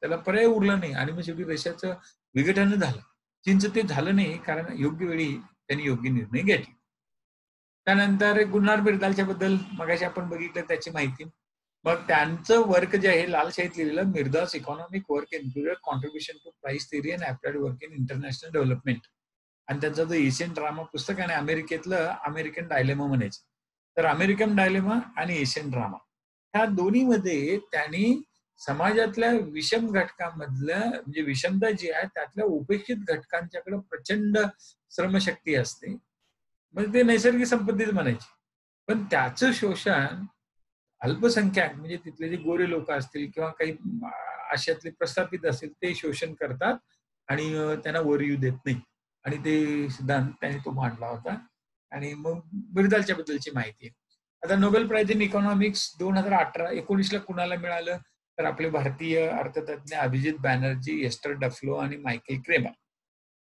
त्याला पर्याय उरला नाही आणि मग शेवटी रशियाचं विघटन झालं. चीनचं ते झालं नाही कारण योग्य वेळी त्यांनी योग्य निर्णय घेतले. त्यानंतर गुलनार मिर्झाच्या बद्दल मगाशी आपण बघितलं त्याची माहिती. मग त्यांचं वर्क जे आहे लालशाहीत लिहिलेलं मिर्झास economic work included contribution to price theory and applied work in international development. आणि त्यांचं जो एशियन ड्रामा पुस्तक आणि अमेरिकेतलं अमेरिकन डायलेमा म्हणायचं. तर अमेरिकन डायलेमा आणि एशियन ड्रामा ह्या दोन्हीमध्ये त्यांनी समाजातल्या विषम घटकांमधल्या म्हणजे विषमता जी आहे त्यातल्या उपेक्षित घटकांच्याकडे प्रचंड श्रमशक्ती असते. म्हणजे ते नैसर्गिक संपत्तीच म्हणायची. पण त्याचं शोषण अल्पसंख्याक म्हणजे तिथले जे गोरे लोक असतील किंवा काही आशियातले प्रस्थापित असतील ते शोषण करतात आणि त्यांना वर येऊ देत नाही. आणि ते सिद्धांत त्यांनी तो मांडला होता. आणि मग बिरदालच्या बद्दलची माहिती आहे. आता नोबेल प्राइज इन इकॉनॉमिक्स 2018-19 ला कुणाला मिळालं? तर आपले भारतीय अर्थतज्ञ अभिजित बॅनर्जी, एस्टर डफलो आणि मायकेल क्रेमर.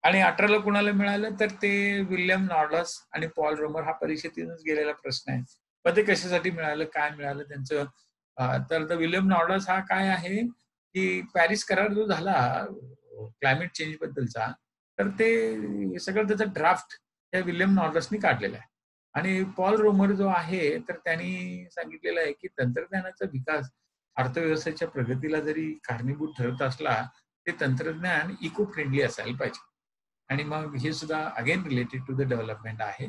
आणि 18 ला कुणाला मिळालं? तर ते विल्यम नॉर्डस आणि पॉल रोमर. हा परीक्षेतूनच गेलेला प्रश्न आहे. मग ते कशासाठी मिळालं, काय मिळालं त्यांचं? तर विल्यम नॉर्डस हा काय आहे की पॅरिस करार जो झाला क्लायमेट चेंज बद्दलचा, तर ते सगळं त्याचा ड्राफ्ट त्या विल्यम नॉर्डसनी काढलेला आहे. आणि पॉल रोमर जो आहे तर त्यांनी सांगितलेलं आहे की तंत्रज्ञानाचा विकास अर्थव्यवस्थेच्या प्रगतीला जरी कारणीभूत ठरत असला, ते तंत्रज्ञान इको फ्रेंडली असायला पाहिजे. आणि मग हे सुद्धा again related to the development आहे.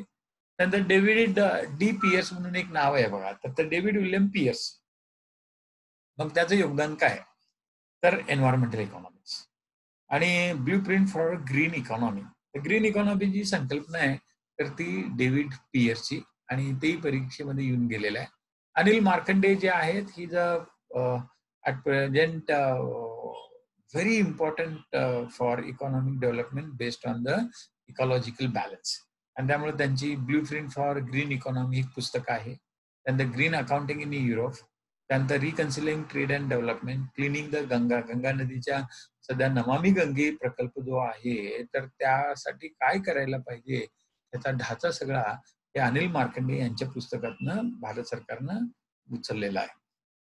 त्यानंतर डेव्हिड डी पियर्स म्हणून एक नाव आहे बघा. तर डेव्हिड विल्यम पियर्स. मग त्याचं योगदान काय? तर एन्व्हायरमेंटल इकॉनॉमिक्स आणि blueprint for green economy. Green economy जी संकल्पना आहे तर ती डेव्हिड पियर्सची आणि तेही परीक्षेमध्ये येऊन गेलेलं आहे. अनिल मार्कंडे जे आहेत he at present very important for economic development based on the ecological balance. आणि त्यामुळे त्यांची blueprint for green economy एक पुस्तक आहे. त्यानंतर ग्रीन अकाउंटिंग इन युरोप. त्यानंतर reconciling trade and development, cleaning the Ganga. Ganga नदीच्या सध्या नमामि गंगे प्रकल्प जो आहे तर त्यासाठी काय करायला पाहिजे त्याचा ढाचा सगळा हे अनिल मार्कंडे यांच्या पुस्तकातनं भारत सरकारनं उचललेला आहे.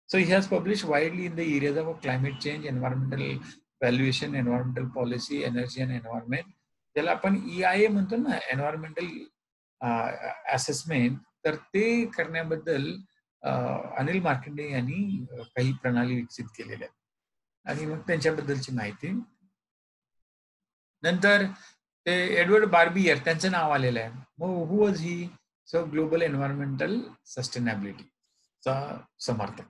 So he has publish widely in the areas of climate change, environmental valuation, environmental policy, energy and environment. ज्याला आपण EIA म्हणतो ना, एन्व्हायरमेंटल असेसमेंट. तर ते करण्याबद्दल अनिल मार्कंडे यांनी काही प्रणाली विकसित केलेल्या आहेत. आणि मग त्यांच्याबद्दलची माहिती. नंतर ते एडवर्ड बार्बियर त्यांचं नाव आलेलं आहे. मग who was he? So global environmental सस्टेनेबिलिटीचा समर्थक.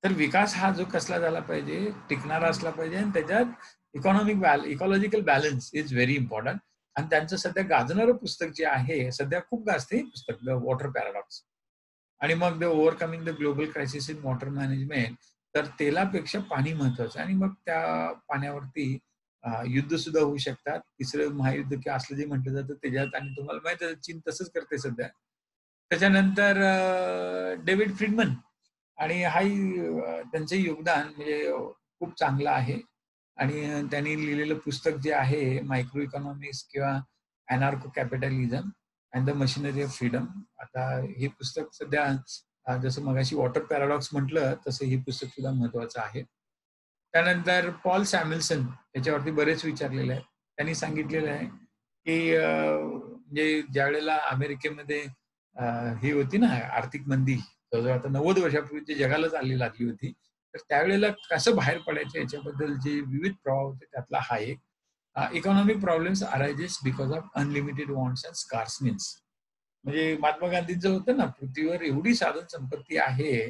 तर विकास हा जो कसला झाला पाहिजे, टिकणारा असला पाहिजे आणि त्याच्यात ecological balance is very important. आणि त्यांचं सध्या गाजणारं पुस्तक जे आहे, सध्या खूप गाजते पुस्तक, द वॉटर पॅराडॉक्स. आणि मग the overcoming the global crisis in water management. तर तेलापेक्षा पाणी महत्वाचं. आणि मग त्या पाण्यावरती युद्ध सुद्धा होऊ शकतात. तिसरं महायुद्ध किंवा असलं जे म्हटलं जातं त्याच्यात. आणि तुम्हाला माहिती आहे चीन तसंच करते सध्या. त्याच्यानंतर डेव्हिड फ्रीडमन. आणि हाही त्यांचं योगदान म्हणजे खूप चांगलं आहे. आणि त्यांनी लिहिलेलं पुस्तक जे आहे मायक्रो इकॉनॉमिक्स किंवा anarcho capitalism and the machinery of freedom. आता हे पुस्तक सध्या जसं मगाशी वॉटर पॅराडॉक्स म्हटलं तसं हे पुस्तक सुद्धा महत्वाचं आहे. त्यानंतर पॉल सॅम्युएल्सन याच्यावरती बरेच विचारलेले आहेत. त्यांनी सांगितलेलं आहे, की म्हणजे ज्यावेळेला अमेरिकेमध्ये ही होती ना आर्थिक मंदी, जवळ-जवळ आता 90 वर्षापूर्वी जी जगाला चालली लागली होती. तर त्यावेळेला कसं बाहेर पडायचं याच्याबद्दल जे विविध प्रभाव होते त्यातला हा एक. Economic problems arises because of unlimited wants and scarce means. म्हणजे महात्मा गांधींचं होतं ना, पृथ्वीवर एवढी साधन संपत्ती आहे,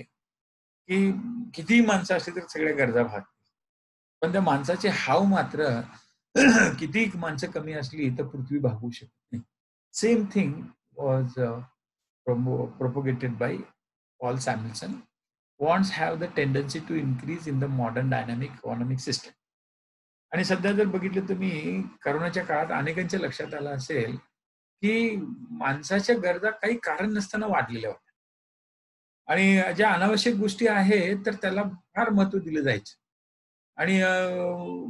की कितीही माणसं असली तर सगळ्या गरजा भागतील. पण त्या माणसाचे हाव मात्र कितीही माणसं कमी असली तर पृथ्वी भागवू शकत नाही. Same thing was propagated by Paul Samuelson. Wants have the tendency to increase in the modern dynamic economic system. आणि सध्या जर बघितलं तुम्ही करोनाच्या काळात अनेकांच्या लक्षात आलं असेल, की माणसाच्या गरजा काही कारण नसताना वाढलेल्या होत्या. आणि ज्या अनावश्यक गोष्टी आहेत, तर त्याला फार महत्त्व दिलं जायचं. आणि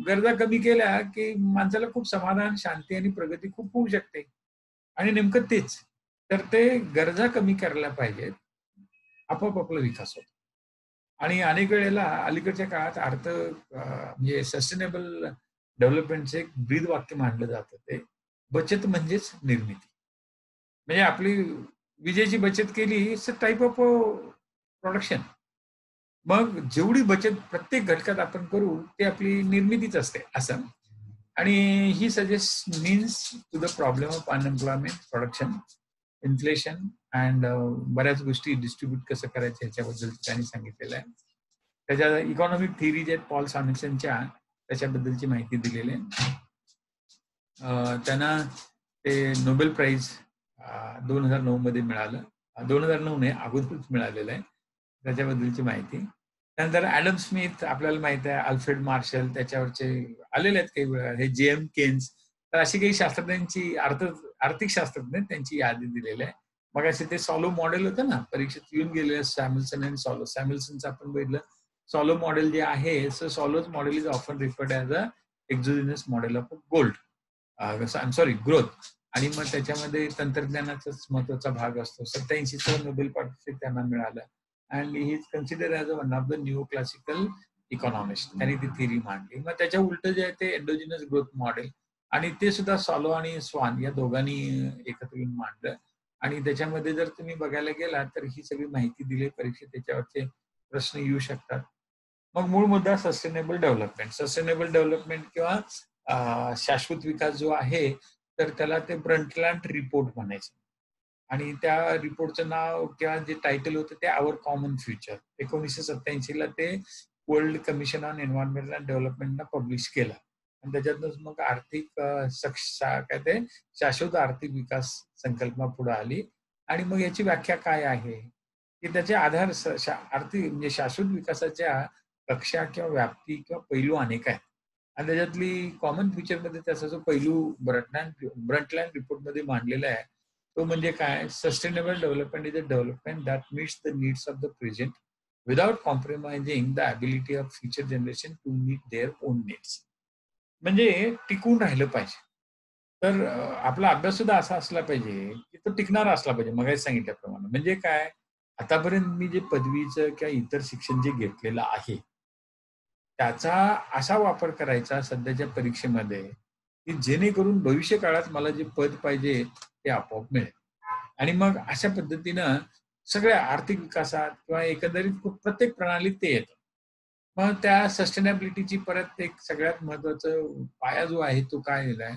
गरजा कमी केल्या, की माणसाला खूप समाधान, शांती आणि प्रगती खूप होऊ शकते. आणि नेमकं तेच. तर ते गरजा कमी करायला पाहिजेत. आपोआप आपला विकास होतो. आणि अनेक वेळेला अलीकडच्या काळात म्हणजे सस्टेनेबल डेव्हलपमेंटचं एक ब्रीदवाक्य मानलं जातं ते. बचत म्हणजेच निर्मिती. म्हणजे आपली विजेची बचत केली it's a type of production. मग जेवढी बचत प्रत्येक घटकात आपण करू, ते आपली निर्मितीच असते असं. आणि he suggest means to the problem of unemployment, production, inflation and बऱ्याच गोष्टी डिस्ट्रिब्यूट कसं करायचं ह्याच्याबद्दल त्यांनी सांगितलेलं आहे. त्याच्या इकॉनॉमिक थिअरी जे आहेत पॉल सॅम्युएल्सनच्या त्याच्याबद्दलची माहिती दिलेली आहे. त्यांना ते नोबेल प्राइज 2009 मध्ये मिळालं. 2009 नाही, अगोदरच मिळालेलं आहे. त्याच्याबद्दलची माहिती. त्यानंतर ॲडम स्मिथ आपल्याला माहिती आहे, अल्फ्रेड मार्शल त्याच्यावरचे आलेले आहेत काही वेळा. हे जेएम केन्स. तर अशी काही शास्त्रज्ञांची आर्थिक शास्त्रज्ञ त्यांची यादी दिलेली आहे. मगाशी ते सॉलो मॉडेल होतं ना, परीक्षेत येऊन गेले सॅम्युएल्सन आणि सॉलो. सॅम्युएल्सनचं आपण बघितलं. सॉलो मॉडेल जे आहे, Solow's model is often referred as a exogenous model of gold. I am sorry growth. आणि मग त्याच्यामध्ये तंत्रज्ञानाचाच महत्वाचा भाग असतो. 87चं नोबेल पारितोषिक त्यांना मिळालं. And he is considered as one of the new classical economist. त्यांनी ती थिअरी मांडली. मग त्याच्या उलट जे आहे ते एंडोजिनस ग्रोथ मॉडेल आणि ते सुद्धा सॉलो आणि स्वान या दोघांनी एकत्र येऊन मांडलं. आणि त्याच्यामध्ये जर तुम्ही बघायला गेलात तर ही सगळी माहिती दिली परीक्षेत त्याच्यावरचे प्रश्न येऊ शकतात. मग मूळ मुद्दा सस्टेनेबल डेव्हलपमेंट. सस्टेनेबल डेव्हलपमेंट किंवा शाश्वत विकास जो आहे, तर त्याला ते ब्रंटलँड रिपोर्ट म्हणायचं. आणि त्या रिपोर्टचं नाव किंवा जे टायटल होतं ते आवर कॉमन फ्युचर. 1987 ला ते world commission on environment and डेव्हलपमेंटनं पब्लिश केलं. आणि त्याच्यातूनच मग आर्थिक काय ते शाश्वत आर्थिक विकास संकल्पना पुढे आली. आणि मग याची व्याख्या काय आहे? की त्याचे आधार आर्थिक म्हणजे शाश्वत विकासाच्या कक्षा किंवा व्याप्ती किंवा पैलू अनेक आहेत. आणि त्याच्यातली कॉमन फ्युचरमध्ये त्याचा जो पैलू ब्रंटलँड रिपोर्टमध्ये मांडलेला आहे, तो म्हणजे काय? Sustainable development is a development that meets the needs of the present without compromising the ability of future generation to meet their own needs. म्हणजे टिकून राहिलं पाहिजे. तर आपला अभ्यास सुद्धा असा असला पाहिजे, की तो टिकणारा असला पाहिजे मगाशी सांगितल्याप्रमाणे. म्हणजे काय? आतापर्यंत मी जे पदवीचं किंवा इतर शिक्षण जे घेतलेलं आहे, त्याचा असा वापर करायचा सध्याच्या परीक्षेमध्ये, की जेणेकरून भविष्य काळात मला जे पद पाहिजे ते आपोआप मिळेल. आणि मग अशा पद्धतीनं सगळ्या आर्थिक विकासात किंवा एकंदरीत प्रत्येक प्रणालीत ते येतं. मग त्या सस्टेनेबिलिटीची परत एक सगळ्यात महत्वाचा पाया जो आहे तो काय लिहिलाय?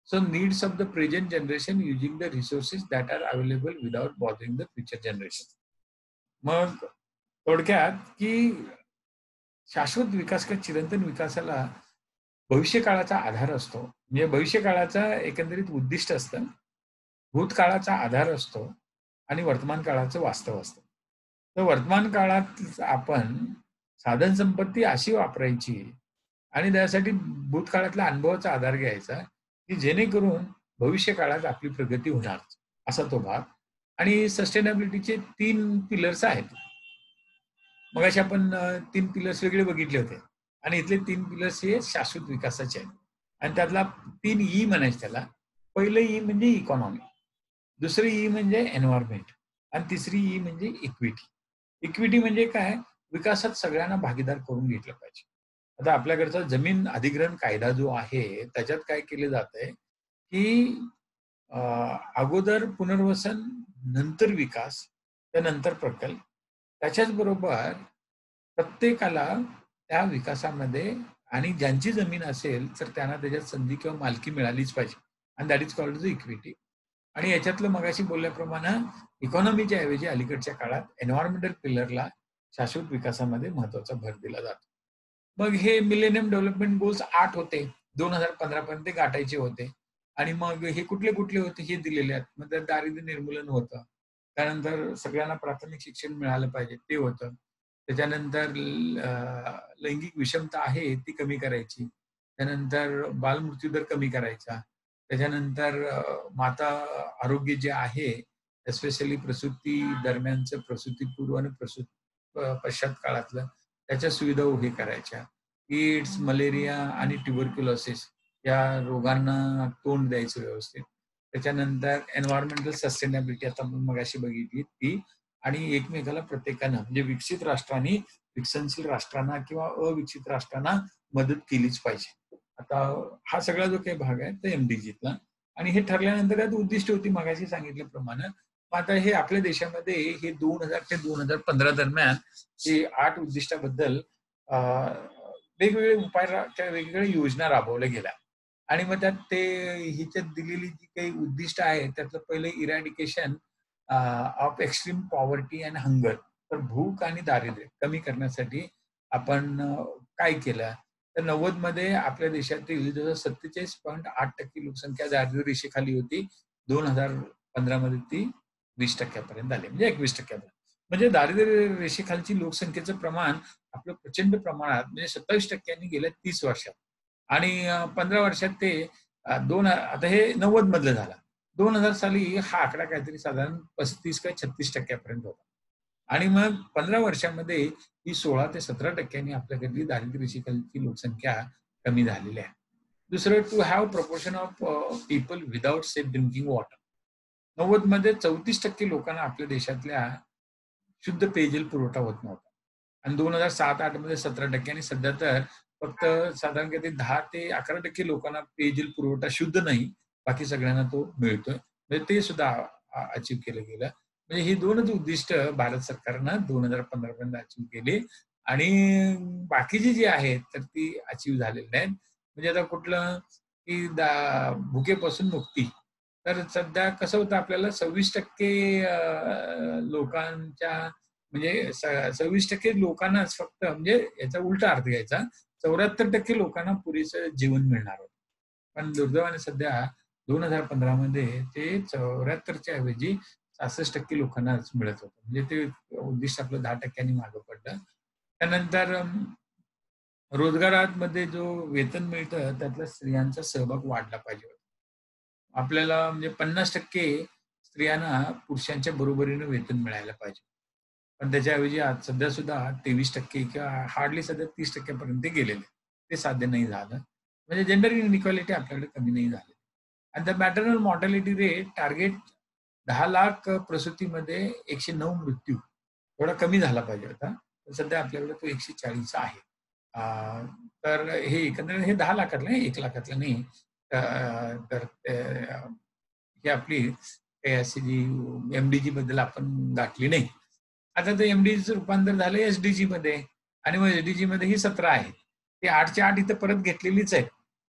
So needs of the present generation using the resources that are available without bothering the future generation. मग थोडक्यात की शाश्वत विकास किंवा चिरंतन विकासाला भविष्यकाळाचा आधार असतो. म्हणजे भविष्यकाळाचा एकंदरीत उद्दिष्ट असतं. भूतकाळाचा आधार असतो आणि वर्तमान काळाचं वास्तव असतं. तर वर्तमान काळात आपण साधन संपत्ती अशी वापरायची आणि त्यासाठी भूतकाळातल्या अनुभवाचा आधार घ्यायचा, की जेणेकरून भविष्य काळात आपली प्रगती होणार. असा तो भाग. आणि सस्टेनेबिलिटीचे 3 पिलर्स आहेत. मगाशी आपण 3 पिलर्स वेगळे बघितले होते आणि इथले 3 पिलर्स हे शाश्वत विकासाचे आहेत. आणि त्यातला 3 ई म्हणायचे त्याला. पहिलं ई म्हणजे इकॉनॉमी, दुसरी ई म्हणजे एन्व्हायर्नमेंट आणि तिसरी ई म्हणजे इक्विटी. इक्विटी म्हणजे काय? विकासात सगळ्यांना भागीदार करून घेतलं पाहिजे. आता आपल्याकडचा जमीन अधिग्रहण कायदा जो आहे त्याच्यात काय केले जात आहे की अगोदर पुनर्वसन, नंतर विकास, त्यानंतर प्रकल्प. त्याच्याच बरोबर प्रत्येकाला त्या विकासामध्ये आणि ज्यांची जमीन असेल तर त्यांना त्याच्यात संधी किंवा मालकी मिळालीच पाहिजे. आणि that is called the equity. आणि याच्यातलं मगाशी बोलल्याप्रमाणे इकॉनॉमीच्या ऐवजी अलीकडच्या काळात एन्व्हायरमेंटल पिलरला शाश्वत विकासामध्ये महत्वाचा भर दिला जातो. मग हे मिलेनियम डेव्हलपमेंट गोल्स 8 होते. 2015 पर्यंत गाठायचे होते. आणि मग हे कुठले कुठले होते हे दिलेले आहेत. मग त्यात दारिद्र्य निर्मूलन होतं. त्यानंतर सगळ्यांना प्राथमिक शिक्षण मिळालं पाहिजे ते होतं. त्याच्यानंतर लैंगिक विषमता आहे ती कमी करायची. त्यानंतर बालमृत्यूदर कमी करायचा. त्याच्यानंतर माता आरोग्य जे आहे एस्पेशली प्रसूती दरम्यानचं, प्रसूतीपूर्व आणि पश्चात काळातलं त्याच्या सुविधा उभी करायच्या. एड्स, मलेरिया आणि ट्युबरक्युलोसिस या रोगांना तोंड द्यायचं व्यवस्थित. त्याच्यानंतर एन्व्हायरमेंटल सस्टेनेबिलिटी आता आपण मगाशी बघितली ती. आणि एकमेकाला प्रत्येकानं म्हणजे विकसित राष्ट्रांनी विकसनशील राष्ट्रांना किंवा अविकसित राष्ट्रांना मदत केलीच पाहिजे. आता हा सगळा जो काही भाग आहे तो एमडीजीतला. आणि हे ठरल्यानंतर त्यात उद्दिष्ट होती मगाशी सांगितल्याप्रमाणे. आता हे आपल्या देशामध्ये हे 2000 ते 2015 दरम्यान हे 8 उद्दिष्टाबद्दल वेगवेगळे उपाय वेगवेगळ्या योजना राबवल्या गेल्या. आणि मग त्यात ते हिच्यात दिलेली जी काही उद्दिष्ट आहे त्यातलं पहिले eradication of extreme poverty and hunger. तर भूक आणि दारिद्र्य कमी करण्यासाठी आपण काय केलं तर 90 मध्ये आपल्या देशातील जवळ 47.8% लोकसंख्या दारिद्र्य रेषेखाली होती. 2015 मध्ये ती 20% आली, म्हणजे 21%. म्हणजे दारिद्र्य रेषेखालची लोकसंख्येचं प्रमाण आपलं प्रचंड प्रमाणात म्हणजे 27% गेल्या 30 वर्षात. आणि 15 वर्षात ते आता हे 90 मधलं झालं. 2000 साली हा आकडा काहीतरी साधारण 35 का 36% होता. आणि मग 15 वर्षामध्ये ही 16 ते 17% आपल्याकडली दारिद्र्य रेषेखालची लोकसंख्या कमी झालेली आहे. दुसरं, to have proportion of people without safe drinking water. 90 मध्ये 34% लोकांना आपल्या देशातल्या शुद्ध पेयजल पुरवठा होत नव्हता. आणि 2007-8 मध्ये 17% आणि सध्या तर फक्त साधारण किती 10 ते 11% लोकांना पेयजल पुरवठा शुद्ध नाही, बाकी सगळ्यांना तो मिळतोय. म्हणजे ते सुद्धा अचीव केलं गेलं. म्हणजे ही 2च उद्दिष्ट भारत सरकारनं 2015 पर्यंत अचीव केली. आणि बाकीची जी आहेत तर ती अचीव झालेली नाहीत. म्हणजे आता कुठलं की भुकेपासून मुक्ती. तर सध्या कसं होतं आपल्याला 26% लोकांच्या म्हणजे 26% लोकांनाच फक्त म्हणजे याचा उलटा अर्थ घ्यायचा 74% लोकांना पुरेसं जेवण मिळणार होतं. पण दुर्दैवाने सध्या 2015 मध्ये ते 74च्या ऐवजी 66% लोकांनाच मिळत होतं. म्हणजे ते उद्दिष्ट आपलं 10% मागं पडलं. त्यानंतर रोजगारामध्ये जो वेतन मिळतं त्यातला स्त्रियांचा सहभाग वाढला पाहिजे. आपल्याला म्हणजे 50% स्त्रियांना पुरुषांच्या बरोबरीने वेतन मिळायला पाहिजे. पण त्याच्याऐवजी आज सध्या सुद्धा 23% किंवा हार्डली सध्या 30% पर्यंत गेलेले. ते साध्य नाही झालं. म्हणजे जेंडर इनइक्वालिटी आपल्याकडे कमी नाही झाली. आणि the maternal mortality rate target 10 lakh प्रसूतीमध्ये 109 मृत्यू थोडा कमी झाला पाहिजे होता. सध्या आपल्याकडे तो 140 आहे. तर हे एकंदरीत हे 10 लाखातलं आहे, 1 लाखातलं नाही. तर ही आपली अशी जी एमडीजी बद्दल आपण गाठली नाही. आता ते एमडीजीचं रूपांतर झालं एसडीजी मध्ये. आणि मग एसडीजी मध्ये ही 17 आहे. ती 8च्या 8 इथं परत घेतलेलीच आहे.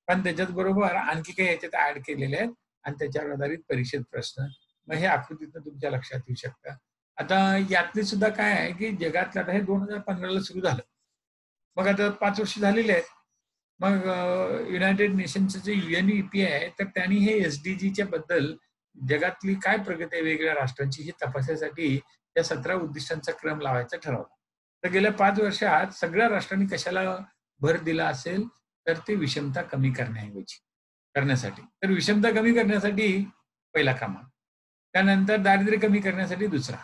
पण त्याच्याच बरोबर आणखी काही याच्यात ऍड केलेले आहेत आणि त्याच्यावर आधारित परीक्षेत प्रश्न. मग हे आकृतीतून तुमच्या लक्षात येऊ शकतं. आता यातली सुद्धा काय आहे की जगातलं आता हे 2015ला सुरू झालं. मग आता 5 वर्ष झालेली आहेत. मग युनायटेड नेशन्सचं जे UNEP आहे तर त्यांनी हे एसडीजीच्या बद्दल जगातली काय प्रगती आहे वेगवेगळ्या राष्ट्रांची हे तपासण्यासाठी या 17 उद्दिष्टांचा क्रम लावायचा ठरवला. तर गेल्या 5 वर्षात सगळ्या राष्ट्रांनी कशाला भर दिला असेल तर ते विषमता कमी करण्यासाठी. तर विषमता कमी करण्यासाठी पहिला क्रमांक. त्यानंतर दारिद्र्य कमी करण्यासाठी दुसरा.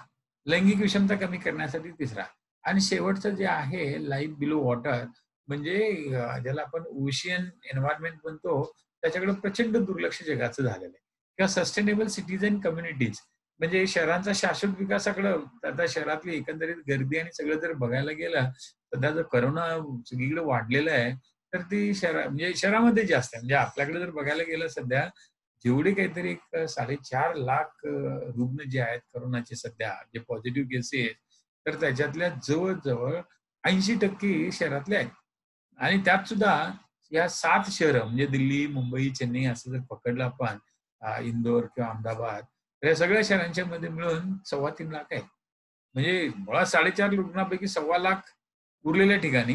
लैंगिक विषमता कमी करण्यासाठी तिसरा. आणि शेवटचं जे आहे लाईफ बिलो वॉटर म्हणजे ज्याला आपण ओशियन एन्व्हायरमेंट म्हणतो त्याच्याकडे प्रचंड दुर्लक्ष जगाचं झालेलं आहे. किंवा सस्टेनेबल सिटीज अँड कम्युनिटीज म्हणजे शहरांचा शाश्वत विकासाकडे आता शहरातली एकंदरीत गर्दी आणि सगळं जर बघायला गेलं, सध्या जर कोरोना सगळीकडे वाढलेला आहे, तर ती म्हणजे शहरामध्ये जास्त आहे. म्हणजे आपल्याकडे जर बघायला गेलं सध्या, जेवढे काहीतरी एक 4.5 लाख रुग्ण जे आहेत कोरोनाचे सध्या, जे पॉझिटिव्ह केसेस, तर त्याच्यातल्या जवळ-जवळ 80% शहरातले आहेत. आणि त्यात सुद्धा या 7 शहरं म्हणजे दिल्ली, मुंबई, चेन्नई असं जर पकडलं आपण इंदोर किंवा अहमदाबाद, तर या सगळ्या शहरांच्या मध्ये मिळून 3.25 लाख आहेत. म्हणजे मुळात 4.5 रुग्णांपैकी 1.25 लाख उरलेल्या ठिकाणी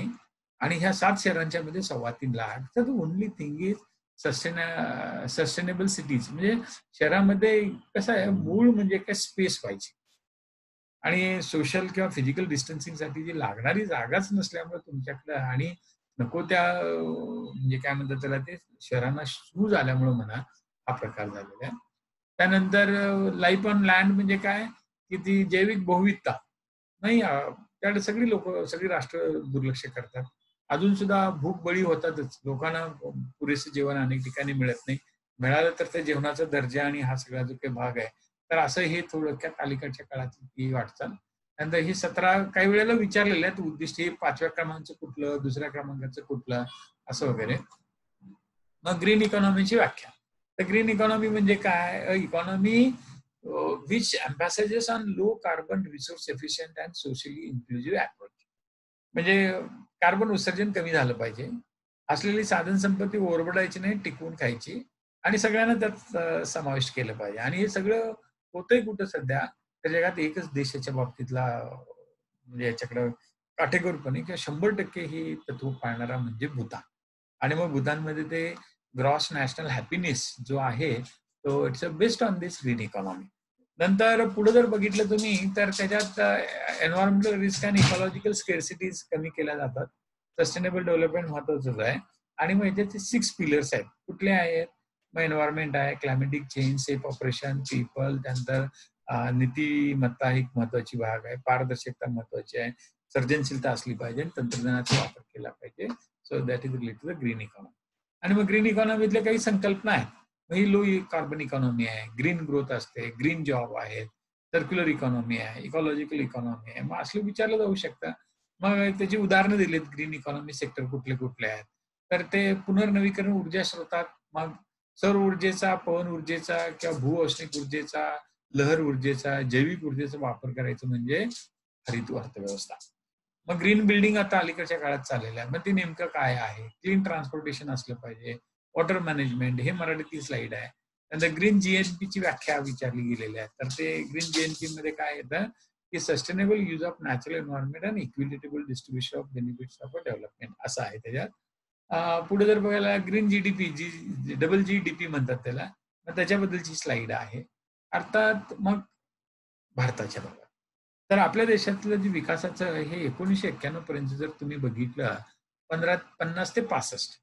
आणि ह्या 7 शहरांच्या मध्ये 3.25 लाख. तर only thing is sustainable cities म्हणजे शहरामध्ये कसं आहे मूळ म्हणजे काय स्पेस पाहिजे. आणि सोशल किंवा फिजिकल डिस्टन्सिंगसाठी जी लागणारी जागाच नसल्यामुळे तुमच्याकडे आणि नको त्या म्हणजे काय म्हणतात त्याला ते शहरांना सूज आल्यामुळे म्हणा हा प्रकार झालेला आहे. त्यानंतर लाईफ ऑन लँड म्हणजे काय, की ती जैविक बहुविधता नाही त्याकडे सगळी लोकं, सगळी राष्ट्र दुर्लक्ष करतात. अजून सुद्धा भूक बळी होतातच. लोकांना पुरेसे जेवण अनेक ठिकाणी मिळत नाही. मिळालं तर त्या जेवणाचा दर्जा आणि हा सगळा जो काही भाग आहे, तर असं हे थोडक्यात अलीकडच्या काळातली ही वाटचाल. त्यानंतर ही 17 काही वेळेला विचारलेले आहेत उद्दिष्ट हे 5व्या क्रमांकाचं कुठलं, 2ऱ्या क्रमांकाचं कुठलं, असं वगैरे. मग ग्रीन इकॉनॉमीची व्याख्या. तर ग्रीन इकॉनॉमी म्हणजे काय? Economy which emphasizes on low carbon resource efficient and socially inclusive approach. म्हणजे कार्बन उत्सर्जन कमी झालं पाहिजे. असलेली साधन संपत्ती ओरबडायची नाही, टिकवून खायची आणि सगळ्यांना त्यात समाविष्ट केलं पाहिजे. आणि हे सगळं होतंय कुठं सध्या? तर जगात एकच देशाच्या बाबतीतला म्हणजे याच्याकडं काटेकोरपणे किंवा 100% ही तत्व पाळणारा म्हणजे भूतान. आणि मग भूतानमध्ये ते ग्रॉस नॅशनल हॅपीनेस जो आहे, तो it's a based on this green economy. नंतर पुढे जर बघितलं तुम्ही तर त्याच्यात एन्व्हायर्नमेंटल रिस्क आणि इकॉलॉजिकल स्केर्सिटीज कमी केल्या जातात. सस्टेनेबल डेव्हलपमेंट महत्वाचंच आहे. आणि मग याच्यात 6 पिलर्स आहेत. कुठले आहेत? मग एन्व्हायर्नमेंट आहे, climatic change, safe operation, people, त्यानंतर नीतिमत्ता ही महत्वाची भाग आहे, पारदर्शकता महत्वाची आहे, सर्जनशीलता असली पाहिजे, तंत्रज्ञानाचा वापर केला पाहिजे. So that is related to the green economy. आणि मग ग्रीन इकॉनॉमीतल्या काही संकल्पना आहेत. मग ही लो कार्बन इकॉनॉमी आहे, ग्रीन ग्रोथ असते, ग्रीन जॉब आहेत, सर्क्युलर इकॉनॉमी आहे, इकॉलॉजिकल इकॉनॉमी आहे. मग असलं विचारलं जाऊ शकतं. मग त्याची उदाहरणं दिलीत ग्रीन इकॉनॉमी सेक्टर कुठले कुठले आहेत. तर ते पुनर्नवीकरण ऊर्जा स्रोतात मग सौर ऊर्जेचा, पवन ऊर्जेचा किंवा भूऔष्णिक ऊर्जेचा, लहर ऊर्जेचा, जैविक ऊर्जेचा वापर करायचा म्हणजे हरित अर्थव्यवस्था. मग ग्रीन बिल्डिंग आता अलीकडच्या काळात चाललेलं आहे. मग ते नेमकं काय आहे? क्लीन ट्रान्सपोर्टेशन असलं पाहिजे. वॉटर मॅनेजमेंट हे मराठीतील स्लाईड आहे. नंतर ग्रीन जीएनपीची व्याख्या विचारली गेलेली आहे. तर ते ग्रीन जीएनपी मध्ये काय येतं, की sustainable use of natural environment and equitable distribution of benefits of a development असं आहे त्याच्यात. पुढे जर बघायला ग्रीन जीडीपी जी डबल जीडीपी म्हणतात त्याला, मग त्याच्याबद्दलची स्लाईड आहे. अर्थात मग भारताच्या बाबतीत. तर आपल्या देशातलं जे विकासाचं हे 1991 पर्यंत जर तुम्ही बघितलं 50 ते 65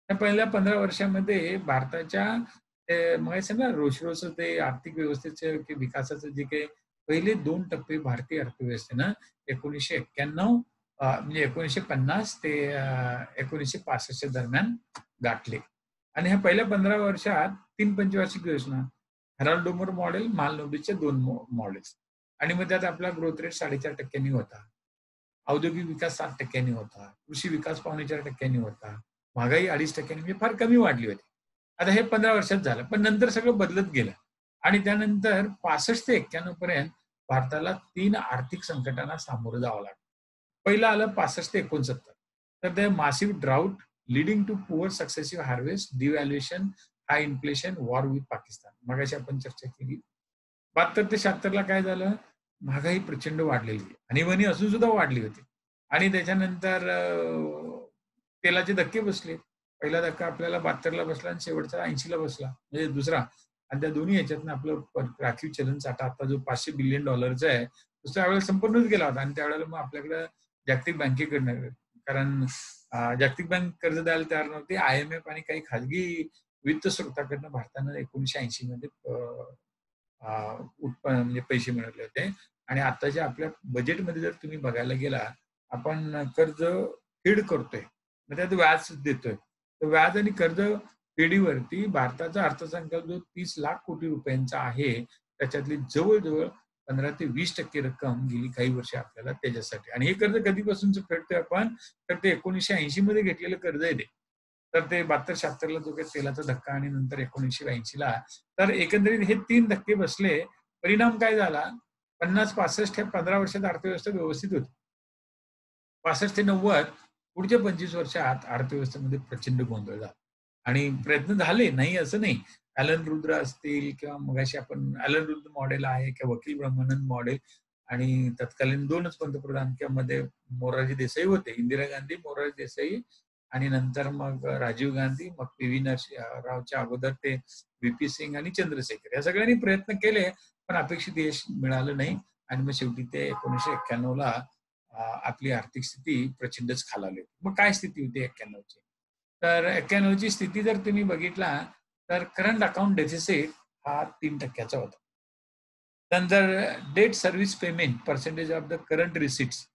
त्या पहिल्या 15 वर्षामध्ये भारताच्या म्हणायचं ना रोज ते आर्थिक व्यवस्थेचे विकासाचं जे काही पहिले 2 टप्पे भारतीय अर्थव्यवस्थेनं 1991 म्हणजे 1950 ते 1965 दरम्यान गाठले. आणि ह्या पहिल्या 15 वर्षात 3 पंचवार्षिक योजना, हेराल्ड डोमर मॉडेल, मालनोबीचे 2 मॉडेल्स. आणि मग त्यात आपला ग्रोथ रेट 4.5% होता. औद्योगिक विकास 7% होता. कृषी विकास 4.25% होता. महागाई 2.5% म्हणजे फार कमी वाढली होती. आता हे 15 वर्षात झालं. पण नंतर सगळं बदलत गेलं. आणि त्यानंतर 65 ते 91 पर्यंत भारताला 3 आर्थिक संकटांना सामोरं जावं लागलं. पहिलं आलं 65 ते 69. तर ते massive drought leading to poor successive harvest, devaluation, high inflation, war with Pakistan. मगाशी आपण चर्चा केली. 72 ते 76 ला काय झालं? महागाई प्रचंड वाढलेली आहे. आणीबाणी असून सुद्धा वाढली होती. आणि त्याच्यानंतर तेलाचे धक्के बसले. पहिला धक्का आपल्याला 72 ला बसला आणि शेवटचा 80 ला बसला. म्हणजे दुसरा आणि त्या दोन्ही ह्याच्यातनं आपलं राखीव चलनसाठा आता जो $500 बिलियन आहे, तो त्यावेळेला संपूर्णच गेला होता आणि त्यावेळेला मग आपल्याकडे जागतिक बँकेकडनं कारण जागतिक बँक कर्ज द्यायला तयार नव्हती. IMF आणि काही खाजगी वित्त स्रोताकडनं भारतानं 1980 मध्ये उत्पन्न म्हणजे पैसे मिळवले होते. आणि आताच्या आपल्या बजेटमध्ये जर तुम्ही बघायला गेला, आपण कर्ज फेड करतोय. मग त्यात व्याज देतोय. तर व्याज आणि कर्ज फेडीवरती भारताचा अर्थसंकल्प जो 30 लाख कोटी रुपयांचा आहे, त्याच्यातली जवळजवळ 15 ते 20% रक्कम गेली काही वर्ष आपल्याला त्याच्यासाठी. आणि हे कर्ज कधीपासूनच फेडतोय आपण, तर ते 1980 मध्ये घेतलेलं कर्ज आहे ते. तर ते 72-76 ला जो काही तेलाचा धक्का आणि नंतर 1980 ला, तर एकंदरीत हे 3 धक्के बसले. परिणाम काय झाला? 50-65 ह्या 15 वर्षात अर्थव्यवस्था व्यवस्थित होती. 65 ते 90 पुढच्या 25 वर्षात अर्थव्यवस्थेमध्ये प्रचंड गोंधळ झाला. आणि प्रयत्न झाले, नाही असं नाही. ॲलन रुद्र असतील किंवा मगाशी आपण ॲलन रुद्र मॉडेल आहे किंवा वकील ब्रह्मानंद मॉडेल आणि तत्कालीन 2च पंतप्रधान किंवा मध्ये मोरारजी देसाई होते. इंदिरा गांधी, मोरारजी देसाई आणि नंतर मग राजीव गांधी, मग पी.व्ही. नरसिंहरावच्या अगोदर ते व्ही.पी. सिंग आणि चंद्रशेखर. या सगळ्यांनी प्रयत्न केले, पण अपेक्षित यश मिळालं नाही आणि मग शेवटी ते 1991 ला आपली आर्थिक स्थिती प्रचंडच खालावली. मग काय स्थिती होती 91 ची? तर 91 ची स्थिती जर तुम्ही बघितला, तर करंट अकाउंट डेफिसिट हा 3% होता. नंतर debt service payment percentage of the current receipts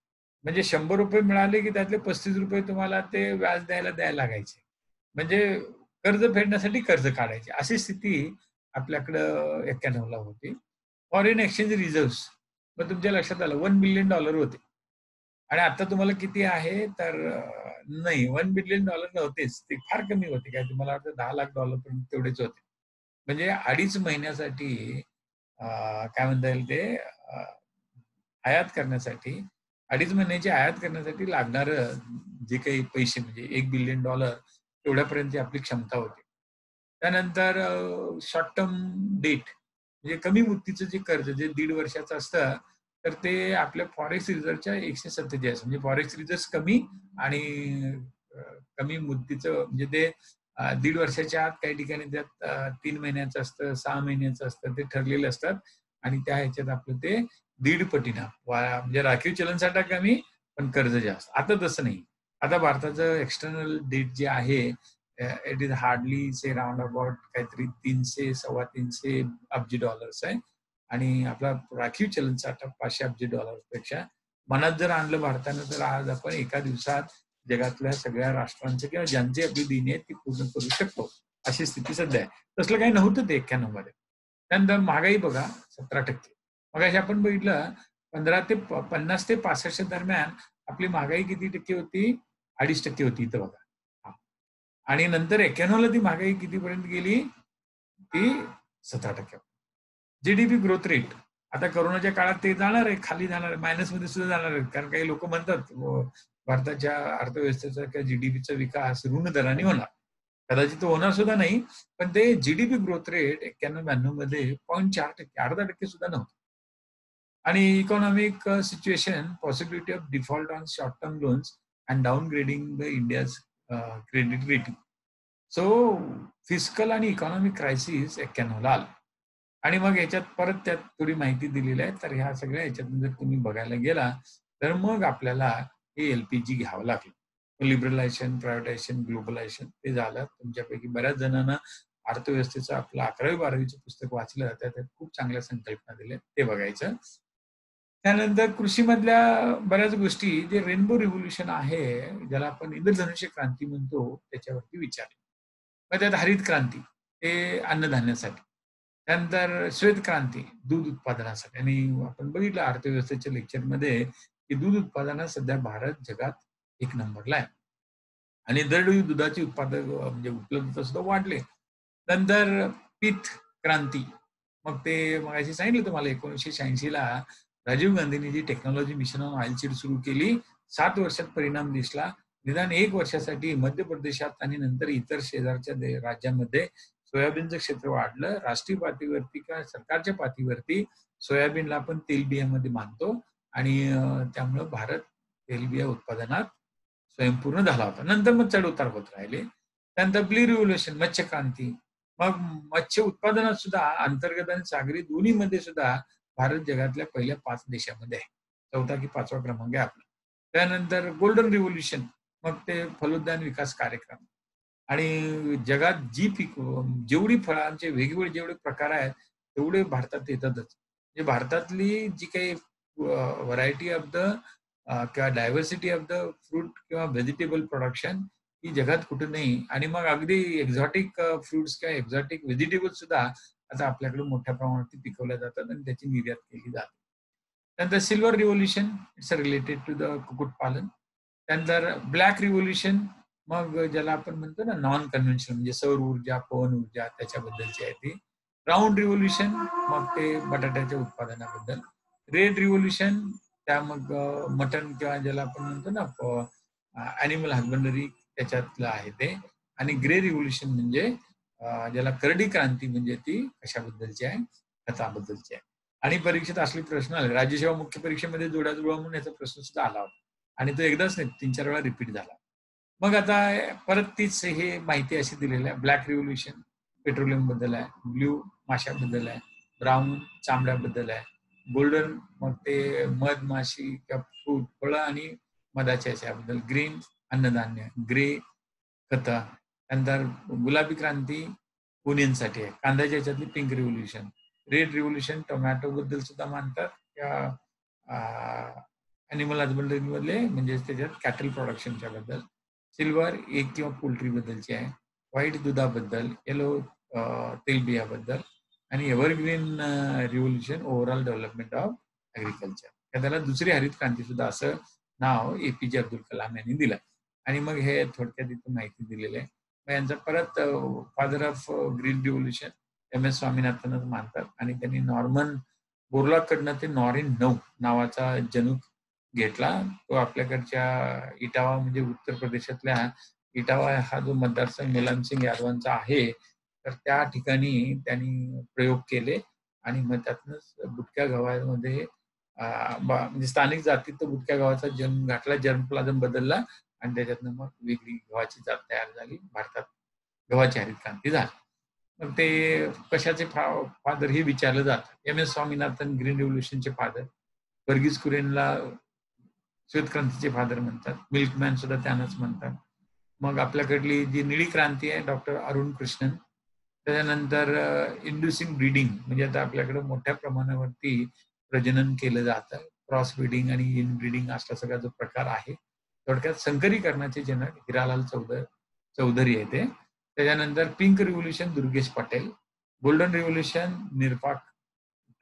म्हणजे ₹100 मिळाले, की त्यातले ₹35 तुम्हाला ते व्याज द्यायला लागायचे. म्हणजे कर्ज फेडण्यासाठी कर्ज काढायचे. अशी स्थिती आपल्याकडं 91 ला होती. फॉरेन एक्सचेंज रिझर्व्हज मग तुमच्या लक्षात आलं $1 बिलियन होते. आणि आता तुम्हाला किती आहे? तर नाही $1 बिलियन नव्हतेच. ते फार कमी होते. काय तुम्हाला वाटतं $10 लाख पर्यंत तेवढेच होते. म्हणजे 2.5 महिन्यासाठी काय म्हणता येईल ते आयात करण्यासाठी 2.5 महिन्याची आयात करण्यासाठी लागणारं जे काही पैसे म्हणजे $1 बिलियन तेवढ्यापर्यंतची आपली क्षमता होती. त्यानंतर शॉर्ट टर्म डेट म्हणजे कमी मुदतीचं जे कर्ज जे 1.5 वर्षाचं असतं, तर ते आपल्या फॉरेक्स रिझर्व्हच्या 147 म्हणजे फॉरेक्स रिझर्व्ह कमी आणि अ, कमी मुदतीचं म्हणजे ते 1.5 वर्षाच्या आत काही ठिकाणी त्यात 3 महिन्याचं असतं, 6 महिन्याचं असतं, ते ठरलेले असतात आणि त्या ह्याच्यात आपलं ते 1.5 पटीनं म्हणजे राखीव चलनसाठा कमी, पण कर्ज जास्त. आता तसं नाही. आता भारताचं एक्सटर्नल डेट जे आहे it is hardly say round about काहीतरी 300 $350 अब्ज आहे आणि आपला राखीव चलनसाठा $500 अब्ज पेक्षा मनात जर आणलं भारतानं, तर आज आपण एका दिवसात जगातल्या सगळ्या राष्ट्रांचं किंवा ज्यांची आपली देणी आहेत ती पूर्ण करू शकतो. अशी स्थिती सध्या आहे. तसलं काही नव्हतं ते 91 मध्ये. त्यानंतर महागाई बघा 17%. मगाशी आपण बघितलं 50 ते 65 दरम्यान आपली महागाई किती टक्के होती? 2.5% होती इथं बघा. हां. आणि नंतर 91 ला ती महागाई कितीपर्यंत गेली? ती 17%. जीडीपी ग्रोथ रेट आता कोरोनाच्या काळात ते जाणार आहे, खाली जाणार आहे, मायनसमध्ये सुद्धा जाणार आहे. कारण काही लोक म्हणतात भारताच्या अर्थव्यवस्थेचा किंवा जीडीपीचा विकास ऋण दराने होणार. कदाचित तो होणार सुद्धा नाही, पण ते जीडीपी ग्रोथ रेट 91-92 मध्ये 0.4%, अर्धा टक्के सुद्धा नव्हतं. आणि economic situation, possibility of default on short term loans and downgrading the India's credit rating. So fiscal आणि इकॉनॉमिक क्रायसिस 91 ला आलं. आणि मग याच्यात परत त्यात थोडी माहिती दिलेली आहे. तर ह्या सगळ्या ह्याच्यातून जर तुम्ही बघायला गेला, तर मग आपल्याला हे एल-पी-जी घ्यावं लागलं. लिबरलायझेशन, प्रायव्हेटायझेशन, ग्लोबलायझेशन ते झालं. तुमच्यापैकी बऱ्याच जणांना अर्थव्यवस्थेचं आपलं 11वी-12वीचं पुस्तक वाचलं, तर त्यात खूप चांगल्या संकल्पना दिल्या. ते बघायचं. त्यानंतर कृषीमधल्या बऱ्याच गोष्टी जे रेनबो रिव्होल्यूशन आहे, ज्याला आपण इंद्रधनुष्य क्रांती म्हणतो, त्याच्यावरती विचार. मग त्यात हरित क्रांती, ते अन्नधान्यासाठी. त्यानंतर श्वेत क्रांती, दूध उत्पादनासाठी आणि आपण बघितलं अर्थव्यवस्थेच्या लेक्चरमध्ये, की दूध उत्पादनात सध्या भारत जगात 1 नंबरला आहे. आणि दरडोई दुधाची म्हणजे उपलब्धता सुद्धा वाढली. नंतर पीत क्रांती. मग ते मगाशी सांगितलं तुम्हाला 1986 ला राजीव गांधींनी जी technology mission on oil seed सुरू केली, 7 वर्षात परिणाम दिसला. निदान 1 वर्षासाठी मध्य प्रदेशात आणि नंतर इतर शेजारच्या राज्यांमध्ये सोयाबीनचं क्षेत्र वाढलं. राष्ट्रीय पातळीवरती किंवा सरकारच्या पातळीवरती सोयाबीनला आपण तेलबियामध्ये मानतो आणि त्यामुळं भारत तेलबिया उत्पादनात स्वयंपूर्ण झाला होता. नंतर मग चढ-उतार होत राहिले. त्यानंतर ब्लू रिव्होल्यूशन, मत्स्य क्रांती. मग मत्स्य उत्पादनात सुद्धा अंतर्गत आणि सागरी दोन्हीमध्ये सुद्धा भारत जगातल्या पहिल्या 5 देशामध्ये आहे. 4था की 5वा क्रमांक आहे आपला. त्यानंतर गोल्डन रिव्होल्यूशन, मग ते फलोद्यान विकास कार्यक्रम आणि जगात जेवढी फळांचे वेगवेगळे जेवढे प्रकार आहेत, तेवढे भारतात येतातच. म्हणजे भारतातली जी काही व्हरायटी ऑफ द किंवा डायव्हर्सिटी ऑफ द फ्रूट किंवा व्हेजिटेबल प्रोडक्शन ही जगात कुठे नाही. आणि मग अगदी एक्झॉटिक फ्रुट्स किंवा एक्झॉटिक व्हेजिटेबल्स सुद्धा आता आपल्याकडे मोठ्या प्रमाणात पिकवल्या जातात आणि त्याची निर्यात केली जाते. त्यानंतर silver revolution, it's related to the कुक्कुटपालन. त्यानंतर ब्लॅक रिव्होल्युशन, मग ज्याला आपण म्हणतो ना नॉन कन्व्हेन्शनल, म्हणजे सौर ऊर्जा, पवन ऊर्जा, त्याच्याबद्दलची आहे ती. ब्राऊन रिव्होल्युशन, मग ते बटाट्याच्या उत्पादनाबद्दल. रेड रिव्होल्युशन, त्या मग मटन किंवा ज्याला आपण म्हणतो ना अॅनिमल हजबंडरी, त्याच्यातलं आहे ते. आणि ग्रे रिव्होल्युशन म्हणजे ज्याला करडी क्रांती, म्हणजे ती कशाबद्दलची आहे, खताबद्दलची आहे. आणि परीक्षेत असले प्रश्न आले, राज्यसेवा मुख्य परीक्षेमध्ये जोड्याजुळवा म्हणून याचा प्रश्न सुद्धा आला होता आणि तो एकदाच नाही 3-4 वेळा रिपीट झाला. मग आता परत तीच हे माहिती अशी दिलेली आहे. ब्लॅक रिव्होल्युशन पेट्रोलियम बद्दल आहे, ब्ल्यू माशाबद्दल आहे, ब्राऊन चांबड्याबद्दल आहे, गोल्डन मग ते मध माशी किंवा फ्रूट फळं आणि मधाच्या याच्याबद्दल, ग्रीन अन्नधान्य, ग्रे खतं, त्यानंतर गुलाबी क्रांती ओनियनसाठी आहे, कांद्याच्या याच्यातली pink revolution, red revolution tomato बद्दल सुद्धा मानतात, त्या अॅनिमल हजबंडरी मधले म्हणजे त्याच्यात कॅटल प्रोडक्शनच्या बद्दल. सिल्वर एग किंवा पोल्ट्री बद्दलची आहे, व्हाईट दुधाबद्दल, येलो तेलबियाबद्दल, आणि evergreen revolution overall development of agriculture. त्याला दुसरी हरित क्रांती सुद्धा असं नाव एपीजे अब्दुल कलाम यांनी दिलं. आणि मग हे थोडक्यात इथं माहिती दिलेली आहे. मग यांचा परत father of green revolution MS. स्वामीनाथनच मानतात आणि त्यांनी नॉर्मन बोरलॉगकडनं ते नॉरिन 9 नावाचा जनुक घेतला. तो आपल्याकडच्या इटावा म्हणजे उत्तर प्रदेशातल्या इटावा हा जो मतदारसंघ मुलायम सिंग यादवांचा आहे, तर त्या ठिकाणी त्यांनी प्रयोग केले आणि मग त्यातनंच बुटक्या गव्हामध्ये म्हणजे स्थानिक जातीत बुटक्या गव्हाचा जन्म घातला, जर्मप्लाझम बदलला आणि त्याच्यातनं मग वेगळी गव्हाची जात तयार झाली. भारतात गव्हाची हरित क्रांती झाली. मग ते कशाचे फादर हे विचारलं जातं. एम.एस. स्वामीनाथन ग्रीन रिव्होल्युशनचे फादर, वर्गीस कुरियनला श्वेत क्रांतीचे फादर म्हणतात, मिल्कमॅन सुद्धा त्यांनाच म्हणतात. मग आपल्याकडली जी निळी क्रांती आहे डॉक्टर अरुण कृष्णन. त्याच्यानंतर इंड्युसिंग ब्रीडिंग, म्हणजे आता आपल्याकडे मोठ्या प्रमाणावरती प्रजनन केलं जातं, क्रॉस ब्रीडिंग आणि इन ब्रीडिंग असा सगळा जो प्रकार आहे, थोडक्यात संकरीकरणाचे जनक हिरालाल चौधरी आहे ते. त्याच्यानंतर pink revolution Durgesh Patel, golden revolution Nirpakh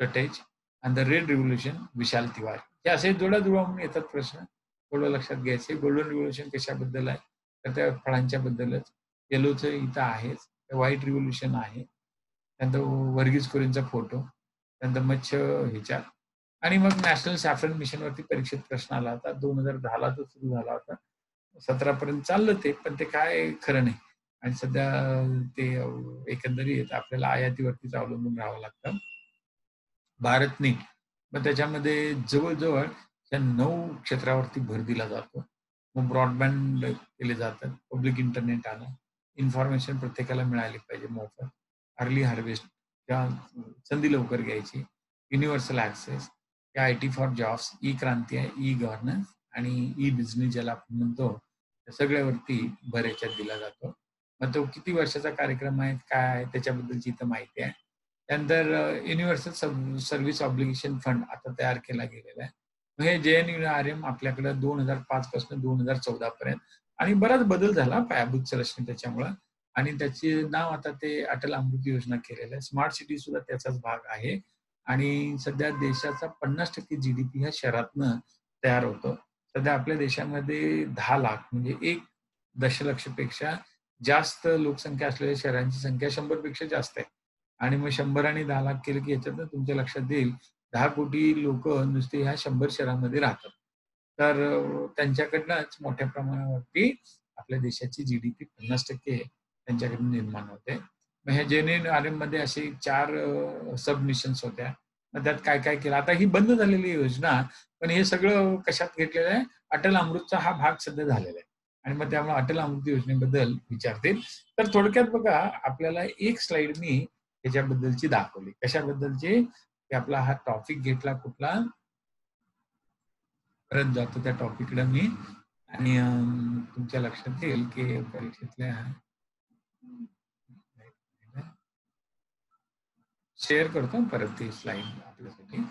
कटेज, आणि the red revolution Vishal Tiwari. हे असे जोडाजुळवा म्हणून येतात प्रश्न, थोडं लक्षात घ्यायचे. गोल्डन रिव्होल्युशन कशाबद्दल आहे, तर त्या फळांच्या बद्दलच. येलोचं इथं आहेच. व्हाईट रिव्होल्युशन आहे. त्यानंतर वर्गीस कुरियनचा फोटो, त्यानंतर मच्छ ह्याच्यात. आणि मग नॅशनल सॅफ्रन मिशनवरती परीक्षेत प्रश्न आला होता. 2010ला तो सुरू झाला होता. 17 पर्यंत चाललं ते, पण ते काय खरं नाही. आणि सध्या ते एकंदरीत आपल्याला आयातीवरतीच अवलंबून राहावं लागतं. भारतने मग त्याच्यामध्ये जवळजवळ त्या 9 क्षेत्रावरती भर दिला जातो. मग ब्रॉडबँड केले जातात, पब्लिक इंटरनेट आलं, इन्फॉर्मेशन प्रत्येकाला मिळाली पाहिजे मोफत, अर्ली हार्वेस्ट किंवा संधी लवकर घ्यायची, universal access, IT for jobs, e क्रांती आहे, ई गव्हर्नन्स आणि ई बिझनेस ज्याला आपण म्हणतो, त्या सगळ्यावरती भर याच्यात दिला जातो. मग तो किती वर्षाचा कार्यक्रम आहे, काय आहे, त्याच्याबद्दलची इथं माहिती आहे. त्यानंतर युनिव्हर्सल सर्व्हिस ऑब्लिगेशन फंड आता तयार केला गेलेला आहे. मग हे JNURM आपल्याकडे 2005 पासून 2014 पर्यंत, आणि बराच बदल झाला पायाभूत संरचना त्याच्यामुळं, आणि त्याचे नाव आता ते अटल अमृत योजना केलेलं आहे. स्मार्ट सिटी सुद्धा त्याचाच भाग आहे. आणि सध्या देशाचा 50% GDP ह्या शहरातनं तयार होतो. सध्या आपल्या देशामध्ये 10 लाख म्हणजे 1 दशलक्षपेक्षा जास्त लोकसंख्या असलेल्या शहरांची संख्या 100 पेक्षा जास्त आहे. आणि मग 100 आणि 10 लाख केलं की याच्यातनं तुमच्या लक्षात येईल 10 कोटी लोक नुसते ह्या 100 शहरांमध्ये राहतात. तर त्यांच्याकडनंच मोठ्या प्रमाणावरती आपल्या देशाची GDP 50% त्यांच्याकडून निर्माण होते. मग ह्या JNURM मध्ये असे 4 सब मिशन्स होत्या. मग त्यात काय काय केलं, आता ही बंद झालेली योजना, पण हे सगळं कशात घेतलेलं आहे, अटल अमृतचा हा भाग सध्या झालेला आहे. आणि मग त्यामुळे अटल अमृत योजनेबद्दल विचारतील. तर थोडक्यात बघा, आपल्याला एक स्लाइड मी ह्याच्याबद्दलची दाखवली. कशाबद्दलची, की आपला हा टॉपिक घेतला कुठला, परत जातो त्या टॉपिकला मी, आणि तुमच्या लक्षात येईल की परीक्षेतल्या शेअर करतो परत ती स्लाइड आपल्यासाठी.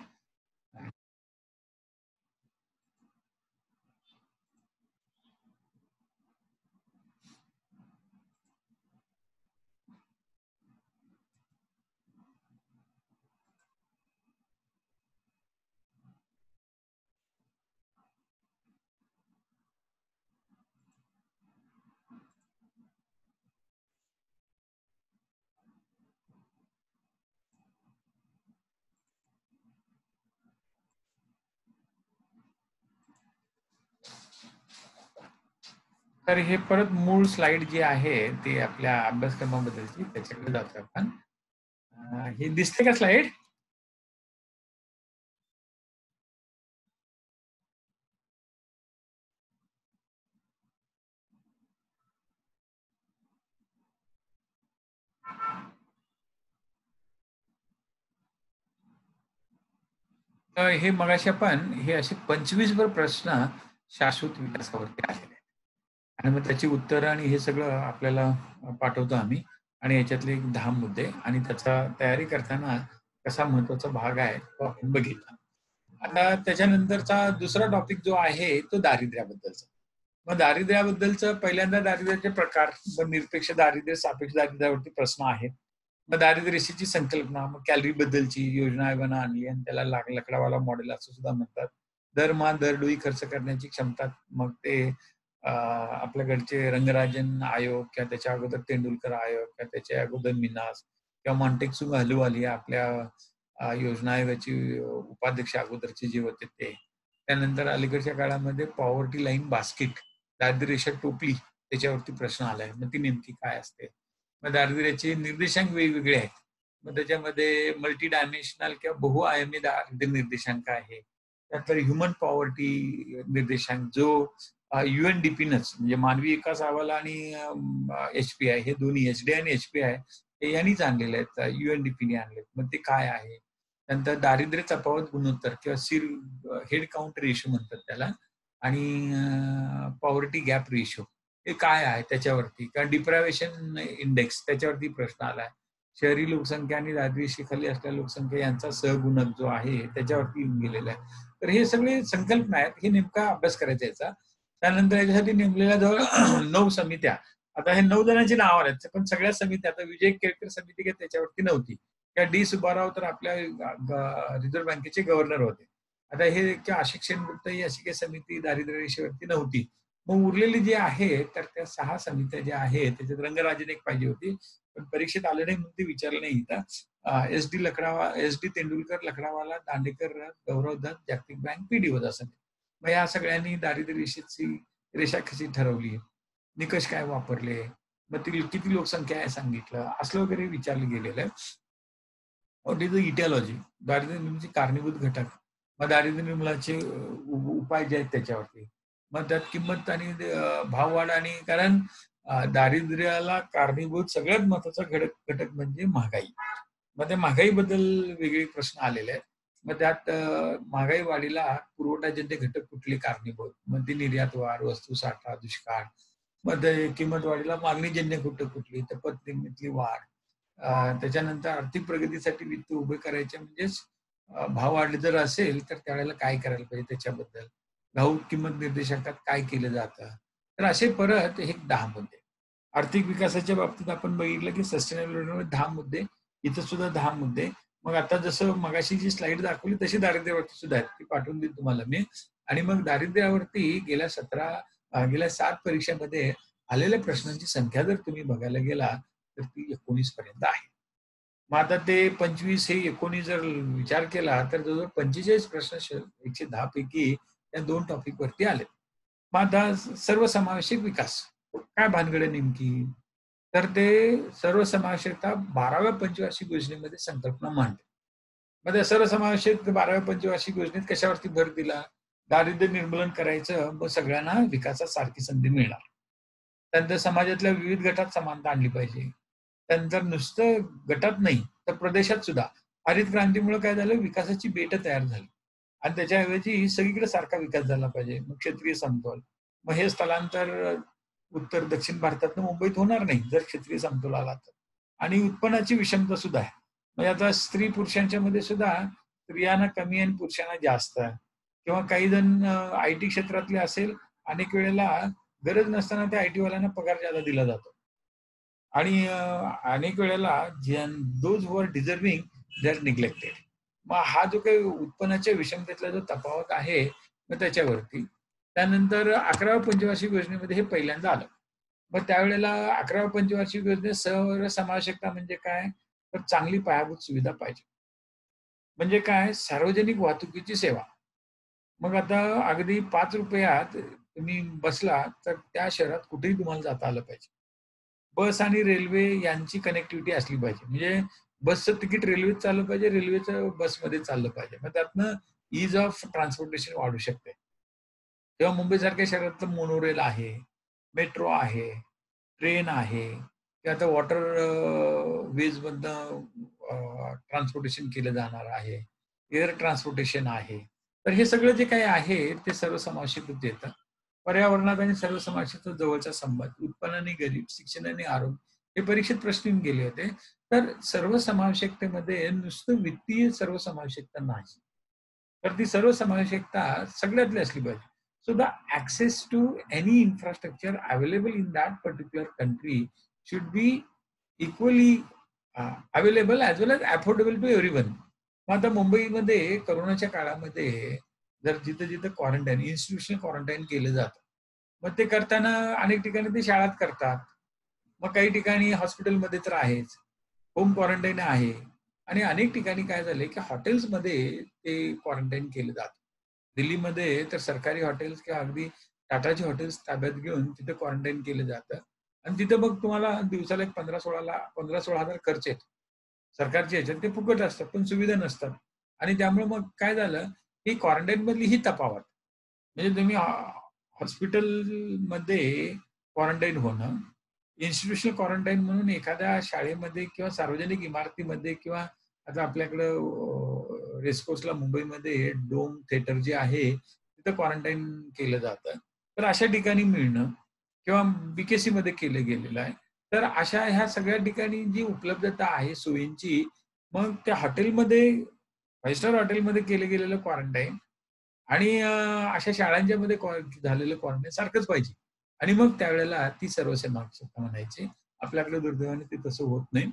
तर हे परत मूळ स्लाइड जी आहे ती आपल्या अभ्यासक्रमाबद्दलची त्याच्याकडे जातो आपण. हे दिसते का स्लाइड? तर हे मगाशी आपण हे असे 25 वर प्रश्न शाश्वत विकासावरती आलेले आहेत. आणि मग त्याची उत्तरं आणि हे सगळं आपल्याला पाठवतो आम्ही आणि याच्यातले 10 मुद्दे आणि त्याचा तयारी करताना कसा महत्वाचा भाग आहे तो आपण बघितला. आता त्याच्यानंतरचा दुसरा टॉपिक जो आहे तो दारिद्र्याबद्दलचा. मग दारिद्र्याबद्दलचं पहिल्यांदा दारिद्र्याचे प्रकार, मग निरपेक्ष दारिद्र्य, सापेक्ष दारिद्र्यावरती प्रश्न आहेत. मग दारिद्र्य रेषेची संकल्पना, मग कॅलरी बद्दलची योजना आयोगानं आणली आणि त्याला लकडावाला मॉडेल असं सुद्धा म्हणतात. दरमहा दरडोई खर्च करण्याची क्षमता, मग ते आपल्याकडचे रंगराजन आयोग किंवा त्याच्या अगोदर तेंडुलकर आयोग किंवा त्याच्या अगोदर मिनास किंवा मॉन्टेक्सू अहलुवालिया आपल्या योजना आयोगाची उपाध्यक्ष अगोदरचे जे होते ते. त्यानंतर अलीकडच्या काळामध्ये पॉवर्टी लाईन बास्केट, दारिद्र्य रेषा टोपली, त्याच्यावरती प्रश्न आलाय. मग ती नेमकी काय असते? मग दारिद्र्याचे निर्देशांक वेगवेगळे आहेत. मग त्याच्यामध्ये मल्टी डायमेन्शनल किंवा बहुआयामी दारिद्र्य निर्देशांक आहे. त्यानंतर ह्युमन पॉवर्टी निर्देशांक जो UNDP-नच म्हणजे मानवी विकास अहवाल आणि HPI हे दोन्ही HDI आणि HPI हे यांनीच आणलेले आहेत, UNDP-ने आणलेत. मग ते काय आहे? त्यानंतर दारिद्र्य तफावत गुणोत्तर किंवा हेड काउंट रेशो म्हणतात त्याला आणि पॉवर्टी गॅप रेशो हे काय आहे त्याच्यावरती, किंवा डिप्रायव्हेशन इंडेक्स त्याच्यावरती प्रश्न आलाय. शहरी लोकसंख्या आणि दारिद्र्यरेषेखाली असलेल्या लोकसंख्या यांचा सहगुणक जो आहे त्याच्यावरती येऊन गेलेला आहे. तर हे सगळे संकल्पना आहेत, हे नेमका अभ्यास करायचा याचा. त्यानंतर याच्यासाठी नेमलेल्या जवळ 9 समित्या. आता हे 9 जणांची नावं आहेत, पण सगळ्या समित्या, आता विजय केळकर समिती काही त्याच्यावरती नव्हती, किंवा डी सुब्बाराव तर आपल्या रिझर्व्ह बँकेचे गव्हर्नर होते. आता हे किंवा आशिष सेनगुप्ता ही अशी काही समिती दारिद्र्य रेषेवरती नव्हती. मग उरलेली जी आहे तर त्या 6 समित्या ज्या आहेत त्याच्यात रंगराजन एक पाहिजे होती, पण परीक्षेत आले नाही म्हणून ते विचारलं नाही इथं. SD तेंडुलकर, लकडावाला, दांडेकर, गौरव दत्त, जागतिक बँक, PDO असं. मग या सगळ्यांनी दारिद्र्य रेषेची रेषा कशी ठरवली, निकष काय वापरले, मग ती किती लोकसंख्या आहे सांगितलं, असलं वगैरे विचारलं गेलेलं आहे. व्हॉट इज द इटिओलॉजी, दारिद्र्य निर्मूलनाचे कारणीभूत घटक, मग दारिद्र्य निर्मूलनाचे उपाय जे आहेत त्याच्यावरती, मग त्यात किंमत आणि भाववाढ, आणि कारण दारिद्र्याला कारणीभूत सगळ्यात महत्वाचा घटक म्हणजे महागाई. मग त्या महागाईबद्दल वेगळे प्रश्न आलेले आहेत. मग त्यात महागाई वाढीला पुरवठाजन्य घटक कुठले कारणीभूत, मग ती निर्यात वाढ, वस्तू साठा, दुष्काळ, मग किंमत वाढीला मागणीजन्य घटक कुठली, तर पतनिर्मितीतली वाढ, त्याच्यानंतर आर्थिक प्रगतीसाठी वित्त उभे करायचे म्हणजेच भाव वाढले जर असेल तर त्यावेळेला काय करायला पाहिजे त्याच्याबद्दल, घाऊक किंमत निर्देशांकात काय केलं जातं. तर असे परत हे 10 मुद्दे. आर्थिक विकासाच्या बाबतीत आपण बघितलं की सस्टेनेबल डेव्हलपमेंट 10 मुद्दे, इथं सुद्धा 10 मुद्दे. मग आता जसं मगाशी जी स्लाइड दाखवली तशी दारिद्र्यावरती सुद्धा आहेत, ती पाठवून देईल तुम्हाला मी. आणि मग दारिद्र्यावरती गेल्या 7 परीक्षांमध्ये आलेल्या प्रश्नांची संख्या जर तुम्ही बघायला गेला तर ती 19 पर्यंत आहे. मग आता ते 25 हे 19 जर विचार केला तर जवळजवळ 45 प्रश्न 110 पैकी त्या 2 टॉपिक वरती आले. मग आता सर्वसमावेशक विकास काय भानगड आहे नेमकी? तर ते सर्वसमावेशकता 12व्या पंचवार्षिक योजनेमध्ये संकल्पना मांडली. मग त्या सर्वसमावेशक 12व्या पंचवार्षिक योजनेत कशावरती भर दिला? दारिद्र्य निर्मूलन करायचं, मग सगळ्यांना विकासात सारखी संधी मिळणार. त्यानंतर समाजातल्या विविध गटात समानता आणली पाहिजे. त्यानंतर नुसतं गटात नाही तर प्रदेशात सुद्धा हरित क्रांतीमुळे काय झालं, विकासाची बेटं तयार झाली आणि त्याच्याऐवजी सगळीकडे सारखा विकास झाला पाहिजे. मग क्षेत्रीय समतोल, मग हे स्थलांतर उत्तर दक्षिण भारतातनं मुंबईत होणार नाही जर क्षेत्रीय समतोल आला तर. आणि उत्पन्नाची विषमता सुद्धा आहे. म्हणजे आता स्त्री पुरुषांच्या मध्ये सुद्धा स्त्रियांना कमी आणि पुरुषांना जास्त आहे, किंवा काही जण IT क्षेत्रातले असेल, अनेक वेळेला गरज नसताना त्या IT वाल्यांना पगार ज्यादा दिला जातो. आणि अनेक वेळेला those who are deserving they are neglected. मग हा जो काही उत्पन्नाच्या विषमतेतला जो तफावत आहे मग त्याच्यावरती. त्यानंतर 11व्या पंचवार्षिक योजनेमध्ये हे पहिल्यांदा आलं. मग त्यावेळेला 11व्या पंचवार्षिक योजनेत सर्वसमावेशकता म्हणजे काय, तर चांगली पायाभूत सुविधा पाहिजे. म्हणजे काय, सार्वजनिक वाहतुकीची सेवा. मग आता अगदी 5 रुपयात तुम्ही बसला तर त्या शहरात कुठेही तुम्हाला जाता आलं पाहिजे. बस आणि रेल्वे यांची कनेक्टिव्हिटी असली पाहिजे. म्हणजे बसचं तिकीट रेल्वेत चाललं पाहिजे, रेल्वेचं बसमध्ये चाललं पाहिजे. मग त्यातनं ईज ऑफ ट्रान्सपोर्टेशन वाढू शकते. तेव्हा मुंबईसारख्या शहरात मोनोरेल आहे, मेट्रो आहे, ट्रेन आहे, ते आता वॉटर वेजमधनं ट्रान्सपोर्टेशन केलं जाणार आहे. एअर ट्रान्सपोर्टेशन आहे. तर हे सगळं जे काही आहे ते सर्वसमावेशक येतं. पर्यावरणात आणि सर्वसमावेशकचा जवळचा संबंध, उत्पन्न आणि गरीब, शिक्षण आणि आरोग्य हे परीक्षेत प्रश्न येऊन गेले होते. तर सर्वसमावेशकतेमध्ये नुसतं वित्तीय सर्वसमावेशकता नाही. तर ती सर्वसमावेशकता सगळ्यातली असली पाहिजे. So the access to any infrastructure available in that particular country should be equally available as well as affordable to everyone. मग आता मुंबईमध्ये कोरोनाच्या काळामध्ये जर जिथं-जिथं क्वारंटाईन, इन्स्टिट्यूशनल क्वारंटाईन केलं जातं. मग ते करताना अनेक ठिकाणी ते शाळात करतात. मग काही ठिकाणी हॉस्पिटलमध्ये तर आहेच. होम क्वारंटाईन आहे आणि अनेक ठिकाणी काय झालंय, की हॉटेल्समध्ये ते क्वारंटाईन केलं जातं. दिल्लीमध्ये तर सरकारी हॉटेल्स किंवा अगदी टाटाची हॉटेल्स ताब्यात घेऊन तिथं क्वारंटाईन केलं जातं आणि तिथं मग तुम्हाला दिवसाला एक 15,000-16,000 खर्च येतो. सरकारच्या ह्याच्यात ते फुकट असतात, पण सुविधा नसतात आणि त्यामुळे मग काय झालं, ही क्वारंटाईनमधली ही तफावत. म्हणजे तुम्ही हॉस्पिटलमध्ये क्वारंटाईन होणं, इन्स्टिट्यूशनल क्वारंटाईन म्हणून एखाद्या शाळेमध्ये किंवा सार्वजनिक इमारतीमध्ये किंवा आता आपल्याकडं रेसकोर्सला मुंबईमध्ये डोम थिएटर जे आहे, तिथं क्वारंटाईन केलं जातं. तर अशा ठिकाणी मिळणं किंवा BKCमध्ये केलं गेलेलं आहे. तर अशा ह्या सगळ्या ठिकाणी जी उपलब्धता आहे सोयींची, मग त्या हॉटेलमध्ये 5 स्टार हॉटेलमध्ये केलं गेलेलं क्वारंटाईन आणि अशा शाळांच्यामध्ये झालेलं क्वारंटाईन सारखंच पाहिजे. आणि मग त्यावेळेला ती सर्वसमावेशकता म्हणायची. आपल्याकडे दुर्दैवाने ते तसं होत नाही.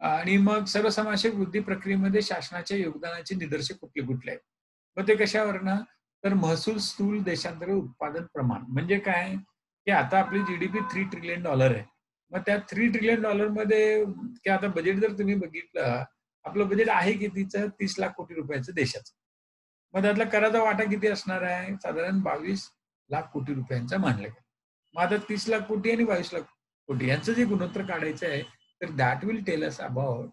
आणि मग सर्वसमावेशक वृद्धी प्रक्रियेमध्ये शासनाच्या योगदानाचे निदर्शक कुठले-कुठले आहेत? मग ते कशावरनं? तर महसूल स्थूल देशांतर्गत उत्पादन प्रमाण. म्हणजे काय? की आता आपली जी-डी-पी $3 ट्रिलियन आहे. मग त्या $3 ट्रिलियन मध्ये की आता बजेट जर तुम्ही बघितलं, आपलं बजेट आहे कितीचं? 30 लाख कोटी रुपयाचं देशाचं. मग त्यातला कराचा वाटा किती असणार आहे? साधारण 22 लाख कोटी रुपयांचा मानला गेला. मग आता 30 लाख कोटी आणि 22 लाख कोटी यांचं जे गुणोत्तर काढायचं आहे, तर that will tell us about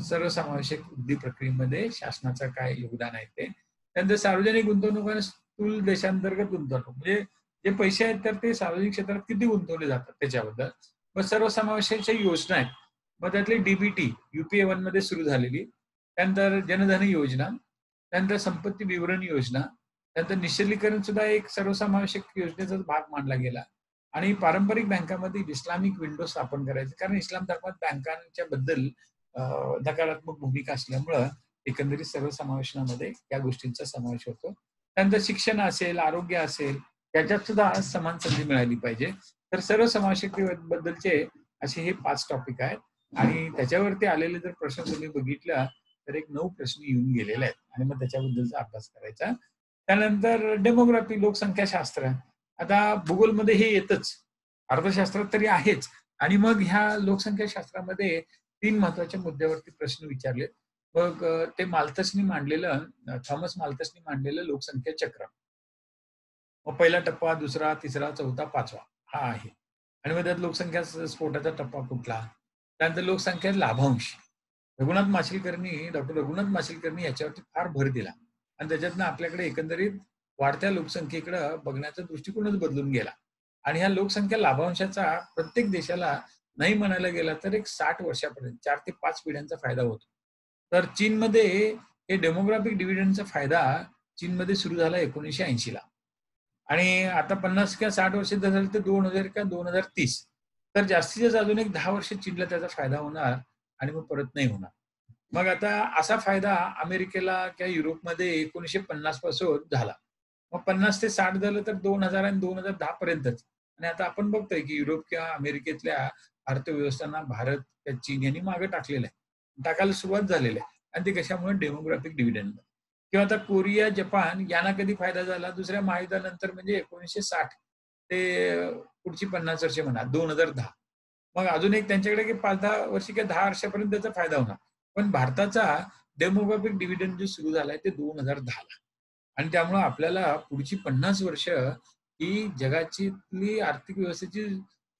सर्वसमावेशक वृद्धी प्रक्रियेमध्ये शासनाचं काय योगदान आहे ते. त्यानंतर सार्वजनिक गुंतवणूक आणि स्थूल देशांतर्गत गुंतवणूक म्हणजे जे पैसे आहेत तर ते सार्वजनिक क्षेत्रात किती गुंतवले जातात त्याच्याबद्दल. मग सर्वसमावेशकच्या योजना आहेत. मग त्यातली DBT UPA 1 मध्ये सुरू झालेली. त्यानंतर जनधन योजना, त्यानंतर संपत्ती विवरण योजना, त्यानंतर निश्चलीकरण सुद्धा एक सर्वसमावेशक योजनेचाच भाग मानला गेला. आणि पारंपरिक बँकांमध्ये इस्लामिक विंडो स्थापन करायचे. कारण इस्लाम धर्मात बँकांच्या बद्दल नकारात्मक भूमिका असल्यामुळं एकंदरीत सर्वसमावेशनामध्ये या गोष्टींचा समावेश होतो. त्यानंतर शिक्षण असेल, आरोग्य असेल, त्याच्यात सुद्धा समान संधी मिळाली पाहिजे. तर सर्वसमावेशकतेबद्दलचे असे हे 5 टॉपिक आहेत आणि त्याच्यावरती आलेले जर प्रश्न तुम्ही बघितला, तर एक 9 प्रश्न येऊन गेलेले आहेत आणि मग त्याच्याबद्दलचा अभ्यास करायचा. त्यानंतर डेमोग्राफी, लोकसंख्याशास्त्र. आता भूगोलमध्ये हे येतच. अर्थशास्त्रात तरी आहेच आणि मग ह्या लोकसंख्याशास्त्रामध्ये 3 महत्त्वाच्या मुद्द्यावरती प्रश्न विचारलेत. मग ते माल्थसनी मांडलेलं थॉमस माल्थसनी मांडलेलं लोकसंख्या चक्र. मग पहिला टप्पा, दुसरा, तिसरा, चौथा, 5वा हा आहे. आणि मग त्यात लोकसंख्या स्फोटाचा टप्पा कुठला? त्यानंतर लोकसंख्या लाभांश. डॉक्टर रघुनाथ माशेलकरनी याच्यावरती फार भर दिला आणि त्याच्यातनं आपल्याकडे एकंदरीत वाढत्या लोकसंख्येकडे बघण्याचा दृष्टिकोनच बदलून गेला. आणि ह्या लोकसंख्या लाभांशाचा प्रत्येक देशाला नाही म्हणायला गेला तर एक 60 वर्षापर्यंत 4 ते 5 पिढ्यांचा फायदा होतो. तर चीनमध्ये हे डेमोग्राफिक डिव्हिडंडचा फायदा चीनमध्ये सुरू झाला 1980 ला. आणि आता 50 किंवा 60 वर्ष जर झाली तर 2000 किंवा 2030. तर जास्तीत जास्त अजून एक 10 वर्ष चीनला त्याचा फायदा होणार आणि मग परत नाही होणार. मग आता असा फायदा अमेरिकेला किंवा युरोपमध्ये 1950 पासून झाला. मग 50 ते 60 झालं तर 2000 आणि 2010 पर्यंतच. आणि आता आपण बघतोय की युरोप किंवा अमेरिकेतल्या अर्थव्यवस्थांना भारत किंवा चीन यांनी मागे टाकलेलं आहे. टाकायला सुरुवात झालेली आहे. आणि ते कशामुळे डेमोग्राफिक डिव्हिडंड. किंवा आता कोरिया, जपान यांना कधी फायदा झाला दुसऱ्या महायुद्धानंतर म्हणजे 1960 ते पुढची 50 वर्षे म्हणा 2010. मग अजून एक त्यांच्याकडे की 5-10 वर्ष किंवा 10 वर्षापर्यंत त्याचा फायदा होणार. पण भारताचा डेमोग्राफिक डिव्हिडंड जे सुरू झालाय ते 2010 ला. आणि त्यामुळे आपल्याला पुढची 50 वर्ष ही जगाची आर्थिक व्यवस्थेची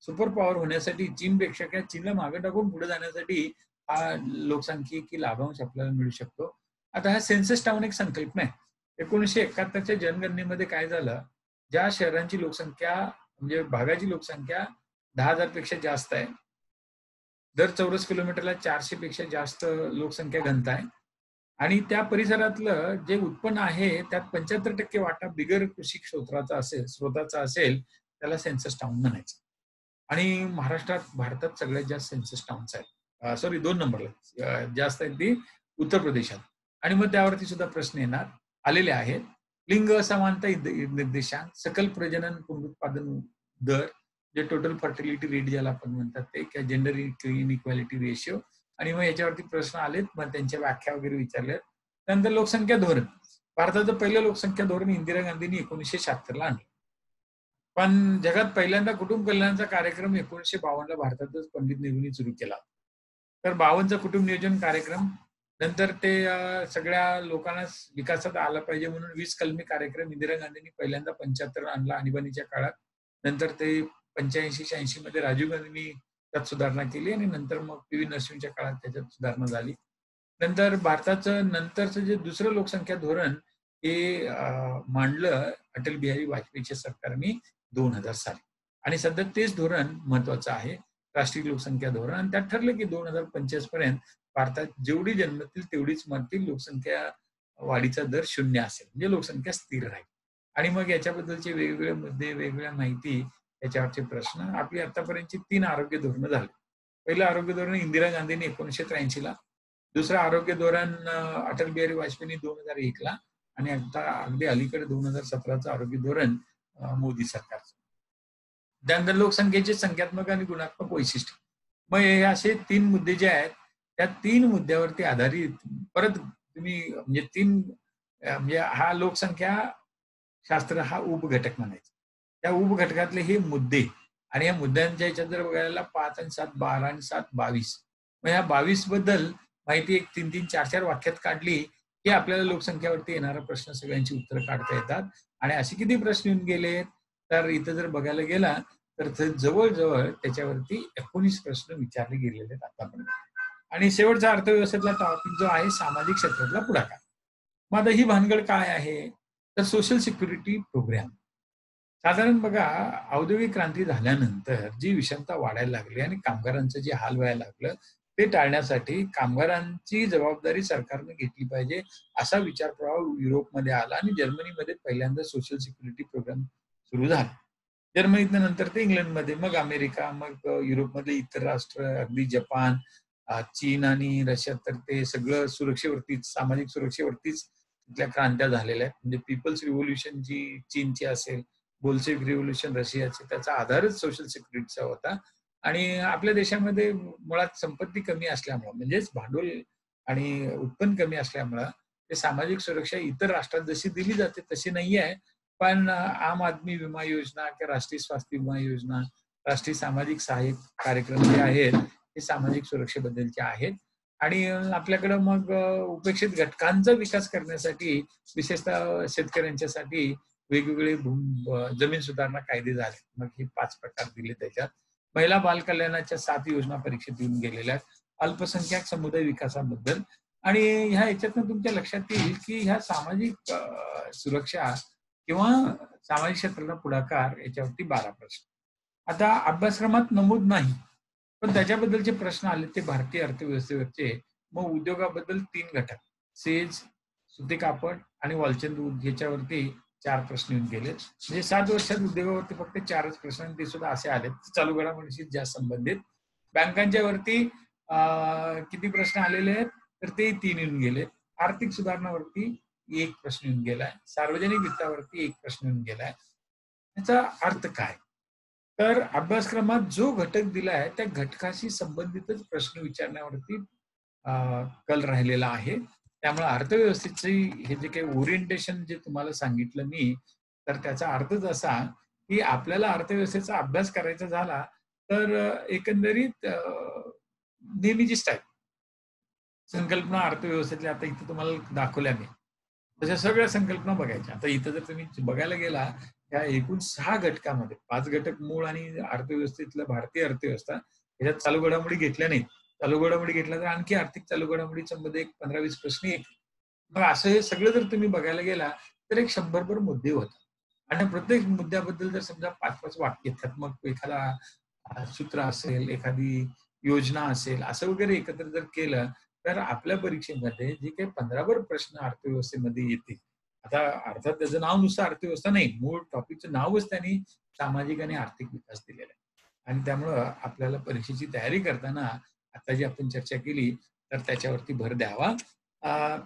सुपर पॉवर होण्यासाठी चीनपेक्षा किंवा चीनला मागे टाकून पुढे जाण्यासाठी हा लोकसंख्येची लाभांश आपल्याला मिळू शकतो. आता हा सेन्सस टाउन एक संकल्पना आहे. 1971च्या जनगणनेमध्ये काय झालं, ज्या शहरांची लोकसंख्या म्हणजे भागाची लोकसंख्या 10,000 पेक्षा जास्त आहे. दर चौरस किलोमीटरला 400 पेक्षा जास्त लोकसंख्या घनता आहे. आणि त्या परिसरातलं जे उत्पन्न आहे, त्यात 75% वाटा बिगर कृषी स्रोताचा असेल, त्याला सेन्सस टाउन म्हणायचं. आणि भारतात सगळ्यात जास्त सेन्सस टाउन्स आहेत. सॉरी 2 नंबरला जास्त आहेत ती उत्तर प्रदेशात. आणि मग त्यावरती सुद्धा प्रश्न आलेले आहेत. लिंग असमानता निर्देशांक, सकल प्रजनन पुनरुत्पादन दर, जे टोटल फर्टिलिटी रेट ज्याला आपण म्हणतात ते, किंवा जेंडर इनइक्वालिटी रेशिओ. आणि मग याच्यावरती प्रश्न आलेत, मग त्यांच्या व्याख्या वगैरे विचारल्यात. त्यानंतर लोकसंख्या धोरण. भारताचं पहिलं लोकसंख्या धोरण इंदिरा गांधींनी 1976ला आणलं. पण जगात पहिल्यांदा कुटुंब कल्याणाचा कार्यक्रम 1952ला भारतातच पंडित नेहरूंनी सुरू केला. तर 52चा कुटुंब नियोजन कार्यक्रम, नंतर ते सगळ्या लोकांना विकासात आलं पाहिजे म्हणून 20 कलमी कार्यक्रम इंदिरा गांधींनी पहिल्यांदा 75 आणला आणीबाणीच्या काळात. नंतर ते 85-86 मध्ये राजीव गांधींनी त्यात सुधारणा केली आणि नंतर मग पी. व्ही. नरसिंहच्या काळात त्याच्यात सुधारणा झाली. नंतर भारताचं नंतरचं जे दुसरं लोकसंख्या धोरण हे मांडलं अटल बिहारी वाजपेयीच्या सरकारने 2000 साली. आणि सध्या तेच धोरण महत्वाचं आहे, राष्ट्रीय लोकसंख्या धोरण. आणि त्यात ठरलं की 2045 पर्यंत भारतात जेवढी जन्मतील तेवढीच मरतील, लोकसंख्या वाढीचा दर 0 असेल, म्हणजे लोकसंख्या स्थिर राहील. आणि मग याच्याबद्दलचे वेगवेगळे मुद्दे, वेगवेगळ्या माहिती, त्याच्यावरचे प्रश्न. आपली आतापर्यंतची 3 आरोग्य धोरणं झाली. पहिलं आरोग्य धोरण इंदिरा गांधींनी 1983ला, दुसरं आरोग्य धोरण अटल बिहारी वाजपेयींनी 2001ला, आणि आता अगदी अलीकडे 2017चं आरोग्य धोरण मोदी सरकारचं. त्यानंतर लोकसंख्येचे संख्यात्मक आणि गुणात्मक वैशिष्ट्य. मग हे असे 3 मुद्दे जे आहेत, त्या 3 मुद्द्यावरती आधारित परत तुम्ही म्हणजे 3 म्हणजे हा लोकसंख्या शास्त्र हा उपघटक म्हणायचा. त्या उपघटकातले हे मुद्दे, आणि या मुद्द्यांच्या ह्याच्यात जर बघायला 5 आणि 7 12 आणि 7 22. मग या 22 बद्दल माहिती एक 3-3, 4-4 वाक्यात काढली, की आपल्याला लोकसंख्येवरती येणारा प्रश्न सगळ्यांची उत्तरं काढता येतात. आणि असे किती प्रश्न येऊन गेले, तर इथं जर बघायला गेला तर जवळ-जवळ त्याच्यावरती 19 प्रश्न विचारले गेलेले आहेत आतापर्यंत. आणि शेवटचा अर्थव्यवस्थेतला टॉपिक जो आहे सामाजिक क्षेत्रातला पुढाकार. मग आता ही भानगड काय आहे, तर सोशल सिक्युरिटी प्रोग्राम. साधारण बघा, औद्योगिक क्रांती झाल्यानंतर जी विषमता वाढायला लागली आणि कामगारांचं जे हाल व्हायला लागलं, ते टाळण्यासाठी कामगारांची जबाबदारी सरकारने घेतली पाहिजे, असा विचार प्रवाह युरोपमध्ये आला आणि जर्मनीमध्ये पहिल्यांदा सोशल सिक्युरिटी प्रोग्राम सुरू झाला. जर्मनीतनं नंतर ते इंग्लंडमध्ये, मग अमेरिका, मग युरोपमधले इतर राष्ट्र, अगदी जपान, चीन आणि रशिया, तर ते सगळं सुरक्षेवरतीच, सामाजिक सुरक्षेवरतीच तिथल्या क्रांत्या झालेल्या आहेत. म्हणजे पीपल्स रिव्होल्युशन जी चीनची असेल, बोल्शेविक रिव्होल्युशन रशियाची, त्याचा आधारच सोशल सिक्युरिटीचा होता. आणि आपल्या देशामध्ये मुळात संपत्ती कमी असल्यामुळं, म्हणजेच भांडवल आणि उत्पन्न कमी असल्यामुळं ते सामाजिक सुरक्षा इतर राष्ट्रात जशी दिली जाते तशी नाही आहे. पण आम आदमी विमा योजना किंवा राष्ट्रीय स्वास्थ्य विमा योजना, राष्ट्रीय सामाजिक सहाय्यक कार्यक्रम जे आहेत, हे सामाजिक सुरक्षेबद्दलचे आहेत. आणि आपल्याकडं मग उपेक्षित घटकांचा विकास करण्यासाठी, विशेषतः शेतकऱ्यांच्यासाठी वेगवेगळे जमीन सुधारणा कायदे झाले. मग हे 5 प्रकार दिले त्याच्यात. महिला बाल कल्याणाच्या 7 योजना परीक्षेत येऊन गेलेल्या आहेत. अल्पसंख्याक समुदाय विकासाबद्दल. आणि ह्या याच्यातनं तुमच्या लक्षात येईल, की ह्या सामाजिक सुरक्षा किंवा सामाजिक क्षेत्राचा पुढाकार याच्यावरती 12 प्रश्न. आता अभ्यासक्रमात नमूद नाही, पण त्याच्याबद्दलचे प्रश्न आले ते भारतीय अर्थव्यवस्थेवरचे. मग उद्योगाबद्दल 3 घटक, सेज, सुती कापड आणि वालचंद ऊद, याच्यावरती 4 प्रश्न येऊन गेले. म्हणजे 7 वर्षात उद्योगावरती फक्त 4च प्रश्न, आणि ते सुद्धा असे आलेत चालू घडामोडीशी जास्त संबंधित. बँकांच्या वरती किती प्रश्न आलेले आहेत, तर ते 3 येऊन गेले. आर्थिक सुधारणावरती 1 प्रश्न येऊन गेलाय. सार्वजनिक वित्तावरती 1 प्रश्न येऊन गेलाय. याचा अर्थ काय? तर अभ्यासक्रमात जो घटक दिलाय त्या घटकाशी संबंधितच प्रश्न विचारण्यावरती कल राहिलेला आहे. त्यामुळे अर्थव्यवस्थेची हे जे काही ओरिएंटेशन जे तुम्हाला सांगितलं मी, तर त्याचा अर्थच असा, की आपल्याला अर्थव्यवस्थेचा अभ्यास करायचा झाला, तर एकंदरीत नेहमीची स्टाईल. संकल्पना अर्थव्यवस्थेतल्या आता इथं तुम्हाला दाखवल्या मी. तशा सगळ्या संकल्पना बघायच्या. आता इथं जर तुम्ही बघायला गेला, या एकूण 6 घटकामध्ये 5 घटक मूळ आणि अर्थव्यवस्थेतलं भारतीय अर्थव्यवस्था याच्यात चालू घडामोडी घेतल्या नाहीत. चालू घडामोडी घेतल्या तर आणखी आर्थिक चालू घडामोडीमध्ये एक 15-20 प्रश्न येतील. मग असं हे सगळं जर तुम्ही बघायला गेला तर एक 100भर मुद्दे होतात. आणि प्रत्येक मुद्द्याबद्दल जर समजा 5-5 वाक्य येतात, मग एखादा सूत्र असेल, एखादी योजना असेल, असं वगैरे एकत्र जर केलं, तर आपल्या परीक्षेमध्ये जे काही 15भर प्रश्न अर्थव्यवस्थेमध्ये येतील. आता अर्थात त्याचं नाव नुसतं अर्थव्यवस्था नाही, मूळ टॉपिकचं नावच त्यांनी सामाजिक आणि आर्थिक विकास दिलेला आहे. आणि त्यामुळं आपल्याला परीक्षेची तयारी करताना आता जी आपण चर्चा केली, तर त्याच्यावरती भर द्यावा.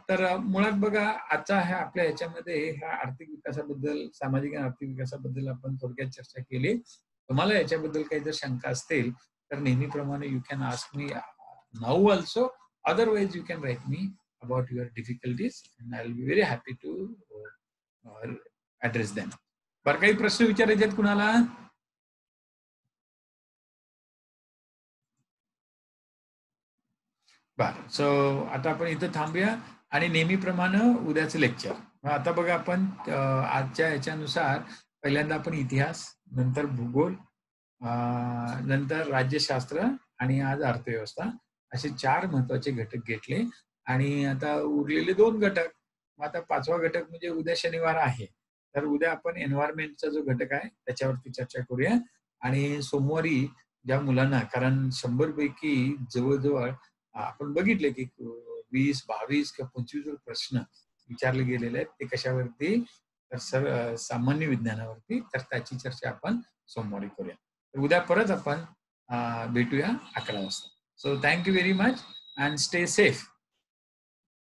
तर मुळात बघा आजचा ह्या आपल्या ह्याच्यामध्ये ह्या आर्थिक विकासाबद्दल, सामाजिक आणि आर्थिक विकासाबद्दल आपण थोडक्यात चर्चा केली. तुम्हाला याच्याबद्दल काही जर शंका असतील, तर नेहमीप्रमाणे you can ask me now also. Otherwise you can write me about your difficulties and I'll be very happy to address them. बरं काही प्रश्न विचारायचे आहेत कुणाला? बरं. सो आता आपण इथं थांबूया आणि नेहमीप्रमाणे उद्याचं लेक्चर. आता बघा आपण आजच्या ह्याच्यानुसार पहिल्यांदा आपण इतिहास, नंतर भूगोल, नंतर राज्यशास्त्र आणि आज अर्थव्यवस्था असे 4 महत्वाचे घटक घेतले आणि आता उरलेले 2 घटक. मग आता 5वा घटक म्हणजे उद्या शनिवार आहे. तर उद्या आपण एन्व्हायरमेंटचा जो घटक आहे त्याच्यावरती चर्चा करूया आणि सोमवारी ज्या मुलांना, कारण 100 पैकी जवळ-जवळ आपण बघितले की 20, 22 किंवा 25 प्रश्न विचारले गेलेले आहेत. ते कशावरती? तर सामान्य विज्ञानावरती. तर त्याची चर्चा आपण सोमवारी करूया. तर उद्या परत आपण भेटूया 11 वाजता. So thank you very much and stay safe.